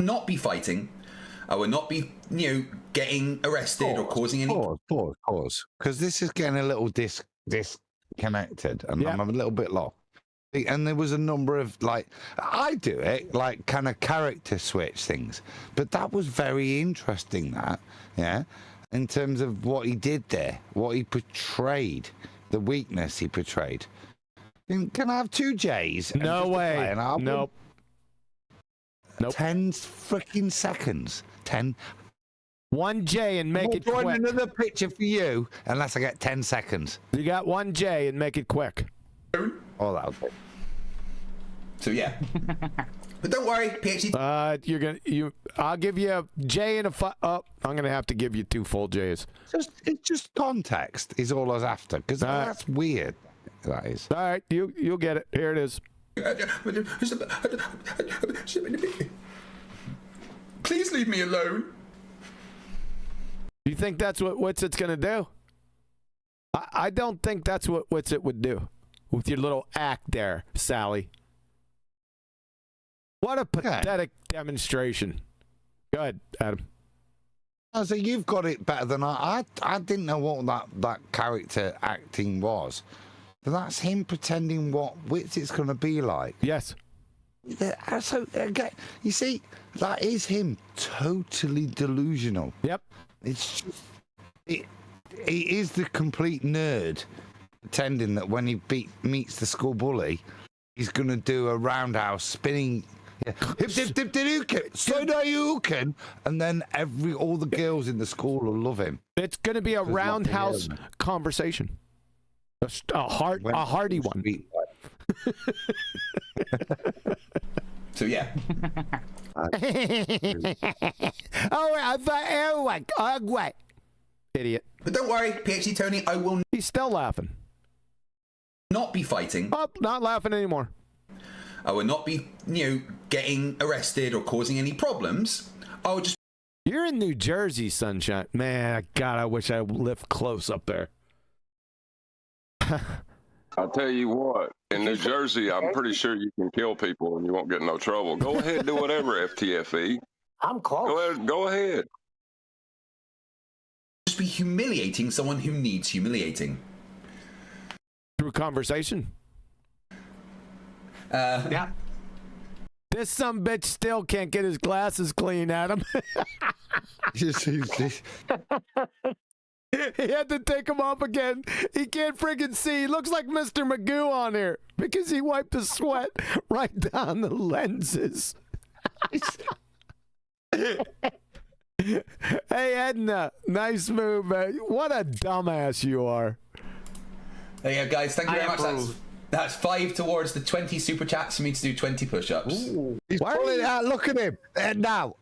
not be fighting. I will not be, getting arrested or causing any. Pause. Because this is getting a little disconnected, and I'm a little bit lost. And there was a number of, I do it, kind of character switch things. But that was very interesting, in terms of what he did there, what he portrayed, the weakness he portrayed. Can I have 2 J's? No way. Nope. 10 freaking seconds. 10. 1 J and make it quick. Another picture for you, unless I get 10 seconds. You got 1 J and make it quick. Oh, that'll do. So yeah. But don't worry, PhD. I'll give you a J and a I'm gonna have to give you 2 full J's. It's just context is all I was after, because that's weird. That is. All right, you'll get it. Here it is. Please leave me alone. You think that's what Witsit's gonna do? I don't think that's what Witsit would do with your little act there, Sally. What a pathetic demonstration. Go ahead, Adam. So you've got it better than I didn't know what that character acting was. But that's him pretending what Witsit's going to be like. Yes. So, again, you see, that is him totally delusional. Yep. It's just, he is the complete nerd pretending that when he meets the school bully, he's going to do a roundhouse spinning. Yeah. And then all the girls in the school will love him. It's going to be a roundhouse conversation. A hearty one. So yeah. Idiot. But don't worry, PhD Tony, I will. He's still laughing. Not be fighting. Oh, not laughing anymore. I will not be, getting arrested or causing any problems. I will just. You're in New Jersey, sunshine. Man, God, I wish I lived close up there. I'll tell you what, in New Jersey, I'm pretty sure you can kill people and you won't get in no trouble. Go ahead and do whatever, FTFE. I'm close. Go ahead. Just be humiliating someone who needs humiliating. Through conversation. Yeah. This sumbitch still can't get his glasses clean, Adam. He had to take them off again. He can't friggin' see. He looks like Mr. Magoo on here because he wiped the sweat right down the lenses. Hey, Edna. Nice move, man. What a dumbass you are. There you go, guys. Thank you very much. That's 5 towards the 20 super chats for me to do 20 push-ups. He's pulling it out. Look at him. Now.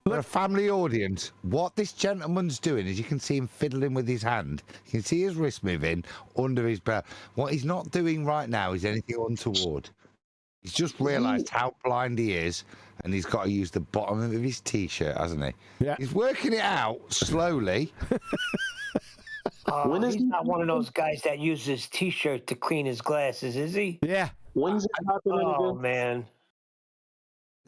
For a family audience, what this gentleman's doing is you can see him fiddling with his hand. You can see his wrist moving under his belt. What he's not doing right now is anything untoward. He's just realised how blind he is, and he's got to use the bottom of his T-shirt, hasn't he? Yeah. He's working it out slowly. He's not one of those guys that uses his T-shirt to clean his glasses, is he? Yeah. When's it happening Oh, again? man.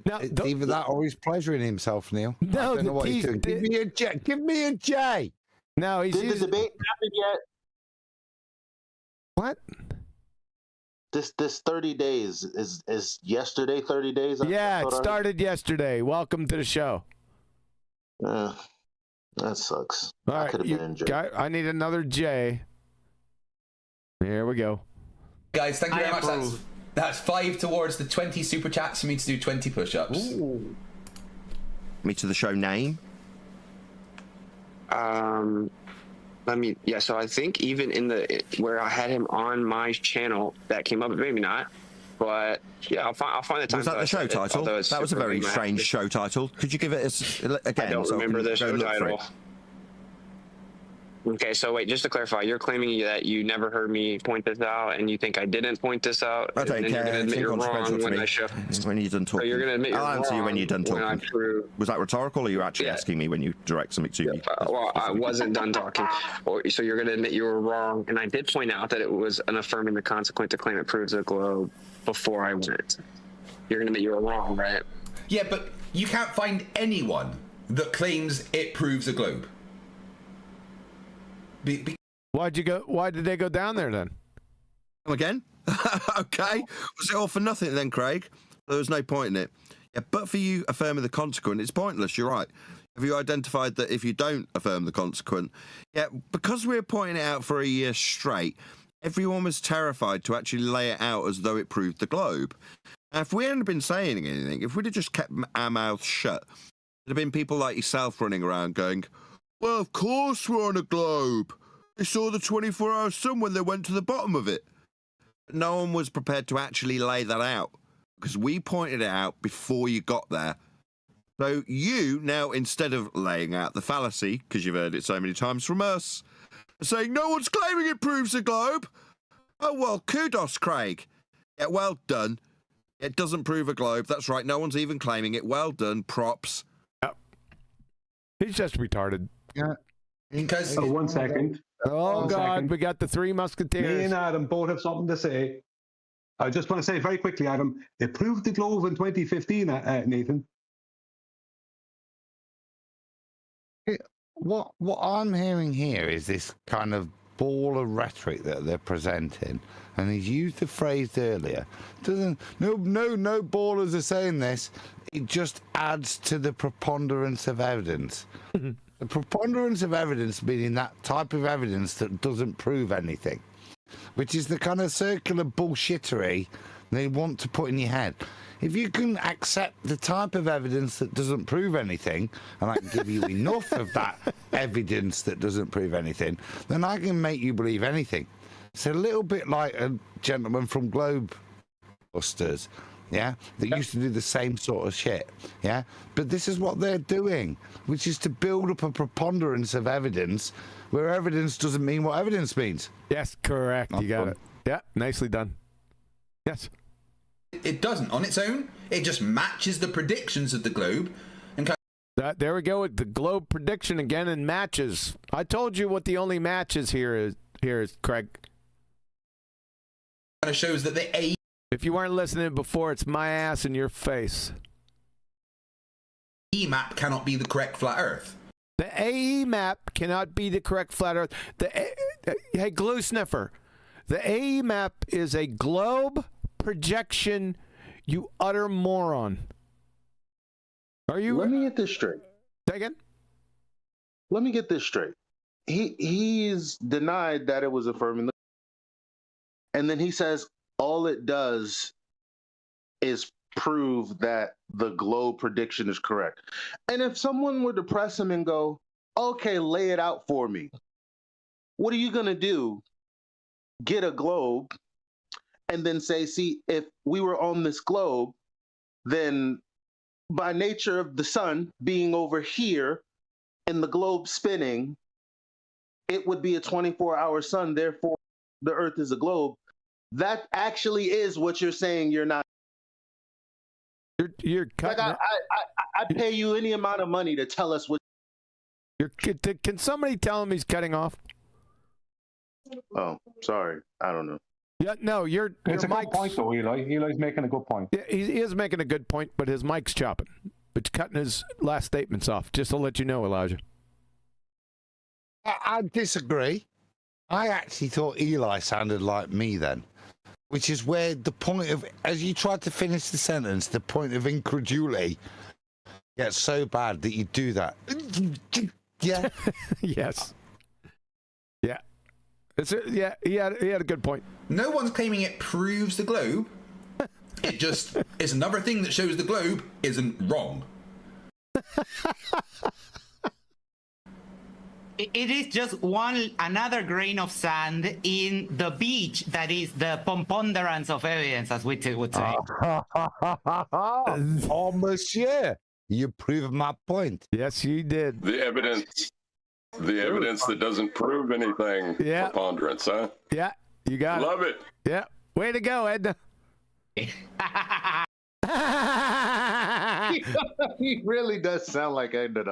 No, It's either that or he's pleasuring himself, Neil. No, I don't know what he's doing. Give me a J. Give me a J. No, he's Did the debate happen yet? What? This 30 days is yesterday 30 days? Yeah, it started yesterday. Welcome to the show. That sucks. All I right, could have been enjoyed. I need another J. Here we go. Guys, thank you very much. That's 5 towards the 20 super chats for me to do 20 push-ups. Me to the show name. So I think even in where I had him on my channel, that came up, maybe not. But yeah, I'll find the time. Was that the show title? That was a very strange show title. Could you give it again? I don't remember the show title. Okay, so wait, just to clarify, you're claiming that you never heard me point this out, and you think I didn't point this out, I don't and then you're care. going to It's admit you're inconsequential wrong to when me. I show. When you're done talking. So you're going to admit you're I'll answer you when you're done when I talking. prove. Was that rhetorical, or are you actually asking me when you direct something to me? Well, I wasn't done talking. So you're going to admit you were wrong, and I did point out that it was an affirming the consequent to claim it proves the globe before I went. You're going to admit you were wrong, right? Yeah, but you can't find anyone that claims it proves a globe. Why did they go down there then? Again? Okay. Was it all for nothing then, Craig? There was no point in it. Yeah, but for you affirming the consequent, it's pointless. You're right. Have you identified that if you don't affirm the consequent? Yeah, because we were pointing it out for a year straight, everyone was terrified to actually lay it out as though it proved the globe. Now, if we hadn't been saying anything, if we'd have just kept our mouths shut, there'd have been people like yourself running around going, well, of course we're on a globe. They saw the 24-hour sun when they went to the bottom of it. But no one was prepared to actually lay that out because we pointed it out before you got there. So you now, instead of laying out the fallacy, because you've heard it so many times from us, are saying no one's claiming it proves the globe. Oh, well, kudos, Craig. Yeah, well done. It doesn't prove a globe. That's right. No one's even claiming it. Well done. Props. Yep. He's just retarded. Yeah. Because 1 second. Oh, 1 God, second. we got the three musketeers. Me and Adam both have something to say. I just want to say very quickly, Adam, it proved the globe in 2015, Nathan. What I'm hearing here is this kind of ball of rhetoric that they're presenting, and he's used the phrase earlier. No ballers are saying this. It just adds to the preponderance of evidence. The preponderance of evidence meaning that type of evidence that doesn't prove anything, which is the kind of circular bullshittery they want to put in your head. If you can accept the type of evidence that doesn't prove anything, and I can give you enough of that evidence that doesn't prove anything, then I can make you believe anything. It's a little bit like a gentleman from BALLBUSTERS, yeah, that used to do the same sort of shit, yeah? But this is what they're doing, which is to build up a preponderance of evidence where evidence doesn't mean what evidence means. Yes, correct. You got it. Yeah, nicely done. Yes. It doesn't on its own. It just matches the predictions of the globe. And there we go with the globe prediction again and matches. I told you what the only match is here is Craig. Kind of shows that the A. If you weren't listening before, it's my ass in your face. E map cannot be the correct flat Earth. The AE map cannot be the correct flat Earth. Hey, glue sniffer. The AE map is a globe projection, you utter moron. Are you? Let me get this straight. Say again? Let me get this straight. He's denied that it was affirming the, and then he says all it does is prove that the globe prediction is correct. And if someone were to press him and go, okay, lay it out for me, what are you gonna do? Get a globe and then say, see, if we were on this globe, then by nature of the sun being over here and the globe spinning, it would be a 24-hour sun, therefore the Earth is a globe. That actually is what you're saying. You're not. You're cutting. Like I pay you any amount of money to tell us what. Can somebody tell him he's cutting off? Oh, sorry. I don't know. Yeah, no, It's a good point, though, Eli. Eli's making a good point. Yeah, he is making a good point, but his mic's chopping. It's cutting his last statements off, just to let you know, Elijah. I disagree. I actually thought Eli sounded like me then, which is where the point of, as you tried to finish the sentence, the point of incredulity gets so bad that you do that. Yeah. Yes. Yeah. Yeah, he had a good point. No one's claiming it proves the globe. It just is another thing that shows the globe isn't wrong. It is just another grain of sand in the beach that is the preponderance of evidence, as we would say. Oh, monsieur, you proved my point. Yes, you did. The evidence The evidence that doesn't prove anything. Yeah. Preponderance, huh? Yeah, you got Love it. Yeah. Way to go, Edna. He really does sound like Edna.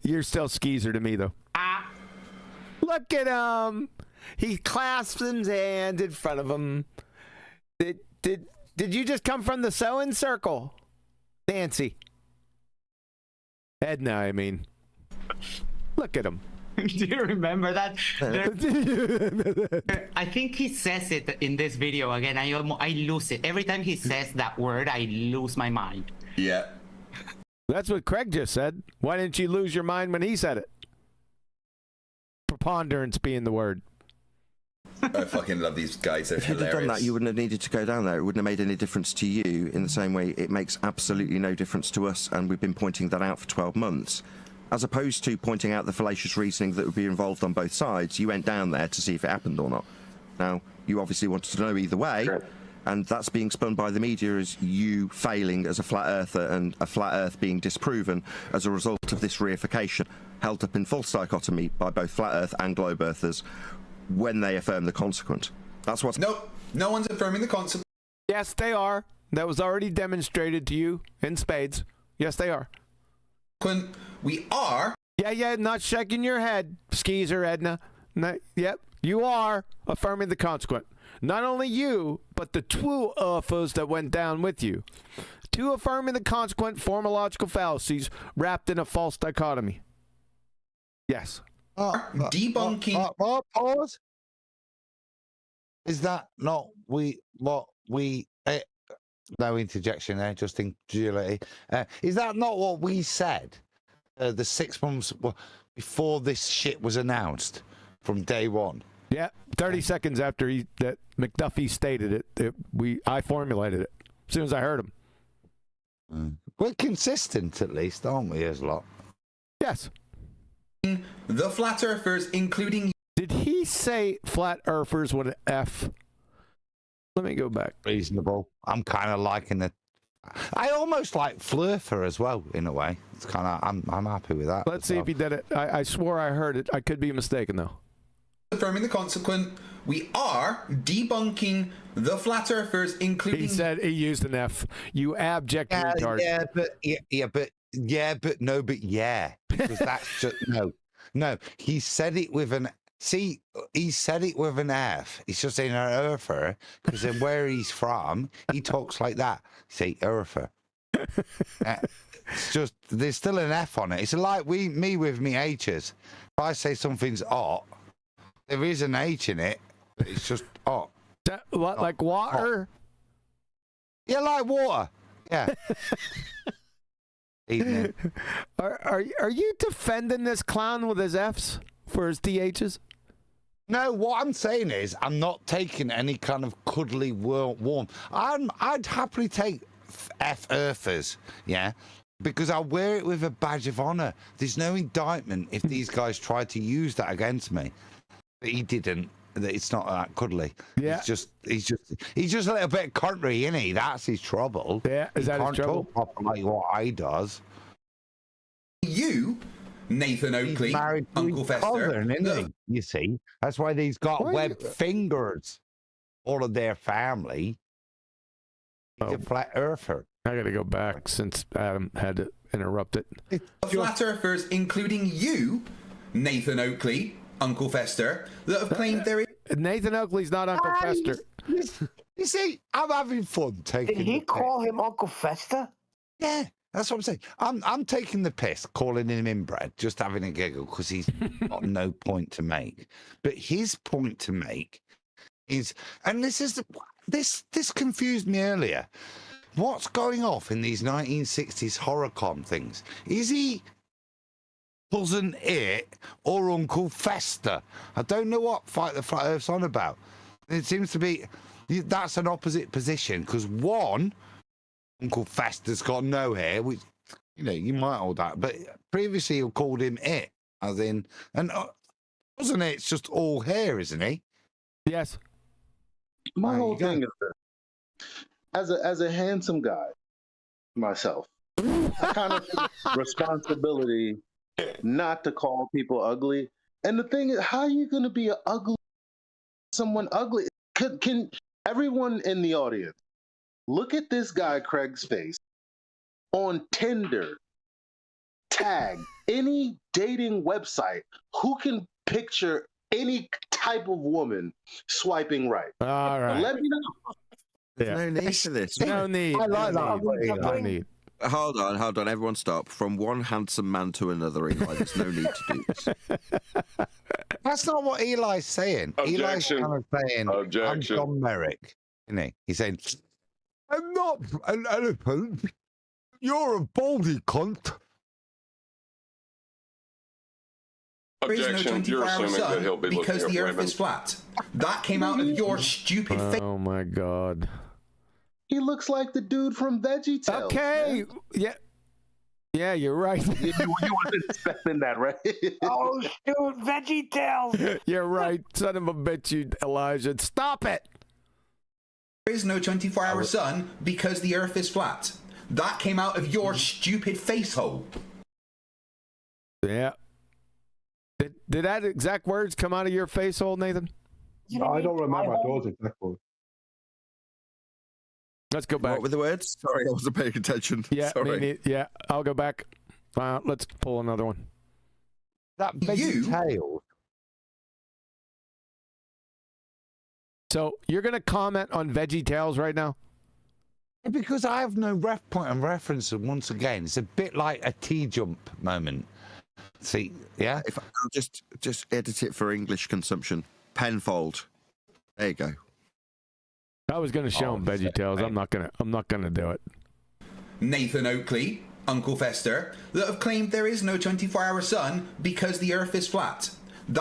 You're still Skeezer to me, though. Look at him. He clasps his hand in front of him. Did you just come from the sewing circle, Nancy? Edna, I mean. Look at him. Do you remember that? I think he says it in this video again. I lose it. Every time he says that word, I lose my mind. Yeah. That's what Craig just said. Why didn't you lose your mind when he said it? Preponderance being the word. I fucking love these guys. They're If you'd have done that, you wouldn't have needed to go down there. It wouldn't have made any difference to you in the same way it makes absolutely no difference to us, and we've been pointing that out for 12 months. As opposed to pointing out the fallacious reasoning that would be involved on both sides, you went down there to see if it happened or not. Now, you obviously wanted to know either way, and that's being spun by the media as you failing as a flat earther and a flat earth being disproven as a result of this reification, held up in false dichotomy by both flat earth and globe earthers when they affirm the consequent. That's what's... No one's affirming the consequent. Yes, they are. That was already demonstrated to you in spades. Yes, they are. We are. Yeah, not shaking your head, Skeezer, Edna. Yep, you are affirming the consequent. Not only you, but the two UFOs that went down with you. Two affirming the consequent formological fallacies wrapped in a false dichotomy. Yes. Debunking. Pause. Is that not what we... no interjection there, just in duality. Is that not what we said the 6 months before this shit was announced from day one? Yeah, 30 seconds after that McDuffie stated it, I formulated it as soon as I heard him. We're consistent, at least, aren't we, as a lot? Yes. The flat earthers, including... Did he say flat earthers with an F? Let me go back. Reasonable. I'm kind of liking it. I almost like Flurfer as well, in a way. It's kind of... I'm happy with that. Let's see if he did it. I swore I heard it. I could be mistaken, though. Affirming the consequent, we are debunking the flat earthers, including... He said he used an F. You abject retard. Yeah. Because that's just... No. He said it with an... See, he said it with an F. It's just in an earther, because then where he's from, he talks like that. See, earther. It's just, there's still an F on it. It's like me with me H's. If I say something's hot, there is an H in it, but it's just hot. What, like water? Yeah, like water. Yeah. Evening. Are you defending this clown with his F's for his THs? No, what I'm saying is I'm not taking any kind of cuddly warm. I'd happily take F earthers, yeah, because I wear it with a badge of honor. There's no indictment if these guys tried to use that against me. But he didn't. It's not that cuddly. Yeah. He's just a little bit country, isn't he? That's his trouble. Yeah, is that his trouble? He can't talk proper like what I does. You, Nathan Oakley, Uncle Fester. Southern, isn't he? You see, that's why they's got webbed fingers. All of their family. He's a flat earther. I got to go back since Adam had to interrupt it. The flat earthers, including you, Nathan Oakley, Uncle Fester, that have claimed there is... Nathan Oakley's not Uncle Fester. You see, I'm having fun taking... Did he call him Uncle Fester? Yeah, that's what I'm saying. I'm taking the piss, calling him inbred, just having a giggle, because he's got no point to make. But his point to make is... And this confused me earlier. What's going off in these 1960s horror-con things? Is he... Cousin It or Uncle Fester? I don't know what Fight the Flat Earth's on about. It seems to be that's an opposite position, because one, Uncle Fester's got no hair, which you might hold that, but previously you called him It, as in, and Cousin It's just all hair, isn't he? Yes. My whole thing is this: as a handsome guy myself, I kind of feel responsibility not to call people ugly. And the thing is, how are you going to be someone ugly? Can everyone in the audience look at this guy Craig's face on Tinder, tag any dating website? Who can picture any type of woman swiping right? All right. Let me know. There's no need for this. No need. I like that. No need. Hold on. Everyone stop. From one handsome man to another, Eli, there's no need to do this. That's not what Eli's saying. Eli's Objection. kind of saying, Objection. I'm John Merrick, isn't he? He's saying, I'm not an elephant. You're a baldy cunt. There is no Objection. You're 24-hour assuming that he'll sun be because looking the at Earth women. is flat. That came out of your stupid face. Oh my God. He looks like the dude from VeggieTales. Okay. Man. Yeah, you're right. you wasn't expecting that, right? Oh, shoot, VeggieTales. You're right. Son of a bitch, you Elijah. Stop it. There is no 24-hour sun because the Earth is flat. That came out of your stupid face hole. Yeah. Did that exact words come out of your face hole, Nathan? I don't remember those exact words. Let's go back. What were the words? Sorry, I wasn't paying attention. Yeah, Sorry. yeah. I'll go back. Let's pull another one. That VeggieTales. So you're going to comment on VeggieTales right now? Because I have no point of reference, and once again, it's a bit like a T-jump moment. See, yeah? If I'll just edit it for English consumption. Penfold. There you go. I was going to show him VeggieTales. I'm not going to do it. Nathan Oakley, Uncle Fester, that have claimed there is no 24-hour sun because the Earth is flat. Is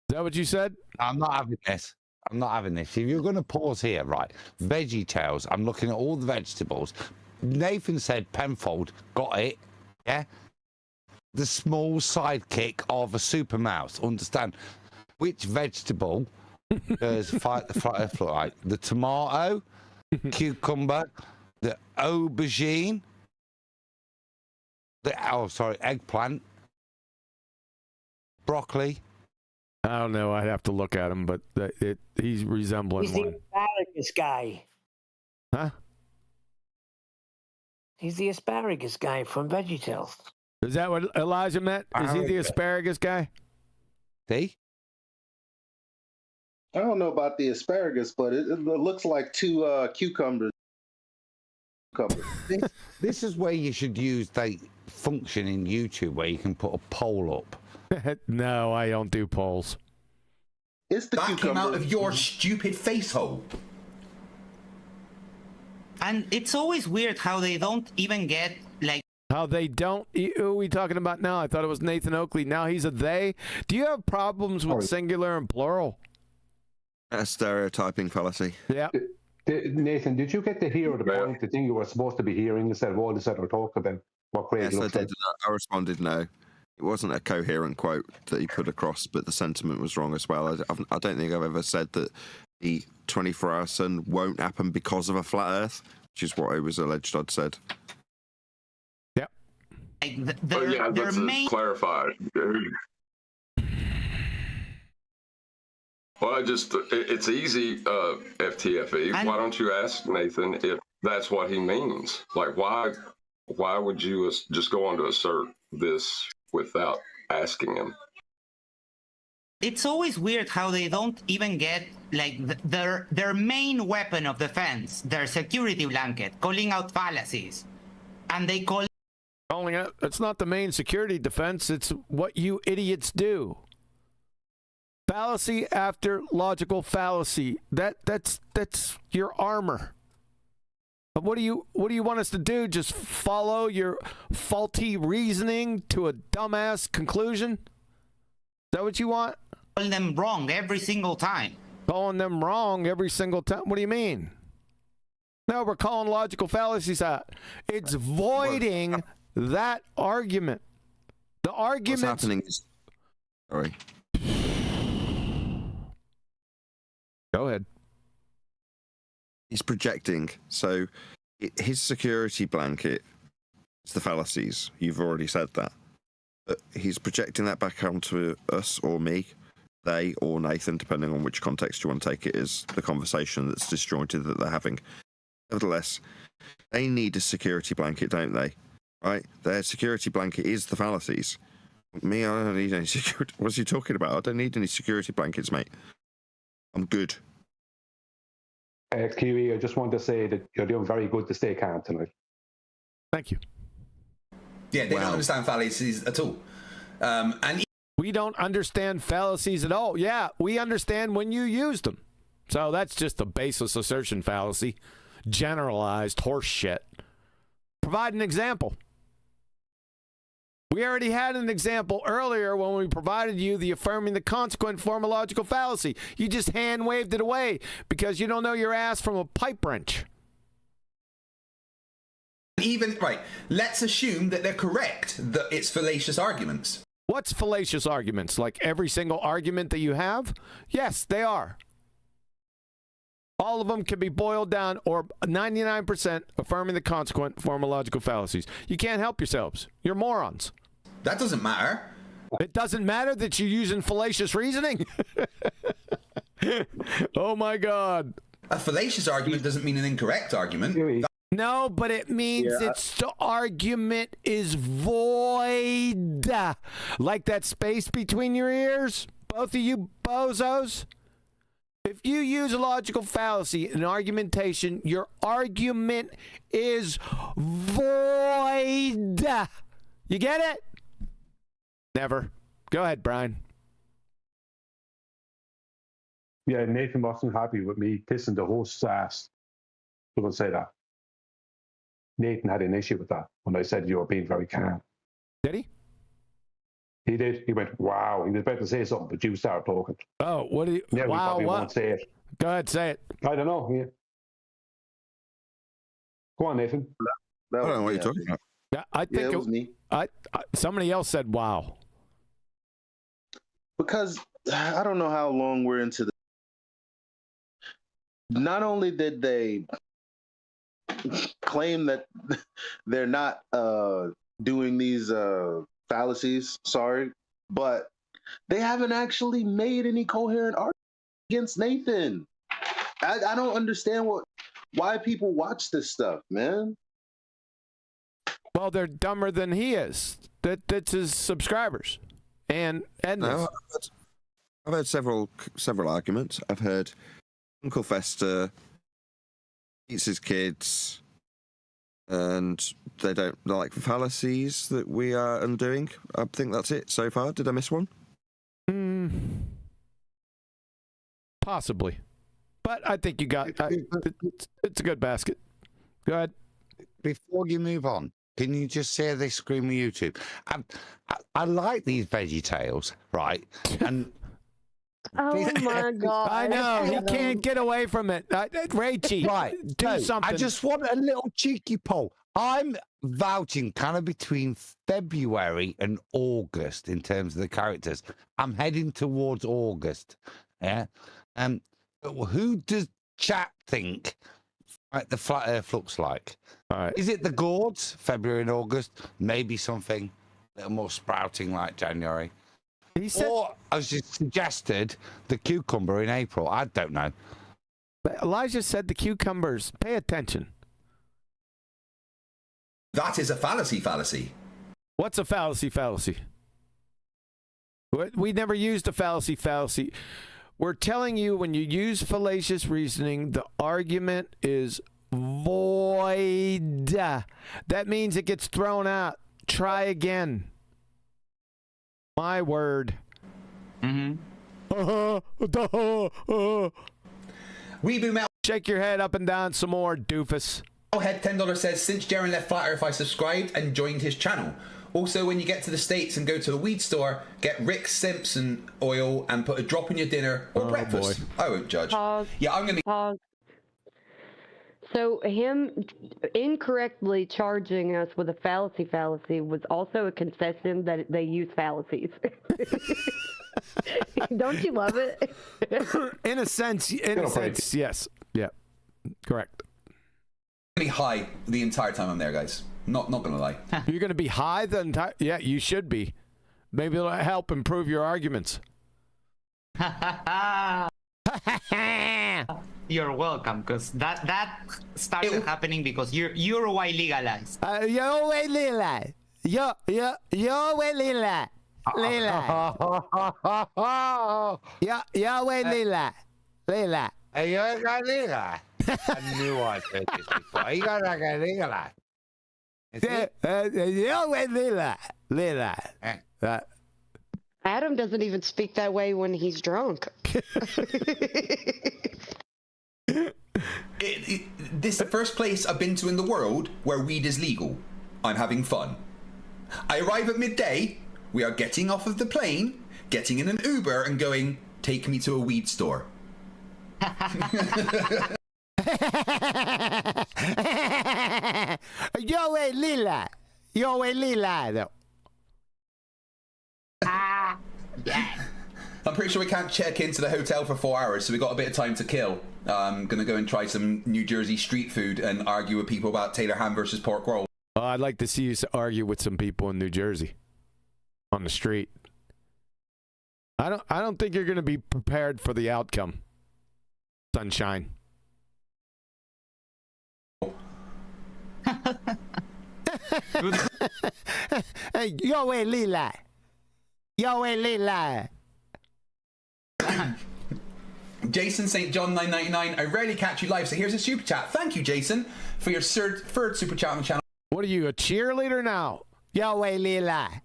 that what you said? I'm not having this. I'm not having this. If you're going to pause here, right? VeggieTales. I'm looking at all the vegetables. Nathan said Penfold. Got it. Yeah? The small sidekick of a super mouse. Understand? Which vegetable does fight like the tomato, cucumber, the aubergine, eggplant, broccoli. I don't know. I'd have to look at him, but he's resembling He's the one. asparagus guy. Huh? He's the asparagus guy from VeggieTales. Is that what Elijah meant? Is he the asparagus guy? See? I don't know about the asparagus, but it looks like two cucumbers. This is where you should use the function in YouTube where you can put a poll up. No, I don't do polls. It's the that cucumber. Came out of your stupid face hole. And it's always weird how they don't even get, like... How they don't... Who are we talking about now? I thought it was Nathan Oakley. Now he's a they. Do you have problems with singular and plural? A stereotyping fallacy. Yeah. Nathan, did you get to hear the point, the thing you were supposed to be hearing instead of all this other talk about what Craig Yes, I looks did. like? I responded no. It wasn't a coherent quote that he put across, but the sentiment was wrong as well. I don't think I've ever said that the 24-hour sun won't happen because of a flat Earth, which is what it was alleged I'd said. Yep. Let's clarify. Well, it's easy, FTFE. Why don't you ask Nathan if that's what he means? Like, why would you just go on to assert this without asking him? It's always weird how they don't even get, like, their main weapon of defense, their security blanket, calling out fallacies. And they call... Calling out... It's not the main security defense. It's what you idiots do. Fallacy after logical fallacy. That's your armor. What do you want us to do? Just follow your faulty reasoning to a dumbass conclusion? Is that what you want? Calling them wrong every single time. Calling them wrong every single time? What do you mean? No, we're calling logical fallacies out. It's voiding that argument. The argument. What's happening is... Sorry. Go ahead. He's projecting. So his security blanket is the fallacies. You've already said that. He's projecting that back onto us or me, they or Nathan, depending on which context you want to take it, is the conversation that's disjointed that they're having. Nevertheless, they need a security blanket, don't they? Right? Their security blanket is the fallacies. Me, I don't need any security. What's he talking about? I don't need any security blankets, mate. I'm good. Kiwi, I just want to say that you're doing very good to stay calm tonight. Thank you. Yeah, they don't understand fallacies at all. And we don't understand fallacies at all. Yeah, we understand when you use them. So that's just a baseless assertion fallacy. Generalized horse shit. Provide an example. We already had an example earlier when we provided you the affirming the consequent formological fallacy. You just hand waved it away because you don't know your ass from a pipe wrench. even, right, let's assume that they're correct, that it's fallacious arguments. What's fallacious arguments? Like every single argument that you have? Yes, they are. All of them can be boiled down, or 99% affirming the consequent formological fallacies. You can't help yourselves. You're morons. That doesn't matter. It doesn't matter that you're using fallacious reasoning? Oh, my God. A fallacious argument doesn't mean an incorrect argument. No, but it means the argument is void. Like that space between your ears, both of you bozos. If you use a logical fallacy in argumentation, your argument is void. You get it? Never. Go ahead, Brian. Yeah, Nathan wasn't happy with me pissing the host's ass. Don't say that. Nathan had an issue with that when I said you were being very calm. Did he? He did. He went, wow. He was about to say something, but you started talking. Oh, what do you... Yeah, wow, we probably what? won't say it. Go ahead, say it. I don't know. Yeah. Go on, Nathan. I don't know what you're talking about. Yeah, I think it was me. Somebody else said, wow. Because I don't know how long we're into the... Not only did they claim that they're not doing these fallacies, but they haven't actually made any coherent argument against Nathan. I don't understand why people watch this stuff, man. Well, they're dumber than he is. That's his subscribers. And no, I've heard several arguments. I've heard Uncle Fester eats his kids, and they don't like fallacies that we are undoing. I think that's it so far. Did I miss one? Possibly. But I think you got... it's a good basket. Go ahead. Before you move on, can you just share this screen with YouTube? I like these Veggie Tales, right? And oh my God! I know he can't get away from it. Rachie, right? Do something. I just want a little cheeky poll. I'm vouching kind of between February and August in terms of the characters. I'm heading towards August. Yeah. Who does chat think the flat Earth looks like? All right. Is it the gourds, February and August? Maybe something a little more sprouting like January. He said, or, as you suggested, the cucumber in April. I don't know. But Elijah said the cucumbers. Pay attention. That is a fallacy. What's a fallacy? We never used a fallacy. We're telling you when you use fallacious reasoning, the argument is void. That means it gets thrown out. Try again. My word. Shake your head up and down some more, doofus. Head $10 says, since Jaren left Flat Earth, I subscribed and joined his channel. Also, when you get to the States and go to a weed store, get Rick Simpson oil and put a drop in your dinner or breakfast. Boy. I won't judge. Pause. Yeah, I'm going to... Pause. So him incorrectly charging us with a fallacy was also a concession that they use fallacies. Don't you love it? In a sense, yes. Yeah, correct. Be high the entire time I'm there, guys. Not gonna lie. You're gonna be high the entire... Yeah, you should be. Maybe it'll help improve your arguments. You're welcome, because that started happening because Uruguay legalized. Uruguay legalized. Uruguay legalized. Yahweh Lila. Lila. Hey, you ain't got Lila. I knew I said this before. You got like a Lila. Yahweh Lila. Lila. Adam doesn't even speak that way when he's drunk. This is the first place I've been to in the world where weed is legal. I'm having fun. I arrive at midday. We are getting off of the plane, getting in an Uber, and going, take me to a weed store. Yahweh Lila. Yahweh Lila. Yeah. I'm pretty sure we can't check into the hotel for 4 hours, so we got a bit of time to kill. I'm gonna go and try some New Jersey street food and argue with people about Taylor ham versus pork roll. I'd like to see you argue with some people in New Jersey on the street. I don't think you're going to be prepared for the outcome. Sunshine. Hey, Yahweh Lila. Yahweh Lila. Jason St. John 999. I rarely catch you live, so here's a super chat. Thank you, Jason, for your third super chat on the channel. What are you, a cheerleader now? Yahweh Lila.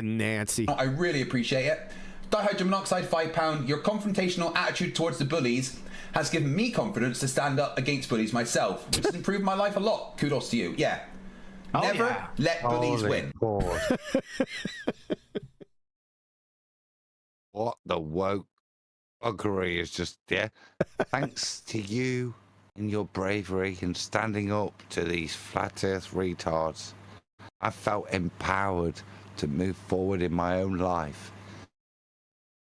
Nancy. I really appreciate it. Dihydrogen monoxide, £5. Your confrontational attitude towards the bullies has given me confidence to stand up against bullies myself, which has improved my life a lot. Kudos to you. Yeah. Never let bullies win. What the woke buggery is just, yeah. Thanks to you and your bravery in standing up to these flat earth retards, I felt empowered to move forward in my own life.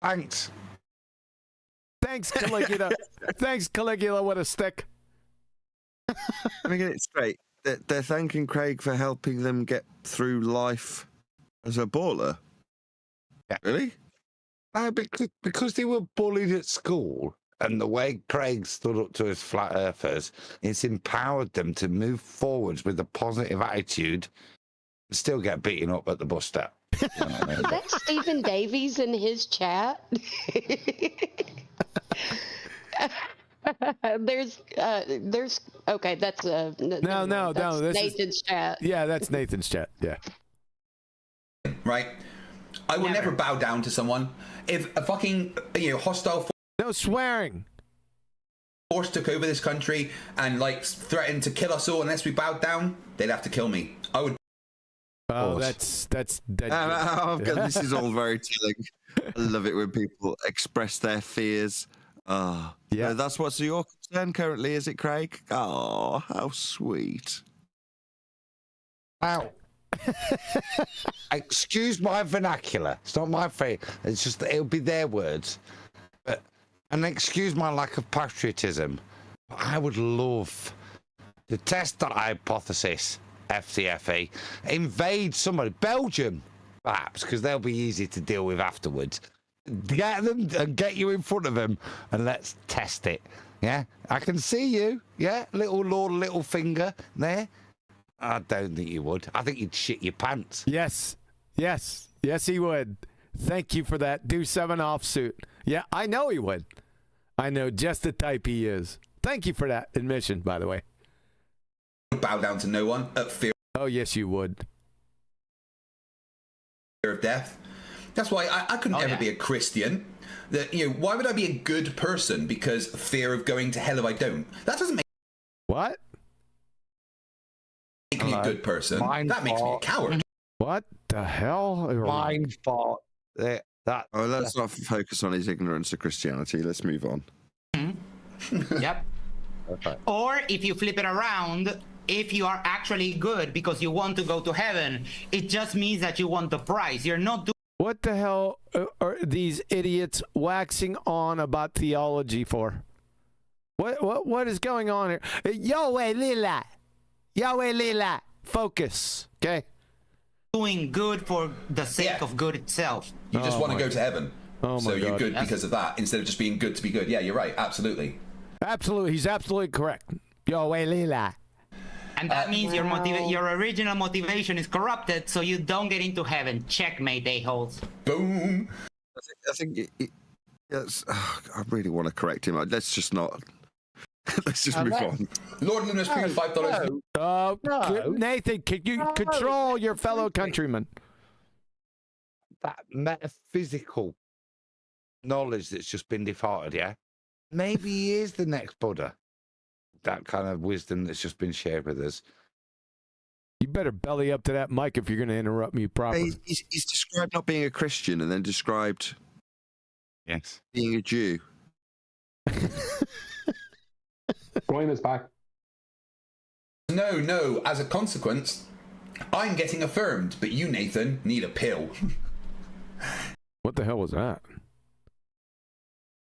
Thanks. Thanks, Caligula. Thanks, Caligula with a stick. Let me get it straight. They're thanking Craig for helping them get through life as a baller. Yeah. Really? No, because they were bullied at school, and the way Craig stood up to his flat earthers, it's empowered them to move forwards with a positive attitude and still get beaten up at the bus stop. You know what I mean? Is that Stephen Davies in his chat? There's okay, that's no, that's Nathan's chat. Yeah, that's Nathan's chat. Yeah. Right? I will never bow down to someone. If a fucking hostile no swearing force took over this country and like threatened to kill us all unless we bowed down, they'd have to kill me. I would. Oh, that's dead. This is all very telling. I love it when people express their fears. Oh, yeah. That's what's your concern currently, is it, Craig? Oh, how sweet. Wow. Excuse my vernacular. It's not my fault. It's just that it'll be their words. And excuse my lack of patriotism. But I would love to test that hypothesis. FTFE, invade somebody, Belgium, perhaps, because they'll be easy to deal with afterwards. Get them and get you in front of them, and let's test it. Yeah, I can see you. Yeah, little Lord Littlefinger there. I don't think you would. I think you'd shit your pants. Yes, he would. Thank you for that. Do 7 offsuit. Yeah, I know he would. I know just the type he is. Thank you for that admission, by the way. Bow down to no one at fear. Oh yes, you would. Fear of death. That's why I couldn't ever be a Christian. That why would I be a good person because fear of going to hell if I don't? That doesn't make what? Make me a good person. That makes me a coward. What the hell? Mind fart. Oh, let's not focus on his ignorance of Christianity. Let's move on. Yep. Okay. Or if you flip it around, if you are actually good because you want to go to heaven, it just means that you want the prize. You're not doing. What the hell are these idiots waxing on about theology for? What is going on here? Yahweh Lila. Yahweh Lila. Focus. Okay. doing good for the sake of good itself. You just want to go to heaven. Oh my so you're God. good because of that, instead of just being good to be good. Yeah, you're right. Absolutely. Absolutely. He's absolutely correct. Yo, way Lila. And that means your original motivation is corrupted, so you don't get into heaven. Checkmate, a-holes. Boom. I think yes. I really want to correct him. Let's just not. Let's just move on. Lord Luna's premium $5. Nathan, can you control your fellow countrymen? That metaphysical knowledge that's just been departed, yeah? Maybe he is the next Buddha. That kind of wisdom that's just been shared with us. You better belly up to that mic if you're going to interrupt me properly. He's described not being a Christian and then described being a Jew. Brian is back. No. As a consequence, I'm getting affirmed, but you, Nathan, need a pill. What the hell was that?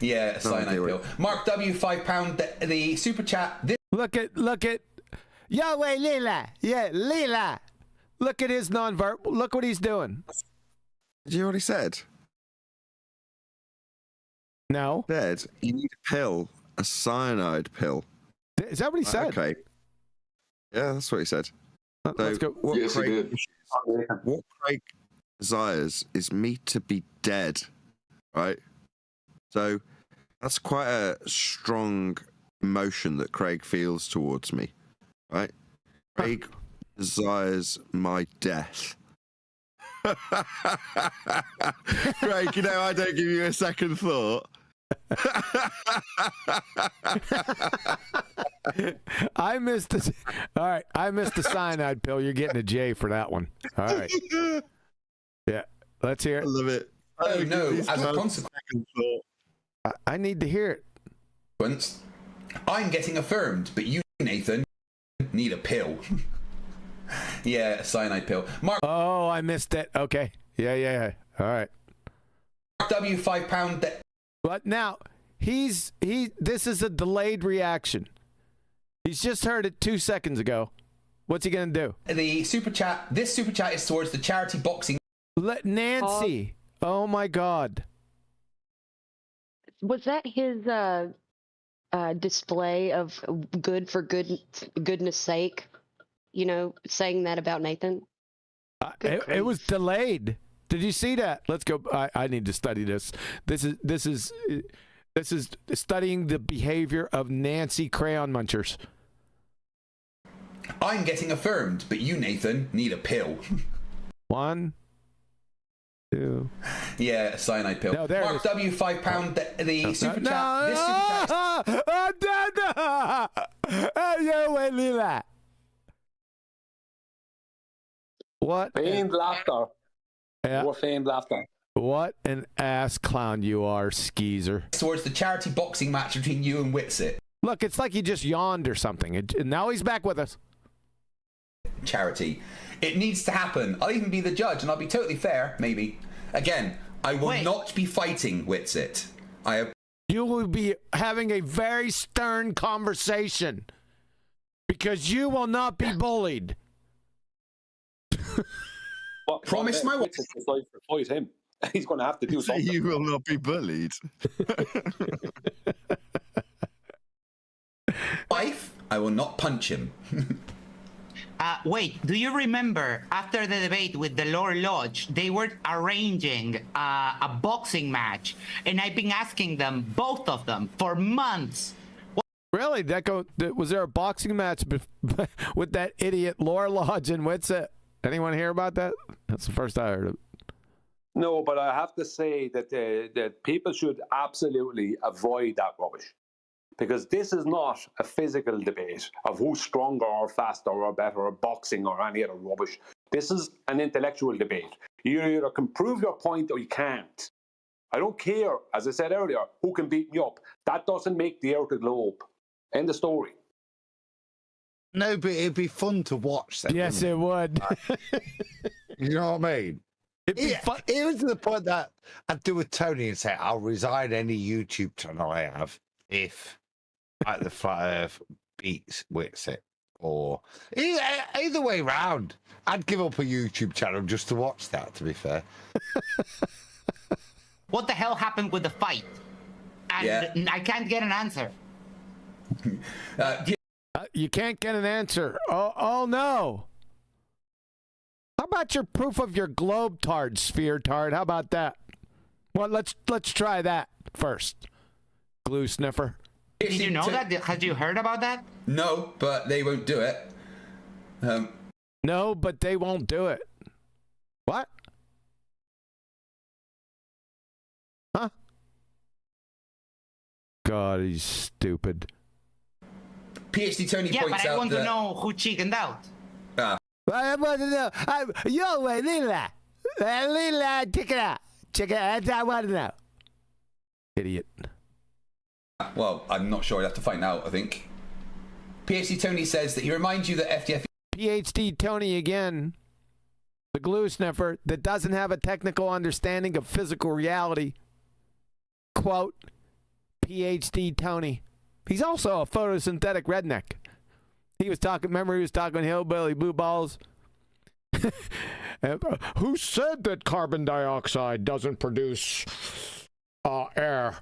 Yeah, a cyanide pill. Mark W, £5. The super chat. Look at Yahweh Lila. Yeah, Lila. Look at his nonverbal. Look what he's doing. Did you already said? No. Said you need a pill, a cyanide pill. Is that what he said? Okay. Yeah, that's what he said. Let's go. Yes, he did. What Craig desires is me to be dead, right? So that's quite a strong emotion that Craig feels towards me, right? Craig desires my death. Craig, you know I don't give you a second thought. I missed the. All right, I missed the cyanide pill. You're getting a J for that one. All right. Yeah, let's hear it. I love it. Oh no! As a consequence, I need to hear it. I'm getting affirmed, but you, Nathan, need a pill. Yeah, a cyanide pill. Mark. Oh, I missed it. Okay. Yeah. All right. Mark W, £5. But now this is a delayed reaction. He's just heard it 2 seconds ago. What's he gonna do? The super chat. This super chat is towards the charity boxing. Let Nancy. Oh my God. Was that his display of good for goodness sake? You know, saying that about Nathan. It was delayed. Did you see that? Let's go. I need to study this. This is studying the behavior of Nancy crayon munchers. I'm getting affirmed, but you, Nathan, need a pill. 1, 2. Yeah, a cyanide pill. No, there Mark it is. W, £5. The super chat. This super chat. What? Feigned laughter. Yeah. More feigned laughter. What an ass clown you are, Skeezer. Towards the charity boxing match between you and Whitsitt. Look, it's like he just yawned or something. And now he's back with us. Charity. It needs to happen. I'll even be the judge, and I'll be totally fair, maybe. Again, I will not be fighting Whitsitt. You will be having a very stern conversation because you will not be bullied. Promise my wife. Fight him. He's going to have to do something. You will not be bullied. Wife, I will not punch him. Wait, do you remember after the debate with the Lower Lodge, they were arranging a boxing match, and I've been asking them, both of them, for months. Really? Was there a boxing match with that idiot Lower Lodge and Whitsitt? Anyone hear about that? That's the first I heard of it. No, but I have to say that that people should absolutely avoid that rubbish. Because this is not a physical debate of who's stronger or faster or better or boxing or any other rubbish. This is an intellectual debate. You either can prove your point or you can't. I don't care, as I said earlier, who can beat me up. That doesn't make the earth a globe. End of story. No, but it'd be fun to watch that. Yes, it would. You know what I mean? It was to the point that I'd do with Tony and say, I'll resign any YouTube channel I have if like the Flat Earth beats Whitsitt, or either way round. I'd give up a YouTube channel just to watch that, to be fair. What the hell happened with the fight? And I can't get an answer. You can't get an answer. Oh no. How about your proof of your globe tard, sphere tard? How about that? Well, let's try that first. Glue sniffer. Did you know that? Had you heard about that? No, but they won't do it. No, but they won't do it. What? Huh? God, he's stupid. PhD Tony yeah, points but I out want that... to know who chickened out. I want to know. Yo, Lila. Lila, check it out. Check it out. I want to know. Idiot. Well, I'm not sure. I'd have to find out, I think. PhD Tony says that he reminds you that FTFE... PhD Tony again. The glue sniffer that doesn't have a technical understanding of physical reality. Quote, PhD Tony. He's also a photosynthetic redneck. He was talking, remember he was talking hillbilly blue balls? Who said that carbon dioxide doesn't produce air?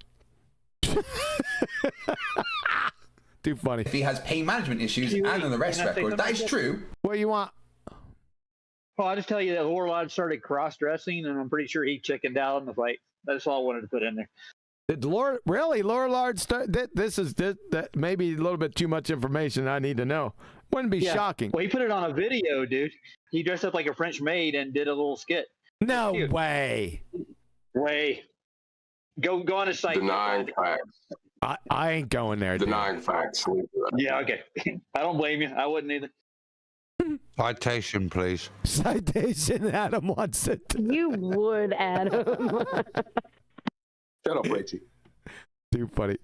Too funny. If he has pain management issues and an arrest record, that is true. What do you want? Well, I'll just tell you that Lorelod started cross-dressing, and I'm pretty sure he chickened out in the fight. That's all I wanted to put in there. Did Lorelard start? This is that maybe a little bit too much information I need to know. Wouldn't be shocking. Well, he put it on a video, dude. He dressed up like a French maid and did a little skit. No way. Go on his site. Denying facts. I ain't going there. Denying facts. Yeah, okay. I don't blame you. I wouldn't either. Citation, please. Citation. Adam wants it. You would, Adam. Shut up, Richie. Too funny.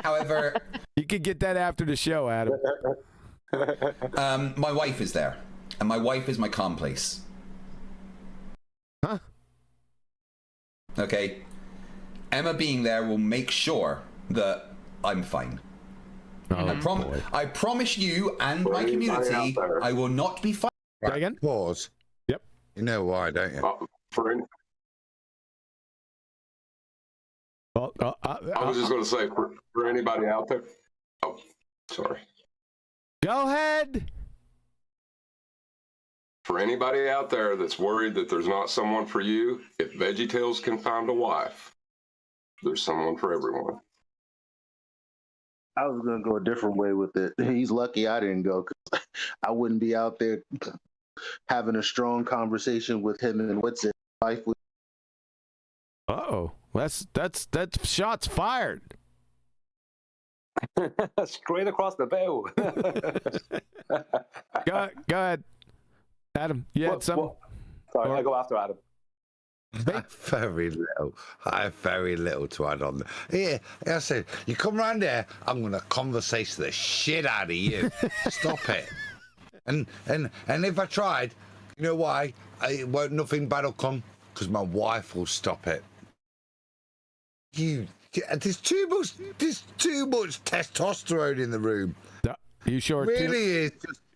However, you can get that after the show, Adam. My wife is there, and my wife is my calm place. Huh? Okay. Emma being there will make sure that I'm fine. I promise you and my community, I will not be fine. Right, again? Pause. Yep. You know why, don't you? I was just going to say, for anybody out there. Oh, sorry. Go ahead. For anybody out there that's worried that there's not someone for you, if VeggieTales can find a wife, there's someone for everyone. I was going to go a different way with it. He's lucky I didn't go, because I wouldn't be out there having a strong conversation with him and what's his wife. Uh-oh. That's shots fired. Straight across the bow. Go ahead. Adam, you had some? Sorry, I go after Adam. I have very little to add on. Here, I said, you come round here, I'm going to conversation the shit out of you. Stop it. And if I tried, you know why? Nothing bad will come, because my wife will stop it. There's too much testosterone in the room. You sure? Really is.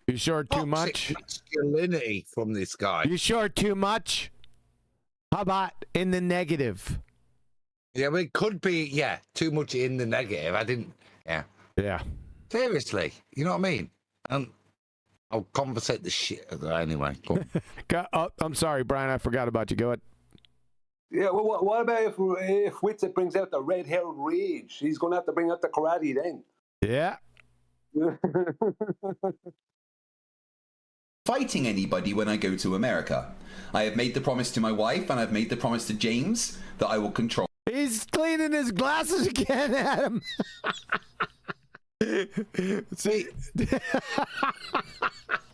You sure too much? Masculinity from this guy. You sure too much? How about in the negative? Yeah, well, it could be. Yeah, too much in the negative. I didn't. Yeah. Yeah. Seriously, you know what I mean? I'll conversate the shit anyway. Go on. I'm sorry, Brian. I forgot about you. Go ahead. Yeah, well, what about if Witsit brings out the red-haired rage? He's going to have to bring out the karate then. Yeah. Fighting anybody when I go to America. I have made the promise to my wife, and I've made the promise to James that I will control. He's cleaning his glasses again, Adam. See,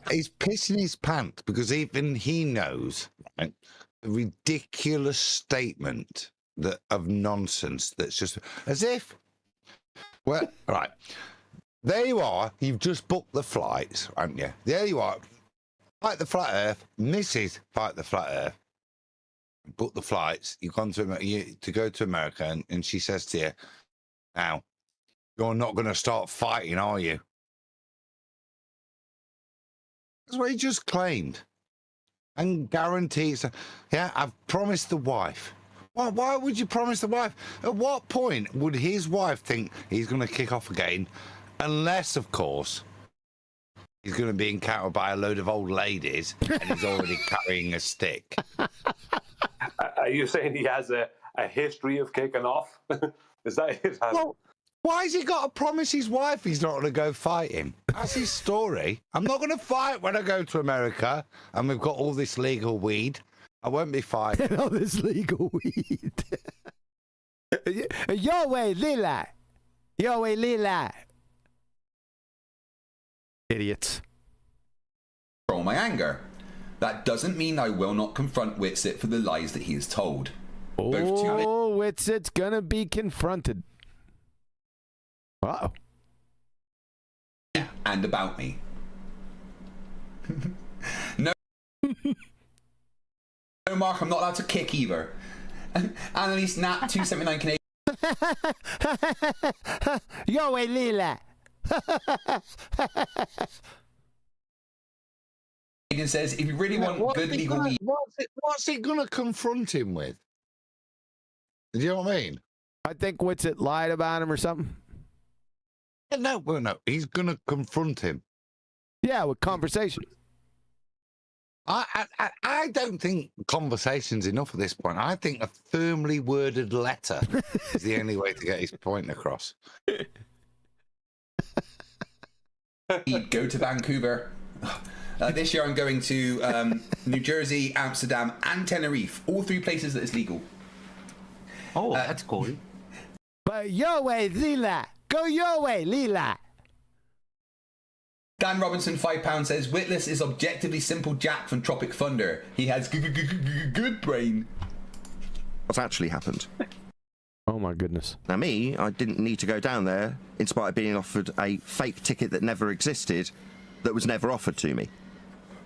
he's pissing his pants because even he knows, right, the ridiculous statement of nonsense that's just as if, well, right, there you are, you've just booked the flights, haven't you? There you are, Fight the Flat Earth, Mrs. Fight the Flat Earth, book the flights, you've gone to go to America, and she says to you, now, you're not going to start fighting, are you? That's what he just claimed. and guarantees. Yeah, I've promised the wife. Why would you promise the wife? At what point would his wife think he's going to kick off again? Unless, of course, he's going to be encountered by a load of old ladies and he's already carrying a stick. Are you saying he has a history of kicking off? Is that it? Well, why has he got to promise his wife he's not going to go fight him? That's his story. I'm not going to fight when I go to America and we've got all this legal weed. I won't be fighting. All this legal weed. Your way, Lila. Your way, Lila. Idiots. Control my anger. That doesn't mean I will not confront Whitsitt for the lies that he has told. Oh, Whitsitt's gonna be confronted. Uh-oh. And about me. No. No, Mark, I'm not allowed to kick either. Annalise Nat 279 Canadian. Yo, way, Lila. Canadian says, if you really want good legal weed. What's it going to confront him with? Do you know what I mean? I think Whitsitt lied about him or something. No. He's going to confront him. Yeah, with conversation. I don't think conversation's enough at this point. I think a firmly worded letter is the only way to get his point across. He'd go to Vancouver. This year I'm going to New Jersey, Amsterdam, and Tenerife. All three places that is legal. Oh, that's cool. But your way, Lila. Go your way, Lila. Dan Robinson, £5, says, Witless is objectively simple Jack from Tropic Thunder. He has good brain. What's actually happened? Oh my goodness. Now me, I didn't need to go down there in spite of being offered a fake ticket that never existed, that was never offered to me.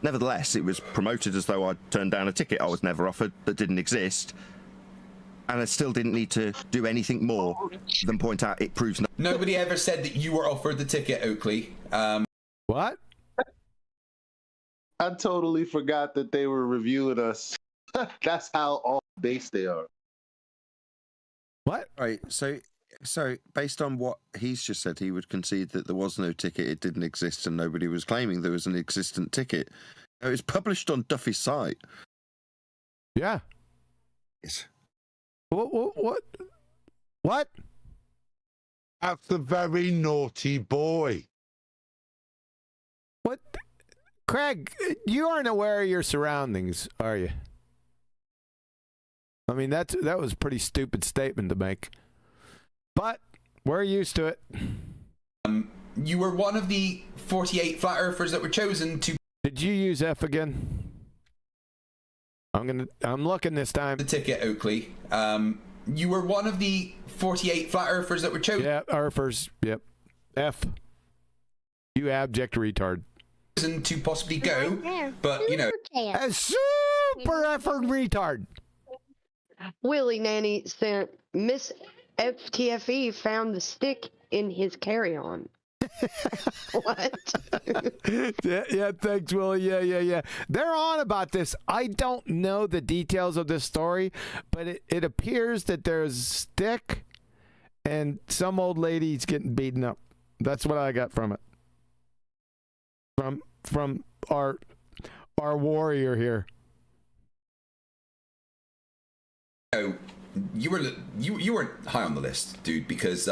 Nevertheless, it was promoted as though I'd turned down a ticket I was never offered that didn't exist. And I still didn't need to do anything more than point out it proves nothing. Nobody ever said that you were offered the ticket, Oakley. What? I totally forgot that they were reviewing us. That's how off base they are. What? Right, so based on what he's just said, he would concede that there was no ticket, it didn't exist, and nobody was claiming there was an existent ticket. It was published on Duffy's site. Yeah. Yes. What? That's a very naughty boy. What? Craig, you aren't aware of your surroundings, are you? I mean, that was a pretty stupid statement to make. But we're used to it. You were one of the 48 flat earthers that were chosen to... Did you use F again? I'm looking this time. The ticket, Oakley. You were one of the 48 flat earthers that were chosen... Yeah, earthers. Yep. F. You abject retard. ...to possibly go, but, you know... A super effort retard. Willie Nanny sent Miss FTFE found the stick in his carry-on. What? yeah, thanks, Willie. Yeah. They're on about this. I don't know the details of this story, but it appears that there's a stick and some old lady's getting beaten up. That's what I got from it. From our warrior here. Oh, you weren't high on the list, dude, because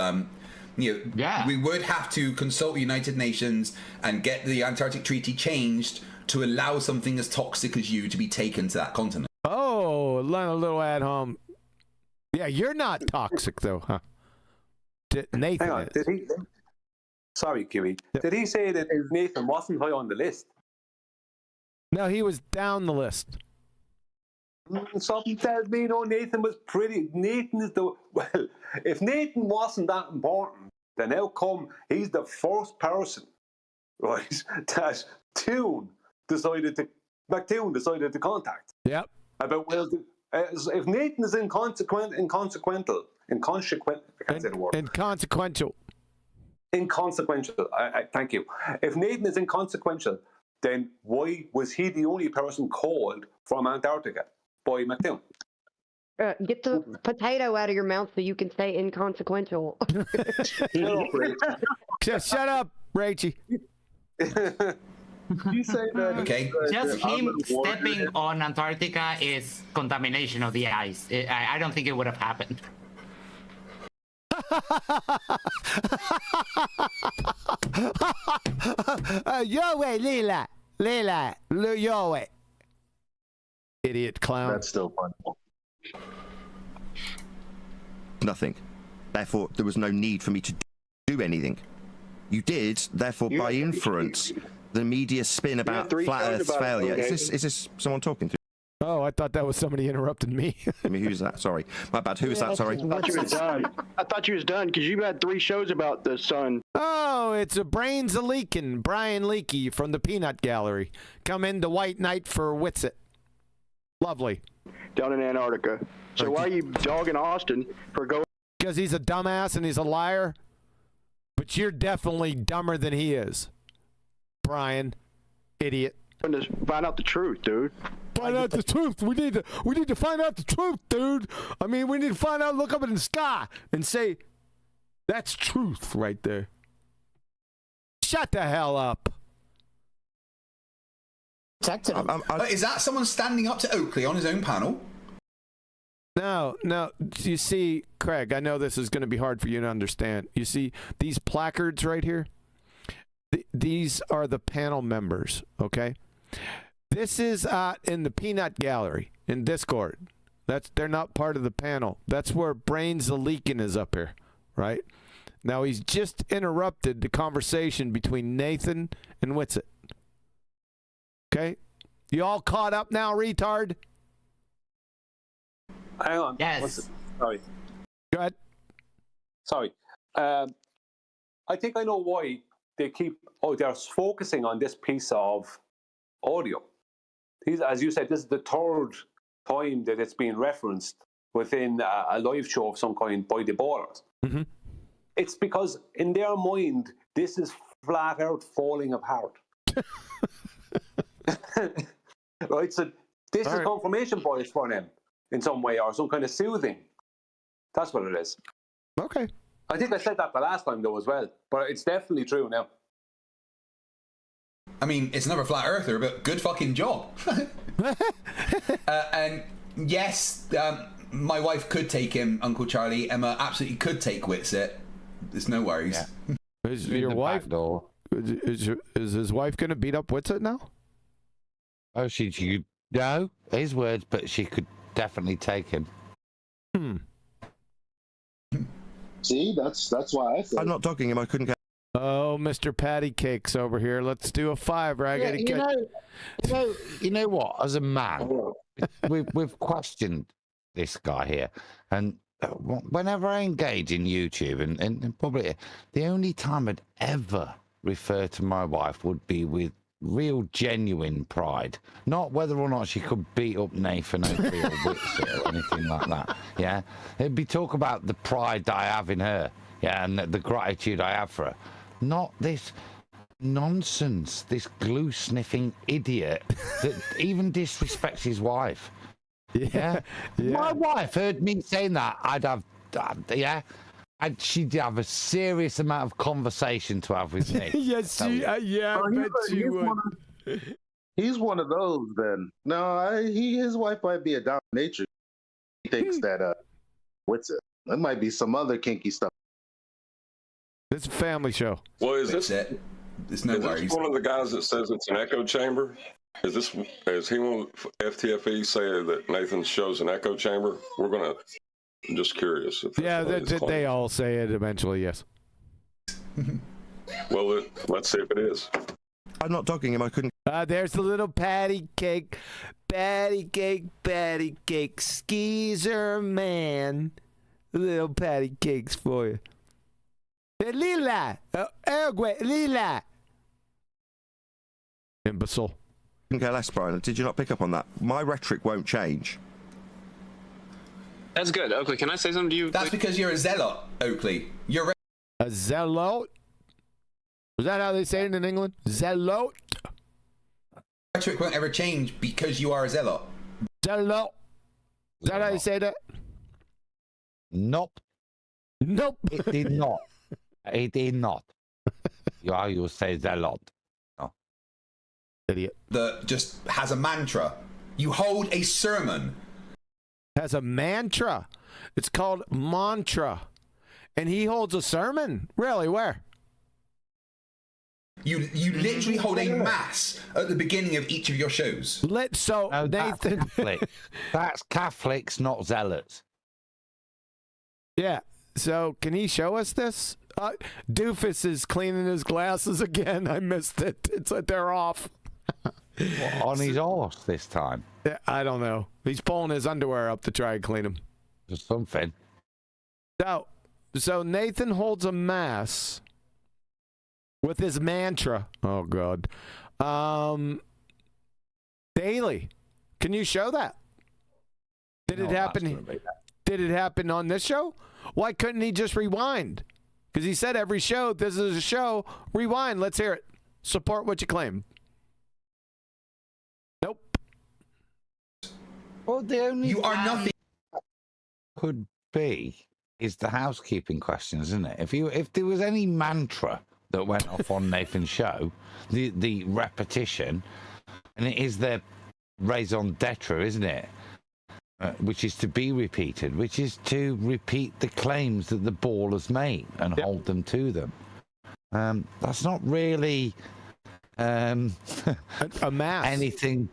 we would have to consult the United Nations and get the Antarctic Treaty changed to allow something as toxic as you to be taken to that continent. Oh, a little at home. Yeah, you're not toxic though, huh? Nathan. Hang on, did he? Sorry, Kiwi. Yep. Did he say that Nathan wasn't high on the list? No, he was down the list. Something tells me, Nathan was pretty. Nathan is the... Well, if Nathan wasn't that important, then how come he's the first person, right, that McToon decided to contact? Yep. About, well, if Nathan is inconsequential, I can't say the word. Inconsequential. Inconsequential. Thank you. If Nathan is inconsequential, then why was he the only person called from Antarctica by McDown? Get the potato out of your mouth so you can say inconsequential. Shut up, Rachie. You say that. Okay. Just him stepping on Antarctica is contamination of the ice. I don't think it would have happened. Your way, Leela. Your way. Idiot clown. That's still fun. Nothing. Therefore, there was no need for me to do anything. You did, therefore, by inference, the media spin about flat Earth's failure. Okay. Is this someone talking to? Oh, I thought that was somebody interrupting me. I mean, who's that? Sorry. My bad. Who is that? Sorry. I thought you was done. I thought you was done because you had 3 shows about the sun. Oh, it's a brains a leaking. Brian Leakey from the Peanut Gallery. Come into White Night for Witsit. Lovely. Down in Antarctica. So why are you dogging Austin for going? Because he's a dumbass and he's a liar. But you're definitely dumber than he is. Brian. Idiot. To find out the truth, dude. Find out the truth. We need to find out the truth, dude. I mean, we need to find out, look up in the sky and say, that's truth right there. Shut the hell up. Is that someone standing up to Oakley on his own panel? No. You see, Craig, I know this is going to be hard for you to understand. You see, these placards right here, these are the panel members, okay? This is in the Peanut Gallery in Discord. They're not part of the panel. That's where Brains the Leakin is up here, right? Now he's just interrupted the conversation between Nathan and Witsit. Okay? You all caught up now, retard? Hang on. Yes. Sorry. Go ahead. Sorry. I think I know why they're focusing on this piece of audio. As you said, this is the 3rd time that it's been referenced within a live show of some kind by the ballers. Mm-hmm. It's because in their mind, this is flat Earth falling apart. Right? So this is confirmation bias for them in some way, or some kind of soothing. That's what it is. Okay. I think I said that the last time though as well, but it's definitely true now. I mean, it's another flat earther, but good fucking job. And yes, my wife could take him, Uncle Charlie. Emma absolutely could take Witsit. There's no worries. Yeah. Is your wife? Is his wife going to beat up Witsit now? Oh, she no, his words, but she could definitely take him. See, that's why I said. I'm not dogging him. I couldn't get. Oh, Mr. Patty Cakes over here. Let's do a 5. You know what? As a man, we've questioned this guy here, and whenever I engage in YouTube, and probably the only time I'd ever refer to my wife would be with real genuine pride, not whether or not she could beat up Nathan Oakley or Witsit or anything like that. Yeah, it'd be talk about the pride that I have in her, yeah, and the gratitude I have for her, not this nonsense, this glue sniffing idiot that even disrespects his wife. Yeah. My wife heard me saying that, I'd have, and she'd have a serious amount of conversation to have with me. Yes, I bet she would. He's one of those then. No, his wife might be a dominatrix. He thinks that, what's it? There might be some other kinky stuff. It's a family show. Well, is this There's no worries. This one of the guys that says it's an echo chamber? Is he one of FTFE saying that Nathan's show's an echo chamber? I'm just curious. They all say it eventually, yes. Well, let's see if it is. I'm not dogging him. I couldn't. There's the little patty cake, Skeezer man. Little patty cakes for you. Lila, Lila. Imbecile. Okay, less, Brian. Did you not pick up on that? My rhetoric won't change. That's good. Oakley, can I say something to you? That's because you're a zealot, Oakley. You're a zealot? Is that how they say it in England? Zealot? rhetoric won't ever change because you are a zealot. Zealot. Is that how you say that? Nope. Nope. It did not. It did not. You say zealot. No. Idiot. That just has a mantra. You hold a sermon. Has a mantra. It's called mantra. And he holds a sermon? Really? Where? You literally hold a mass at the beginning of each of your shows. No, Nathan. that's Catholic. That's Catholics, not zealots. Yeah. So can he show us this? Doofus is cleaning his glasses again. I missed it. It's like they're off. What, on his arse this time? Yeah, I don't know. He's pulling his underwear up to try and clean them. Just something. So Nathan holds a mass with his mantra. Oh God. Daily. Can you show that? Did it happen? Did it happen on this show? Why couldn't he just rewind? Because he said every show, this is a show. Rewind. Let's hear it. Support what you claim. Nope. Well, the only you are nothing. Could be is the housekeeping questions, isn't it? If there was any mantra that went off on Nathan's show, the repetition, and it is the raison d'etre, isn't it? Which is to be repeated, which is to repeat the claims that the ballers made and hold them to them. That's not really a mass. Anything.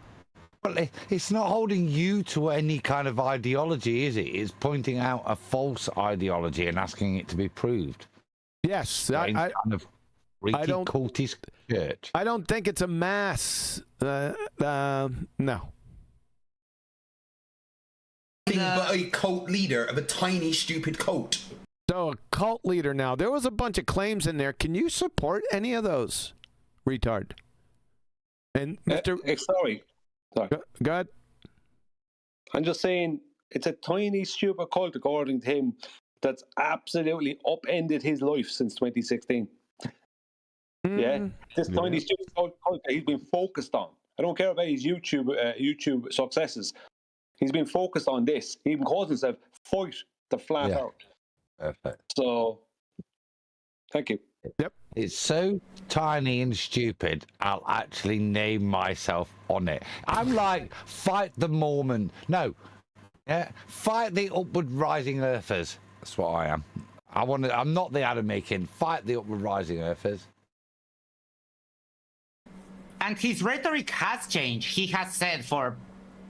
Well, it's not holding you to any kind of ideology, is it? It's pointing out a false ideology and asking it to be proved. Yes, kind of freaky cultist church. I don't think it's a mass. No. But a cult leader of a tiny, stupid cult. So a cult leader now. There was a bunch of claims in there. Can you support any of those? Retard. And Mr. Sorry. Go ahead. I'm just saying it's a tiny, stupid cult, according to him, that's absolutely upended his life since 2016. Yeah? This tiny, stupid cult that he's been focused on. I don't care about his YouTube successes. He's been focused on this. He even calls himself Fight the Flat Earth. Perfect. So, thank you. Yep. It's so tiny and stupid, I'll actually name myself on it. I'm like, fight the Mormon. No. Yeah. Fight the upward rising earthers. That's what I am. I'm not the Adam Makin. Fight the upward rising earthers. And his rhetoric has changed. He has said for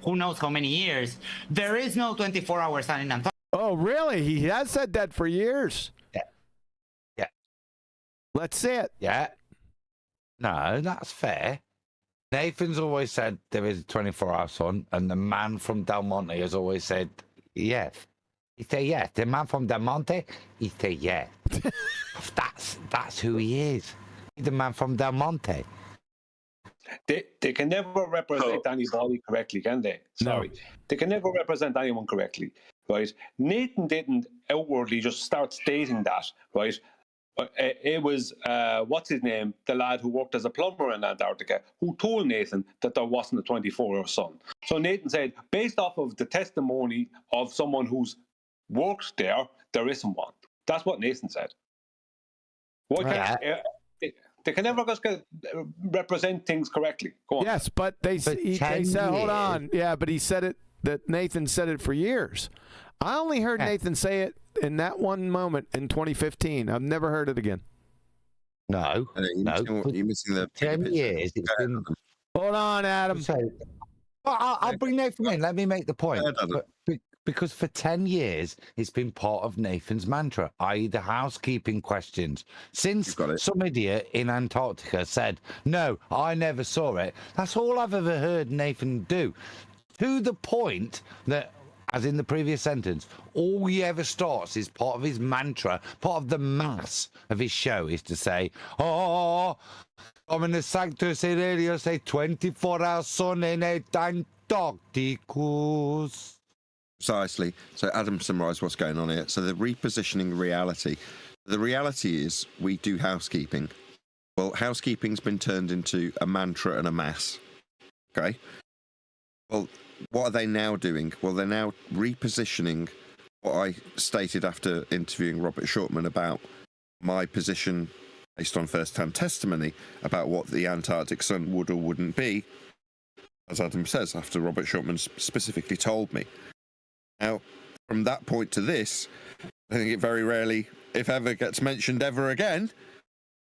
who knows how many years, there is no 24-hour sun in Antarctica. Oh, really? He has said that for years. Yeah. Let's see it. Yeah. No, that's fair. Nathan's always said there is a 24-hour sun, and the man from Del Monte has always said yes. He said yes. The man from Del Monte, he said yes. That's who he is. He's the man from Del Monte. They can never represent anybody correctly, can they? Sorry. No. They can never represent anyone correctly, right? Nathan didn't outwardly just start stating that, right? It was, what's his name, the lad who worked as a plumber in Antarctica, who told Nathan that there wasn't a 24-hour sun. So Nathan said, based off of the testimony of someone who's worked there, there isn't one. That's what Nathan said. Why can't... They can never just represent things correctly. Go on. Yes, but they said, hold on. Yeah, but he said it, that Nathan said it for years. I only heard Nathan say it in that one moment in 2015. I've never heard it again. No. You're missing the 10 years. It's been... Hold on, Adam. I'll bring Nathan in. Let me make the point. Because for 10 years, it's been part of Nathan's mantra, i.e. the housekeeping questions. Since some idiot in Antarctica said, no, I never saw it, that's all I've ever heard Nathan do. To the point that, as in the previous sentence, all he ever starts is part of his mantra, part of the mass of his show is to say, Dominus Sanctus Aurelius, a 24-hour sun in a Antarcticus. Precisely. So Adam summarised what's going on here. So the repositioning reality. The reality is we do housekeeping. Well, housekeeping's been turned into a mantra and a mass. Okay. Well, what are they now doing? Well, they're now repositioning what I stated after interviewing Robert Shortman about my position based on first-hand testimony about what the Antarctic sun would or wouldn't be, as Adam says, after Robert Shortman specifically told me. Now, from that point to this, I think it very rarely, if ever, gets mentioned ever again.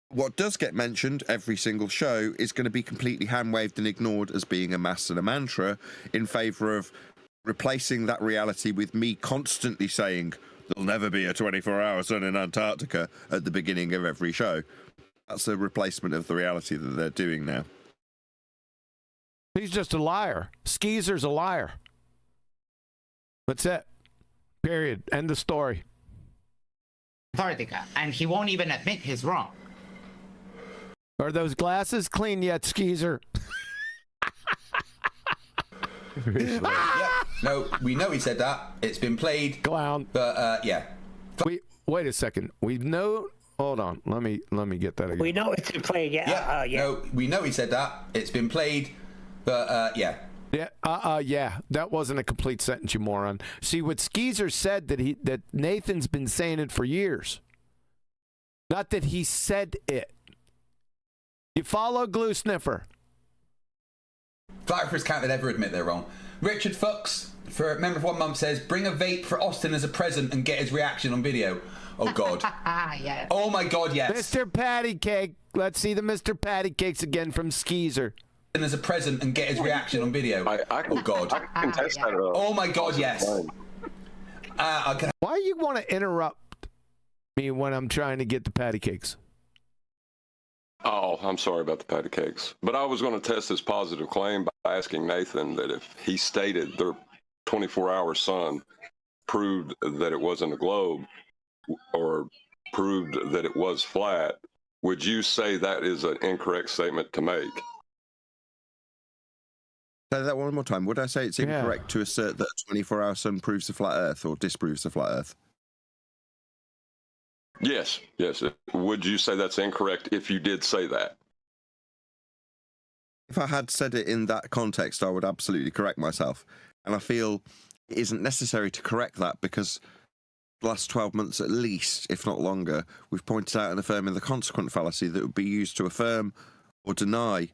What does get mentioned every single show is going to be completely hand-waved and ignored as being a mass and a mantra in favour of replacing that reality with me constantly saying there'll never be a 24-hour sun in Antarctica at the beginning of every show. That's a replacement of the reality that they're doing now. He's just a liar. Skeezer's a liar. That's it. Period. End of story. Antarctica, and he won't even admit he's wrong. Are those glasses clean yet, Skeezer? Yeah. No, we know he said that. It's been played. Clown. But yeah. Wait a second. We know. Hold on. Let me get that again. We know it's been played. Yeah. Yeah. No, we know he said that. It's been played. But yeah. Yeah. Yeah. That wasn't a complete sentence, you moron. See, what Skeezer said that Nathan's been saying it for years. Not that he said it. You follow, Glue Sniffer? Photographers can't ever admit they're wrong. Richard Fuchs, for a member of 1 month, says, bring a vape for Austin as a present and get his reaction on video. Oh, God. Yes. Oh, my God, yes. Mr. Patty Cake. Let's see the Mr. Patty Cakes again from Skeezer. And as a present and get his reaction on video. Oh, God. I can contest that. Oh, my God, yes. Why you want to interrupt me when I'm trying to get the patty cakes? Oh, I'm sorry about the patty cakes. But I was going to test this positive claim by asking Nathan that if he stated their 24-hour sun proved that it wasn't a globe or proved that it was flat, would you say that is an incorrect statement to make? Say that one more time. Would I say it's incorrect to assert that a 24-hour sun proves the flat Earth or disproves the flat Earth? Yes. Would you say that's incorrect if you did say that? If I had said it in that context, I would absolutely correct myself. And I feel it isn't necessary to correct that because the last 12 months at least, if not longer, we've pointed out and affirming the consequent fallacy that would be used to affirm or deny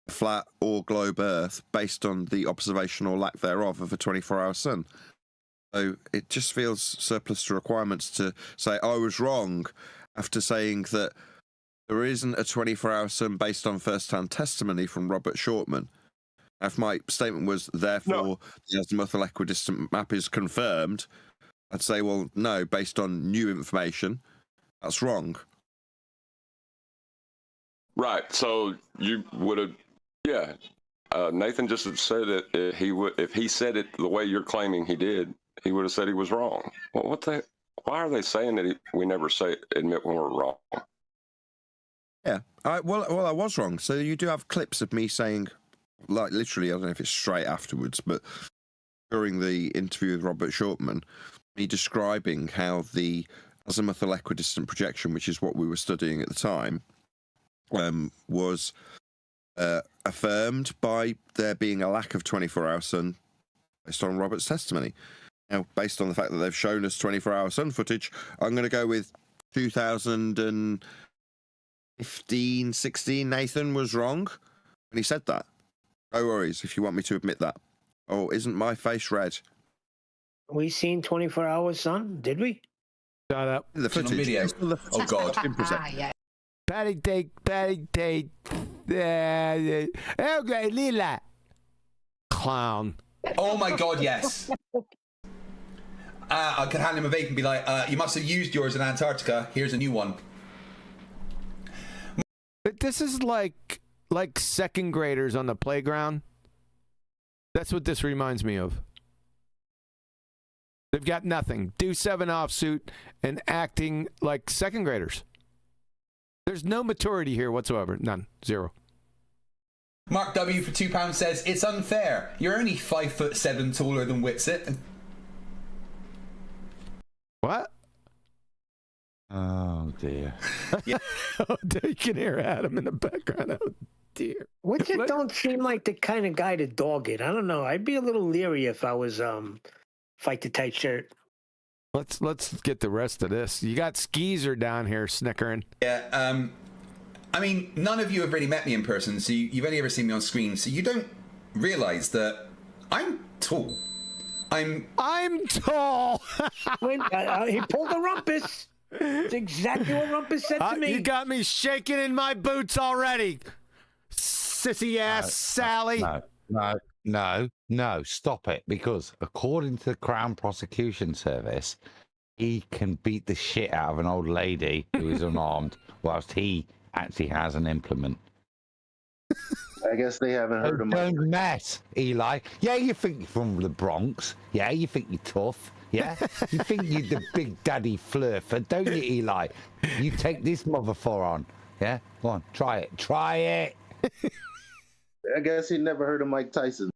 a flat or globe Earth based on the observation or lack thereof of a 24-hour sun. So it just feels surplus to requirements to say I was wrong after saying that there isn't a 24-hour sun based on first-hand testimony from Robert Shortman. If my statement was, therefore, the azimuthal equidistant map is confirmed, I'd say, well, no, based on new information, that's wrong. Right. So you would have, Nathan just said that if he said it the way you're claiming he did, he would have said he was wrong. Well, why are they saying that we never admit when we're wrong? Yeah. I was wrong. So you do have clips of me saying, like literally, I don't know if it's straight afterwards, but during the interview with Robert Shortman, me describing how the azimuthal equidistant projection, which is what we were studying at the time, was affirmed by there being a lack of 24-hour sun based on Robert's testimony. Now, based on the fact that they've shown us 24-hour sun footage, I'm going to go with 2015, 16. Nathan was wrong when he said that. No worries if you want me to admit that. Oh, isn't my face red? We seen 24-hour sun, did we? Shut up. The footage. Video. Oh, God. Patty take. Okay, Lila. Clown. Oh, my God, yes. I could hand him a vape and be like, you must have used yours in Antarctica. Here's a new one. But this is like second graders on the playground. That's what this reminds me of. They've got nothing. Do 7 offsuit and acting like second graders. There's no maturity here whatsoever. None. Zero. Mark W for £2 says, it's unfair. You're only 5'7" taller than Whitsit. What? Oh, dear. Yeah. You can hear Adam in the background. dear. Widget don't seem like the kind of guy to dog it. I don't know. I'd be a little leery if I was fight the tight shirt. Let's get the rest of this. You got Skeezer down here snickering. Yeah. I mean, none of you have really met me in person, so you've only ever seen me on screen, so you don't realize that I'm tall. I'm tall. Wait, he pulled a rumpus. It's exactly what Rumpus said to me. You got me shaking in my boots already, sissy ass Sally. No, stop it. Because according to the Crown Prosecution Service, he can beat the shit out of an old lady who is unarmed, whilst he actually has an implement. I guess they haven't heard of Don't mess, Eli. Yeah, you think you're from the Bronx. Yeah, you think you're tough. Yeah, you think you're the big daddy flurfer, don't you, Eli? You take this motherfucker on. Yeah, go on, try it. Try it. I guess he never heard of Mike Tyson.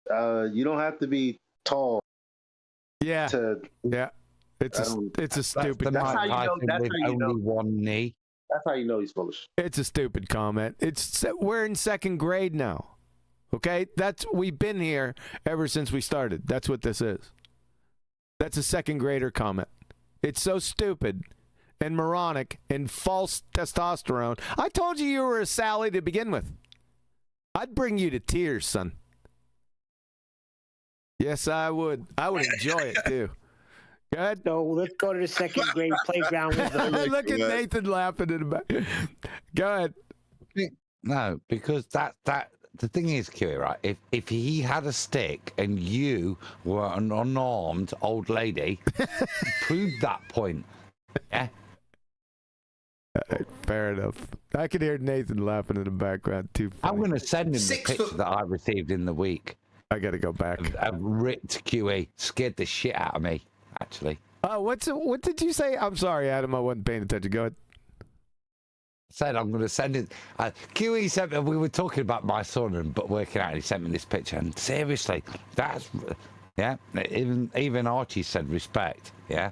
You don't have to be tall. Yeah. It's a stupid. That's how you know. That's how you know. Only one knee. That's how you know he's full of shit. It's a stupid comment. We're in second grade now. Okay, we've been here ever since we started. That's what this is. That's a second grader comment. It's so stupid and moronic and false testosterone. I told you were a Sally to begin with. I'd bring you to tears, son. Yes, I would. I would enjoy it too. Go ahead. So let's go to the second grade playground. Look at Nathan laughing in the back. Go ahead. No, because that the thing is, Q, right? If he had a stick and you were an unarmed old lady, prove that point. Yeah. Fair enough. I can hear Nathan laughing in the background too. I'm going to send him the picture that I received in the week. I got to go back. I've ripped QE, scared the shit out of me, actually. What did you say? I'm sorry, Adam. I wasn't paying attention. Go ahead. Said I'm going to send it. QE sent me. We were talking about my son but working out. And he sent me this picture, and seriously, that's even Archie said respect. Yeah,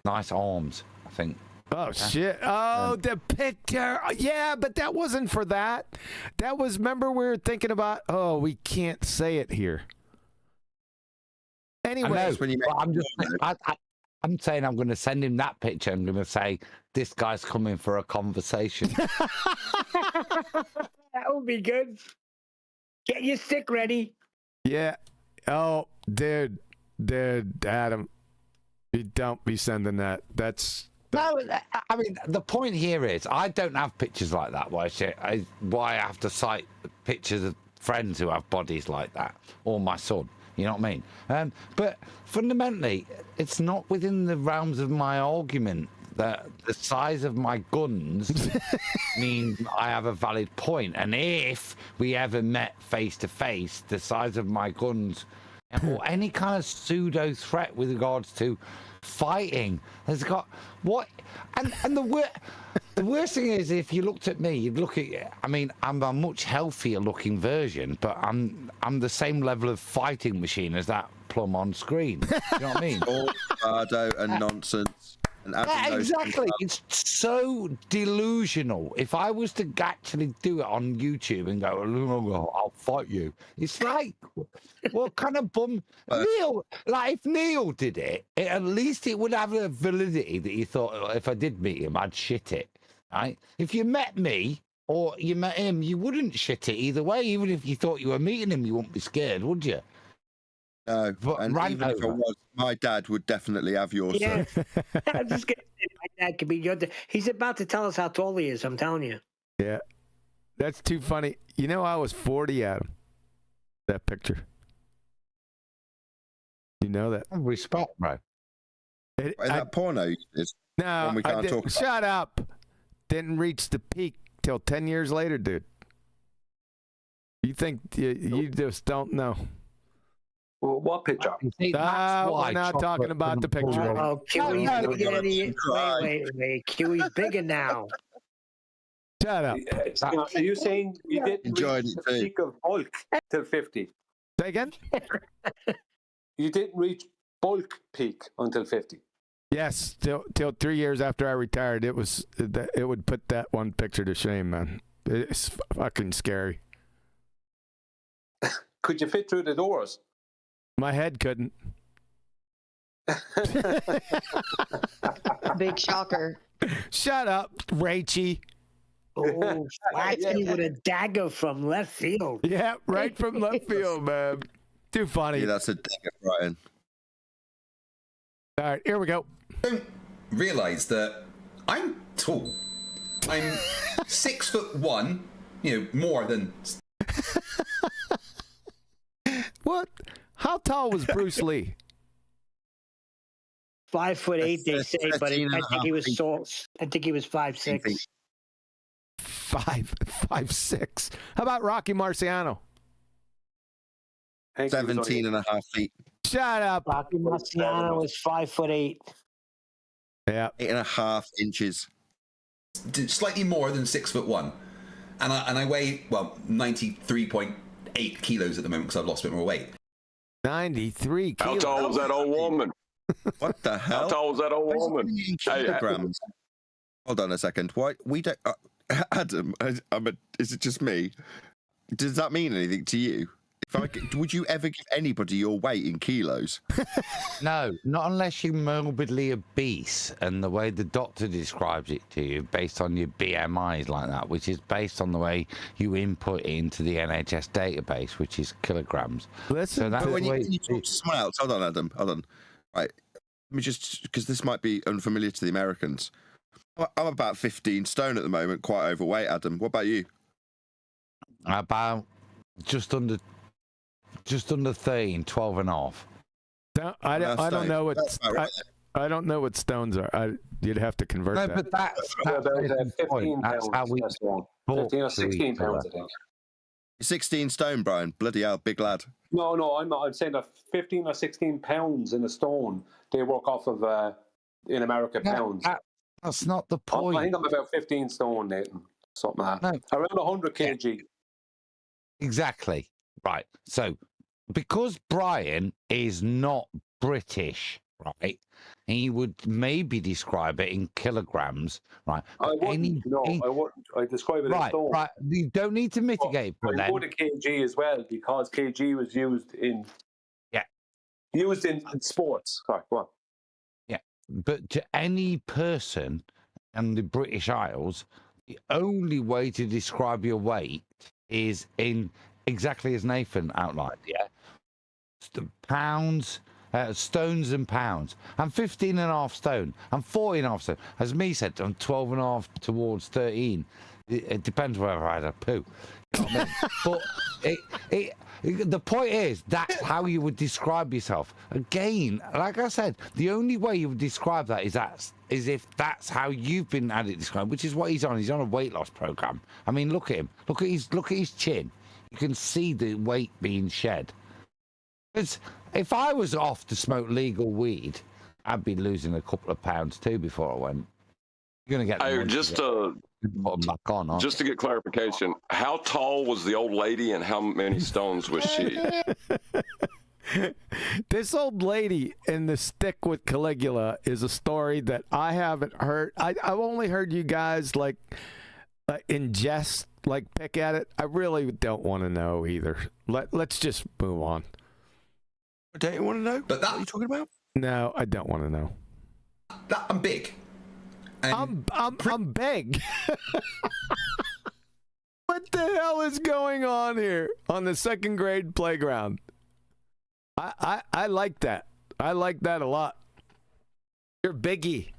nice arms. I think. Oh shit! Oh, the picture. Yeah, but that wasn't for that. That was. Remember, we were thinking about. Oh, we can't say it here. Anyway, I'm saying I'm going to send him that picture. I'm going to say this guy's coming for a conversation. That would be good. Get your stick ready. Yeah. Oh, dude, Adam, you don't be sending that. That's. No, I mean, the point here is I don't have pictures like that. Why I have to cite pictures of friends who have bodies like that, or my son. You know what I mean? But fundamentally, it's not within the realms of my argument that the size of my guns means I have a valid point. And if we ever met face to face, the size of my guns or any kind of pseudo threat with regards to fighting has got what? And the worst thing is, if you looked at me, you'd look at. I mean, I'm a much healthier looking version, but I'm the same level of fighting machine as that plum on screen. You know what I mean? All bravado and nonsense. And exactly. It's so delusional. If I was to actually do it on YouTube and go, I'll fight you, it's like, what kind of bum? Neil, like if Neil did it, at least it would have a validity that you thought, if I did meet him, I'd shit it. Right? If you met me or you met him, you wouldn't shit it either way. Even if you thought you were meeting him, you wouldn't be scared, would you? No, and even if I was, my dad would definitely have yours. Yeah. I'm just gonna say my dad could be your dad. He's about to tell us how tall he is, I'm telling you. Yeah. That's too funny. You know, I was 40, Adam. That picture. You know that. Respect, bro. In that porno is no, one we can't talk about. Shut up. Didn't reach the peak till 10 years later, dude. You think you just don't know. Well, what picture? We're not talking about the picture. Oh, Kiwi's bigger. Wait. Kiwi's bigger now. Shut up. Are you saying you didn't reach the peak of bulk till 50? Say again? You didn't reach bulk peak until 50. Yes, till 3 years after I retired, it would put that one picture to shame, man. It's fucking scary. Could you fit through the doors? My head couldn't. Big shocker. Shut up, Rachie. Oh, actually with a dagger from left field. Yeah, right from left field, man. Too funny. Yeah, that's a dagger, Brian. All right, here we go. Don't realise that I'm tall. I'm 6'1", more than. What? How tall was Bruce Lee? 5'8", they say, but I think he was tall. I think he was 5'6". 5'6". How about Rocky Marciano? 17 and a half feet. Shut up. Rocky Marciano was 5'8". Yeah. 8.5 inches. Slightly more than 6'1", and I weigh 93.8 kilos at the moment because I've lost a bit more weight. 93 kilos. How tall was that old woman? What the hell? How tall was that old woman? Kilograms. Hold on a second. Why we don't? Adam, is it just me? Does that mean anything to you? Would you ever give anybody your weight in kilos? No, not unless you're morbidly obese, and the way the doctor describes it to you, based on your BMI is like that, which is based on the way you input it into the NHS database, which is kilograms. Listen, so when you talk to someone else, hold on, Adam, hold on. Right, let me just, because this might be unfamiliar to the Americans. I'm about 15 stone at the moment, quite overweight. Adam, what about you? About just under 13, 12 and a half. I don't know what I don't know what stones are. You'd have to convert that. But that's 15 pounds. How we 15 or 16 pounds, I think. 16 stone, Brian. Bloody hell, big lad. No, I'm not. I'm saying that 15 or 16 pounds in a stone, they work off of, in America, pounds. That's not the point. I think I'm about 15 stone, Nathan. Something like that. No. Around 100 kg. Exactly. Right. So, because Brian is not British, right, he would maybe describe it in kilograms, right? I wouldn't. I wouldn't. I describe it in stone. Right. You don't need to mitigate for that. I would a kg as well, because kg was used in sports. Sorry, go on. Yeah, but to any person in the British Isles, the only way to describe your weight is in exactly as Nathan outlined, pounds, stones and pounds. I'm 15 and a half stone. I'm 14 and a half stone. As me said, I'm 12 and a half towards 13. It depends whether I had a poo. You know what I mean? But the point is, that's how you would describe yourself. Again, like I said, the only way you would describe that is if that's how you've been had it described, which is what he's on. He's on a weight loss program. I mean, look at him. Look at his chin. You can see the weight being shed. Because if I was off to smoke legal weed, I'd be losing a couple of pounds too before I went. You're gonna get back on. Just to get clarification, how tall was the old lady and how many stones was she? This old lady in the stick with Caligula is a story that I haven't heard. I've only heard you guys like in jest, like pick at it. I really don't want to know either. Let's just move on. Don't you want to know? But that, what are you talking about? No, I don't want to know. I'm big. I'm big. What the hell is going on here on the second grade playground? I like that. I like that a lot. You're biggie.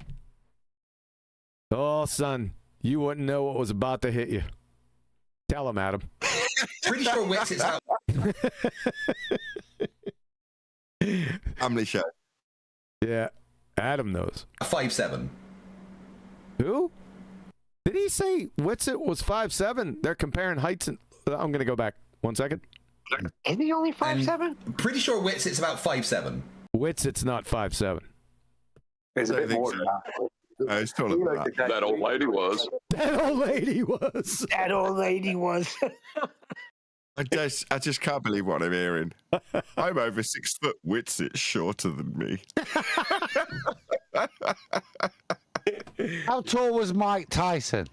Oh, son, you wouldn't know what was about to hit you. Tell him, Adam. Pretty sure Wix is out. Family show. Yeah, Adam knows. 5'7". Who? Did he say Witsit was 5'7"? They're comparing heights, and I'm going to go back 1 second. Is he only 5'7"? Pretty sure Witsit's about 5'7". Witsit's not 5'7". It's a bit more than that. It's taller than that. That old lady was. That old lady was. That old lady was. I just can't believe what I'm hearing. I'm over 6 foot. Witsit's shorter than me. How tall was Mike Tyson?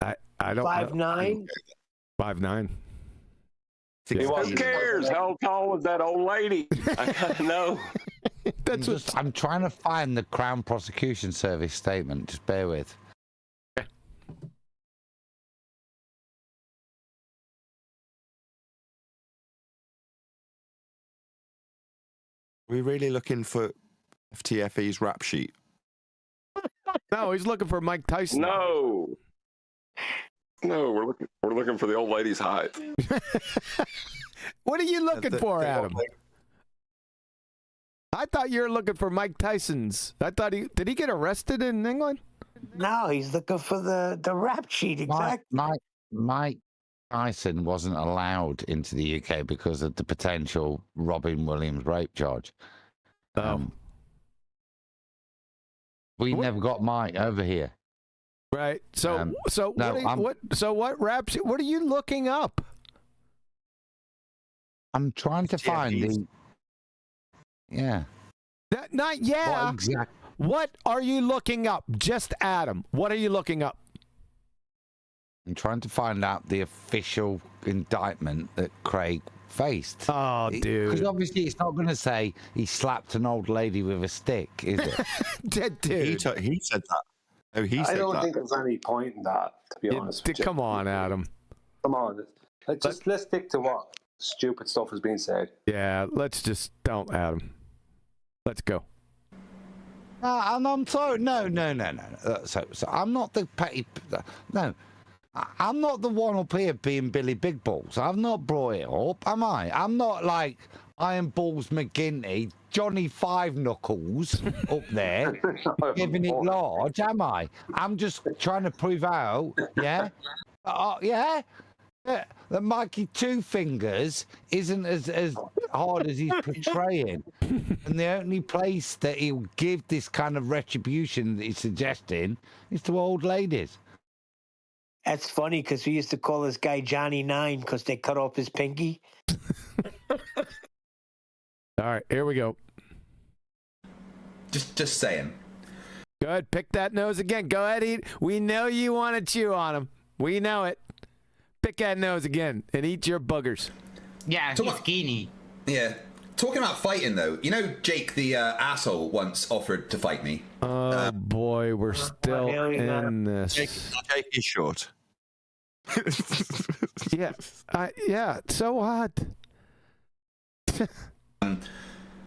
I don't 5'9". 5'9". Who cares? How tall was that old lady? I gotta know. I'm trying to find the Crown Prosecution Service statement. Just bear with. We're really looking for FTFE's rap sheet. No, he's looking for Mike Tyson. No, we're looking for the old lady's height. What are you looking for, Adam? I thought you were looking for Mike Tyson's. Did he get arrested in England? No, he's looking for the rap sheet. Exactly. Mike Tyson wasn't allowed into the UK because of the potential Robin Williams rape charge. We never got Mike over here. Right. So what rap sheet? What are you looking up? I'm trying to find the. Yeah. Not yeah. What exactly? What are you looking up? Just Adam. What are you looking up? I'm trying to find out the official indictment that Craig faced. Oh, dude. Because obviously it's not going to say he slapped an old lady with a stick, is it? Dude. He said that. No, he said that. I don't think there's any point in that, to be honest with you. Come on, Adam. Come on. Let's stick to what stupid stuff is being said. Yeah, let's just don't, Adam. Let's go. And I'm sorry. No. So I'm not the petty. No. I'm not the one up here being Billy Big Balls. I've not brought it up, am I? I'm not like Iron Balls McGinty, Johnny Five Knuckles up there giving it large, am I? I'm just trying to prove out, yeah? That Mikey Two Fingers isn't as hard as he's portraying. And the only place that he'll give this kind of retribution that he's suggesting is to old ladies. That's funny because we used to call this guy Johnny Nine because they cut off his pinky. All right, here we go. Just saying. Go ahead, pick that nose again. Go ahead, eat. We know you want to chew on him. We know it. Pick that nose again and eat your boogers. Yeah, he's skinny. Yeah. Talking about fighting, though, you know Jake the asshole once offered to fight me. Oh, boy, we're still in this. Jake is short. Yeah, so what?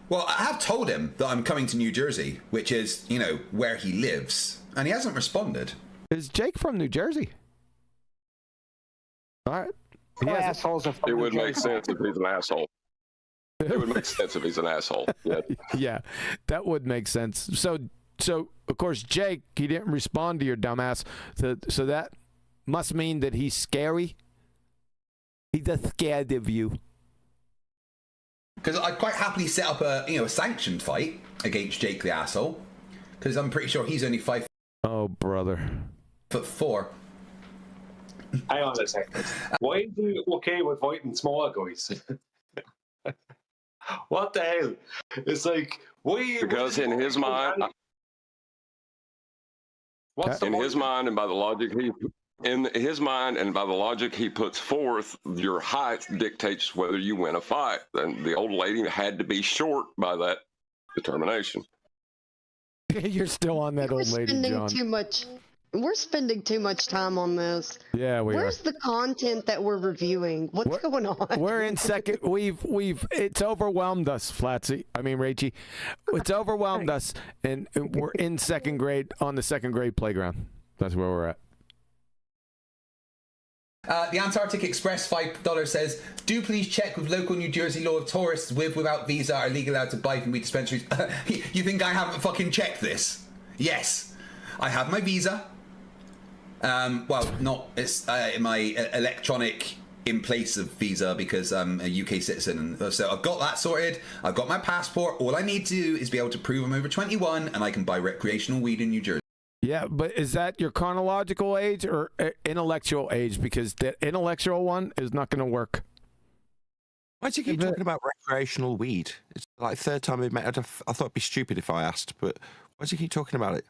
Well, I have told him that I'm coming to New Jersey, which is, where he lives, and he hasn't responded. Is Jake from New Jersey? All right. Assholes are it would make sense if he's an asshole. It would make sense if he's an asshole. Yeah. Yeah, that would make sense. So of course, Jake, he didn't respond to your dumbass. So that must mean that he's scary. He's scared of you. Because I'd quite happily set up a sanctioned fight against Jake the asshole. Because I'm pretty sure he's only 5. Oh, brother. 4. Hang on a second. Why is he okay with fighting small guys? What the hell? It's like, because in his mind, in his mind and by the logic he puts forth, your height dictates whether you win a fight. And the old lady had to be short by that determination. You're still on that old lady, John. We're spending too much time on this. Yeah, Where's the content that we're reviewing? What's going on? We're in second. It's overwhelmed us, Flatsy. I mean, Rachie. It's overwhelmed us, and we're in second grade on the second grade playground. That's where we're at. The Antarctic Express $5 says, do please check with local New Jersey law if tourists without visa are legally allowed to buy from weed dispensaries. You think I haven't fucking checked this? Yes. I have my visa. It's my electronic in place of visa because I'm a UK citizen. And so I've got that sorted. I've got my passport. All I need to do is be able to prove I'm over 21 and I can buy recreational weed in New Jersey. Yeah, but is that your chronological age or intellectual age? Because the intellectual one is not going to work. Why do you keep talking about recreational weed? It's like third time we've met. I thought it'd be stupid if I asked, but why do you keep talking about it?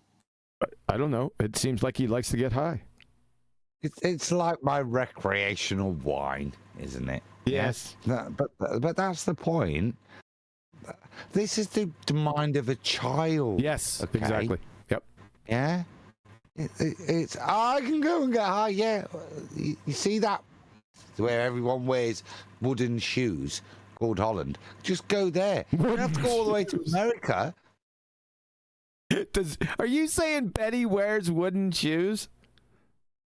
I don't know. It seems like he likes to get high. It's like my recreational wine, isn't it? Yes. Yeah? But that's the point. This is the mind of a child. Yes, okay? exactly. Yep. Yeah. It's I can go and get high. Yeah. You see that where everyone wears wooden shoes called Holland? Just go there. You don't have to go all the way to America. Are you saying Betty wears wooden shoes?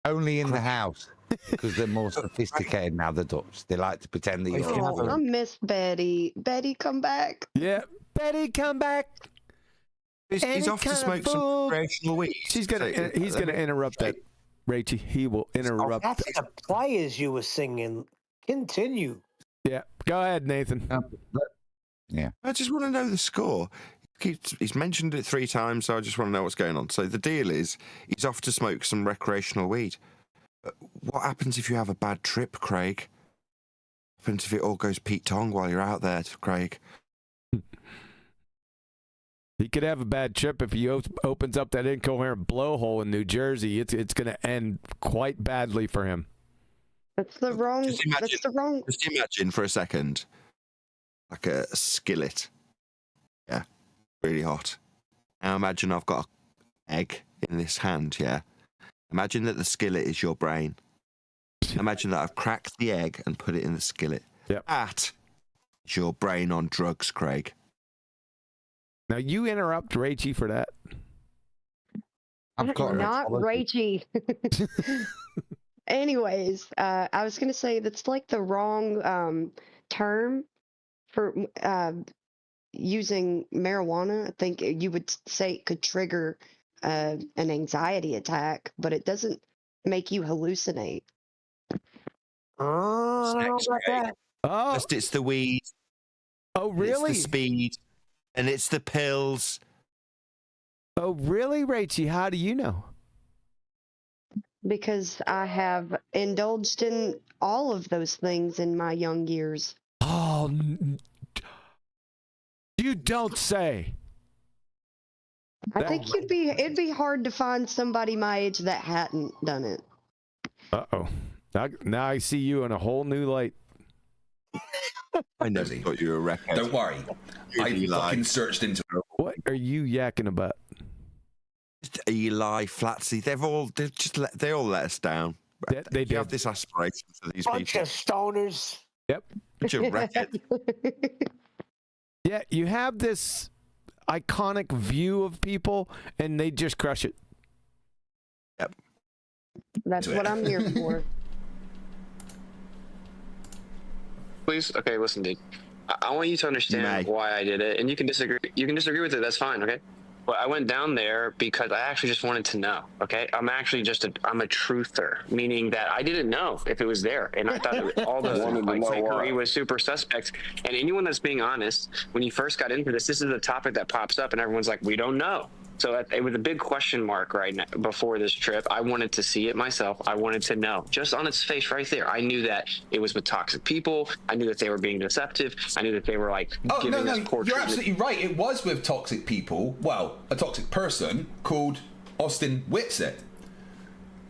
Only in the house. Because they're more sophisticated now, the Dutch. They like to pretend that you're... Oh, I miss Betty. Betty, come back. Yeah. Betty, come back. He's off to smoke some recreational weed. He's gonna interrupt that, Rachie. He will interrupt. That's the players you were singing. Continue. Yeah. Go ahead, Nathan. Yeah. I just want to know the score. He's mentioned it 3 times, so I just want to know what's going on. So the deal is he's off to smoke some recreational weed. What happens if you have a bad trip, Craig? What happens if it all goes Pete Tong while you're out there, Craig? He could have a bad trip if he opens up that incoherent blowhole in New Jersey. It's going to end quite badly for him. That's the wrong. Just imagine for a second, like a skillet. Yeah, really hot. Now imagine I've got an egg in this hand. Yeah. Imagine that the skillet is your brain. Imagine that I've cracked the egg and put it in the skillet. Yep. That is your brain on drugs, Craig. Now you interrupt Rachie for that. I've got not Rachie. Anyways, I was gonna say that's like the wrong term for using marijuana. I think you would say it could trigger an anxiety attack, but it doesn't make you hallucinate. Oh, I don't know about that. Oh, just it's the weed. Oh, really? It's the speed, and it's the pills. Oh, really, Rachie? How do you know? Because I have indulged in all of those things in my young years. Oh, you don't say. I think it'd be hard to find somebody my age that hadn't done it. Uh-oh. Now I see you in a whole new light. I never thought you were a record. Don't worry. I fucking searched into it. What are you yakking about? Eli, Flatsy, they all let us down. They have this aspiration for these Bunch people. of stoners. Yep. Bunch of records. Yeah, you have this iconic view of people, and they just crush it. Yep. That's what I'm here for. Please, okay, listen, dude. I want you to understand why I did it, and you can disagree. You can disagree with it. That's fine, okay? But I went down there because I actually just wanted to know. Okay, I'm actually I'm a truther, meaning that I didn't know if it was there, and I thought all the fakery was super suspect. And anyone that's being honest, when you first got into this is a topic that pops up, and everyone's like, "We don't know." So it was a big question mark right now before this trip. I wanted to see it myself. I wanted to know, just on its face right there. I knew that it was with toxic people. I knew that they were being deceptive. I knew that they were like giving us poor you're treatment. absolutely right. It was with toxic people. Well, a toxic person called Austin Whitsitt.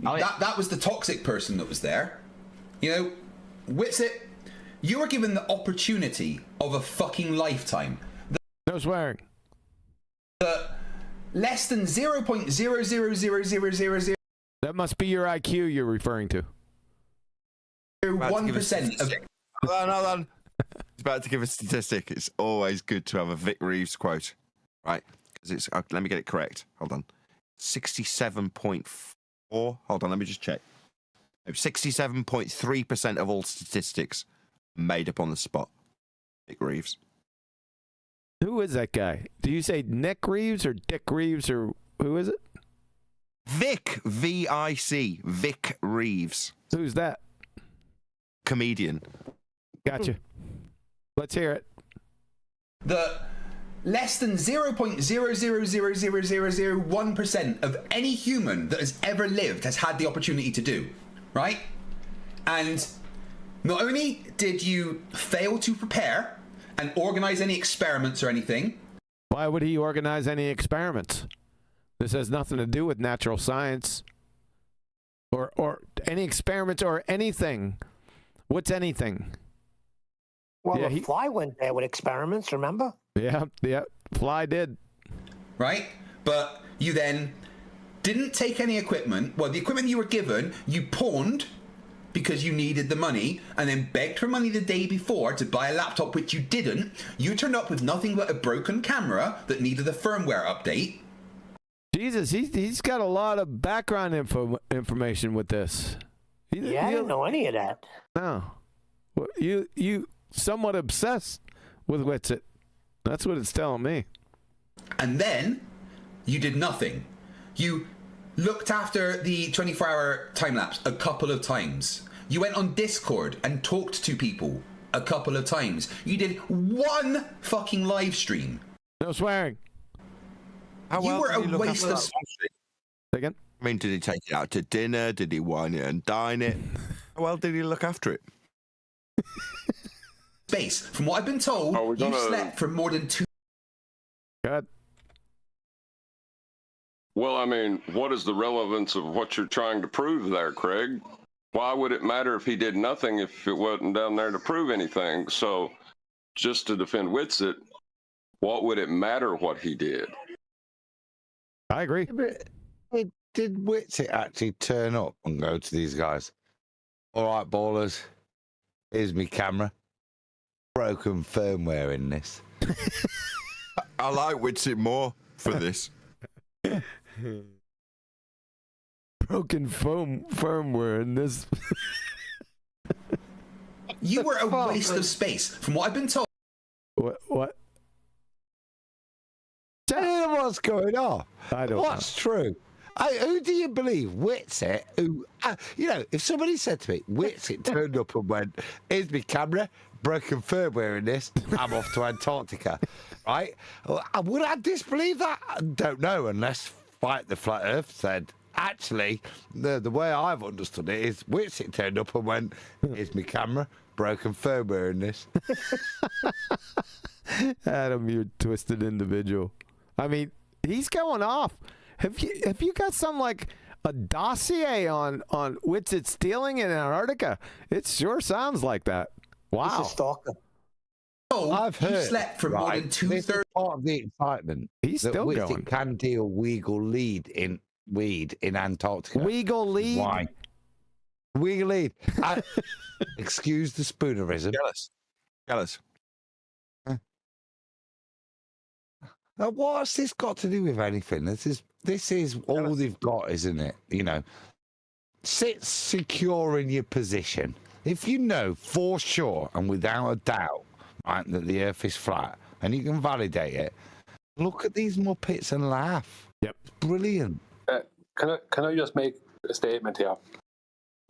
Oh, yeah. That was the toxic person that was there. You know, Whitsitt, you were given the opportunity of a fucking lifetime. No swearing. Less than 0.0000000. That must be your IQ you're referring to. 1% of. Hold on. He's about to give a statistic. It's always good to have a Vic Reeves quote, right? Because it's. Let me get it correct. Hold on. 67.4. Hold on. Let me just check. 67.3% of all statistics made up on the spot. Vic Reeves. Who is that guy? Do you say Nick Reeves or Dick Reeves or who is it? Vic, V-I-C, Vic Reeves. Who's that? Comedian. Gotcha. Let's hear it. The less than 0.0000001% of any human that has ever lived has had the opportunity to do, right? And not only did you fail to prepare and organize any experiments or anything. Why would he organize any experiments? This has nothing to do with natural science or any experiments or anything. What's anything? Well, the Fly went there with experiments, remember? Yeah, Fly did. Right? But you then didn't take any equipment. Well, the equipment you were given, you pawned because you needed the money, and then begged for money the day before to buy a laptop, which you didn't. You turned up with nothing but a broken camera that needed a firmware update. Jesus, he's got a lot of background information with this. I didn't know any of that. No. Well, you somewhat obsessed with Witsit. That's what it's telling me. And then you did nothing. You looked after the 24-hour time-lapse a couple of times. You went on Discord and talked to people a couple of times. You did one fucking live stream. No swearing. You were a waste of... Again? I mean, did he take it out to dinner? Did he wine it and dine it? How well did he look after it? Space. From what I've been told, you slept for more than 2... God. Well, I mean, what is the relevance of what you're trying to prove there, Craig? Why would it matter if he did nothing if it wasn't down there to prove anything? So, just to defend Witsit, what would it matter what he did? I agree. Did Witsit actually turn up and go to these guys? All right, ballers, here's my camera. Broken firmware in this. I like Witsit more for this. Broken firmware in this. You were a waste of space. From what I've been told. What? Tell me what's going on. I don't What's true? Who do you believe? Witsit? Who? If somebody said to me, Witsit turned up and went, here's my camera, broken firmware in this, I'm off to Antarctica, right? Would I disbelieve that? I don't know, unless Fight the Flat Earth said, actually, the way I've understood it is Witsit turned up and went, here's my camera, broken firmware in this. Adam, you twisted individual. I mean, he's going off. Have you got some like a dossier on Witsit stealing in Antarctica? It sure sounds like that. Wow. He's a stalker. Oh, I've heard. You slept for more than 2/3. This is part of the excitement. He's still Witsit going. Can deal weed in Antarctica. Weagle lead. Why? Weagle lead. Excuse the spoonerism. Jealous. Now, what's this got to do with anything? This is all they've got, isn't it? Sit secure in your position. If you know for sure and without a doubt, right, that the Earth is flat, and you can validate it, look at these Muppets and laugh. Yep, it's brilliant. Can I just make a statement here?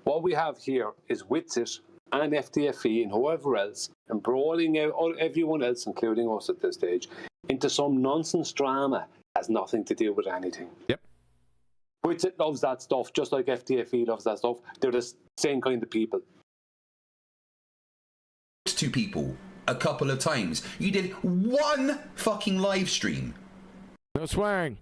What we have here is Witsit and FTFE and whoever else embroiling out everyone else, including us at this stage, into some nonsense drama has nothing to do with anything. Yep. Witsit loves that stuff, just like FTFE loves that stuff. They're the same kind of people. To people a couple of times. You did one fucking live stream. No swearing.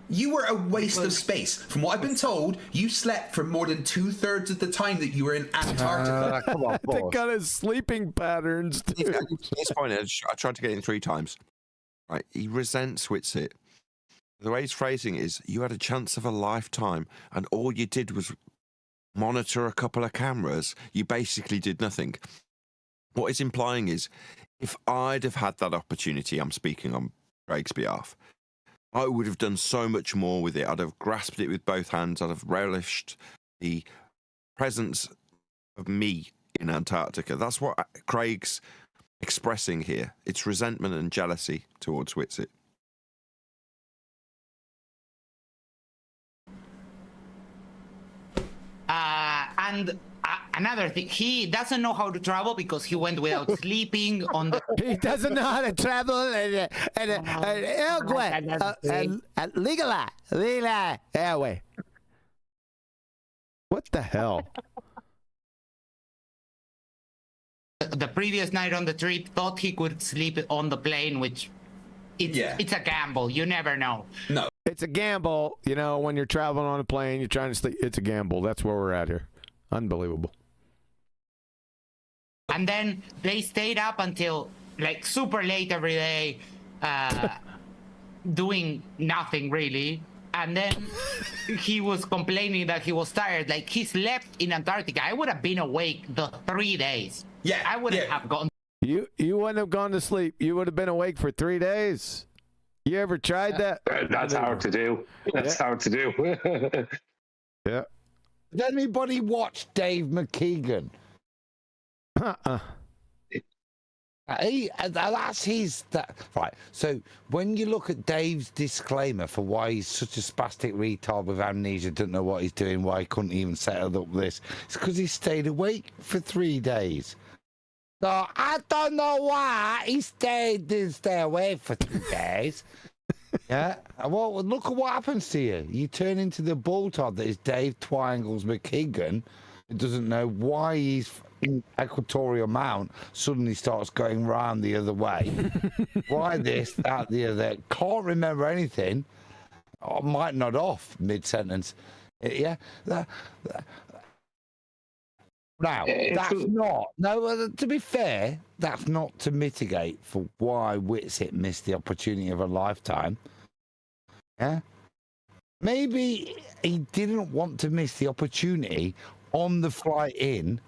You were a waste of space. From what I've been told, you slept for more than 2/3 of the time that you were in Antarctica. Come on, They got his sleeping patterns. It's fine. I tried to get in 3 times. Right, he resents Witsit. The way he's phrasing it is, you had a chance of a lifetime, and all you did was monitor a couple of cameras. You basically did nothing. What it's implying is, if I'd have had that opportunity, I'm speaking on Craig's behalf, I would have done so much more with it. I'd have grasped it with both hands. I'd have relished the presence of me in Antarctica. That's what Craig's expressing here. It's resentment and jealousy towards Witsit. And another thing, he doesn't know how to travel because he went without sleeping on the... He doesn't know how to travel legally. Anyway. What the hell? The previous night on the trip, thought he could sleep on the plane, which it's a gamble. You never know. No. it's a gamble. You know, when you're traveling on a plane, you're trying to sleep. It's a gamble. That's where we're at here. Unbelievable. And then they stayed up until like super late every day, doing nothing really. And then he was complaining that he was tired. Like, he slept in Antarctica. I would have been awake the 3 days. Yeah, I wouldn't have gone. You wouldn't have gone to sleep. You would have been awake for 3 days. You ever tried that? That's hard to do. That's hard to do. Yeah. Did anybody watch Dave McKeegan? That's his. Right. So when you look at Dave's disclaimer for why he's such a spastic retard with amnesia, doesn't know what he's doing, why he couldn't even settle up this, it's because he stayed awake for 3 days. So I don't know why he didn't stay awake for 3 days. Yeah. Well, look at what happens to you. You turn into the bulltard that is Dave Twangles McKeegan. Who doesn't know why he's in equatorial mount suddenly starts going round the other way. Why this, that, the other. Can't remember anything. I might nod off mid-sentence. Yeah. Now, that's not... No, to be fair, that's not to mitigate for why Whitsitt missed the opportunity of a lifetime. Yeah? Maybe he didn't want to miss the opportunity on the flight in,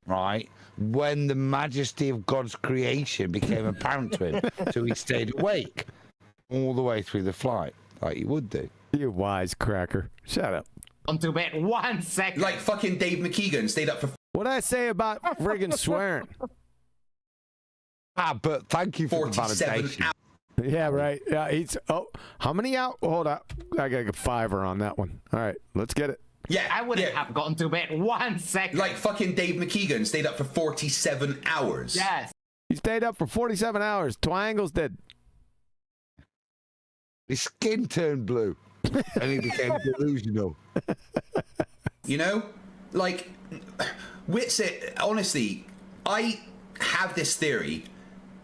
right, when the majesty of God's creation became apparent to him. So he stayed awake all the way through the flight, like you would do. You wisecracker. Shut up. On to bed 1 second. Like fucking Dave McKeegan stayed up for... What'd I say about friggin' swearing? But thank you for the validation. Yeah, right. Yeah, he's... Oh, how many out? Hold up. I got a 5er on that one. All right, let's get it. Yeah, I wouldn't have gone to bed 1 second. Like fucking Dave McKeegan stayed up for 47 hours. Yes. He stayed up for 47 hours. Twangles did. His skin turned blue. And he became delusional. You know? Like, Whitsitt, honestly, I have this theory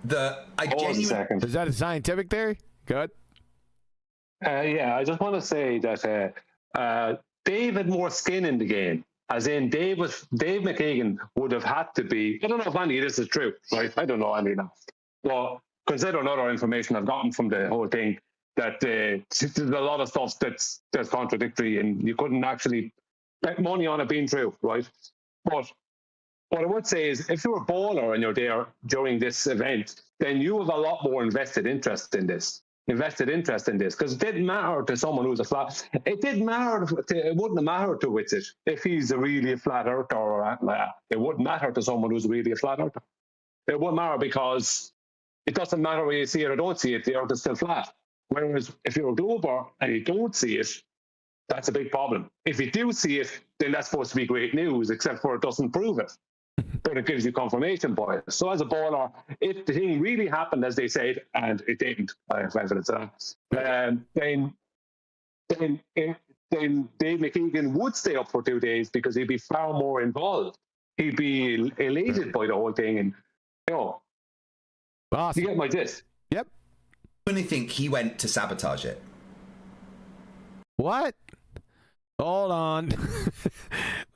that I genuinely... Is that a scientific theory? Good. Yeah, I just want to say that Dave had more skin in the game. As in, Dave McKeegan would have had to be... I don't know if any of this is true, right? I don't know any now. Well, considering other information I've gotten from the whole thing, that there's a lot of stuff that's contradictory, and you couldn't actually bet money on it being true, right? But what I would say is, if you're a baller and you're there during this event, then you have a lot more invested interest in this, because it didn't matter to someone who's a flat. It didn't matter. It wouldn't have mattered to Whitsitt if he's really a flat earther or it wouldn't matter to someone who's really a flat earther. It wouldn't matter because it doesn't matter whether you see it or don't see it. The earth is still flat. Whereas if you're a glober and you don't see it, that's a big problem. If you do see it, then that's supposed to be great news, except for it doesn't prove it. But it gives you confirmation bias. So as a baller, if the thing really happened as they said, and it didn't, I have evidence of that, then Dave McKeegan would stay up for 2 days because he'd be far more involved. He'd be elated by the whole thing, and awesome. You get my gist. Yep. I only think he went to sabotage it. What? Hold on.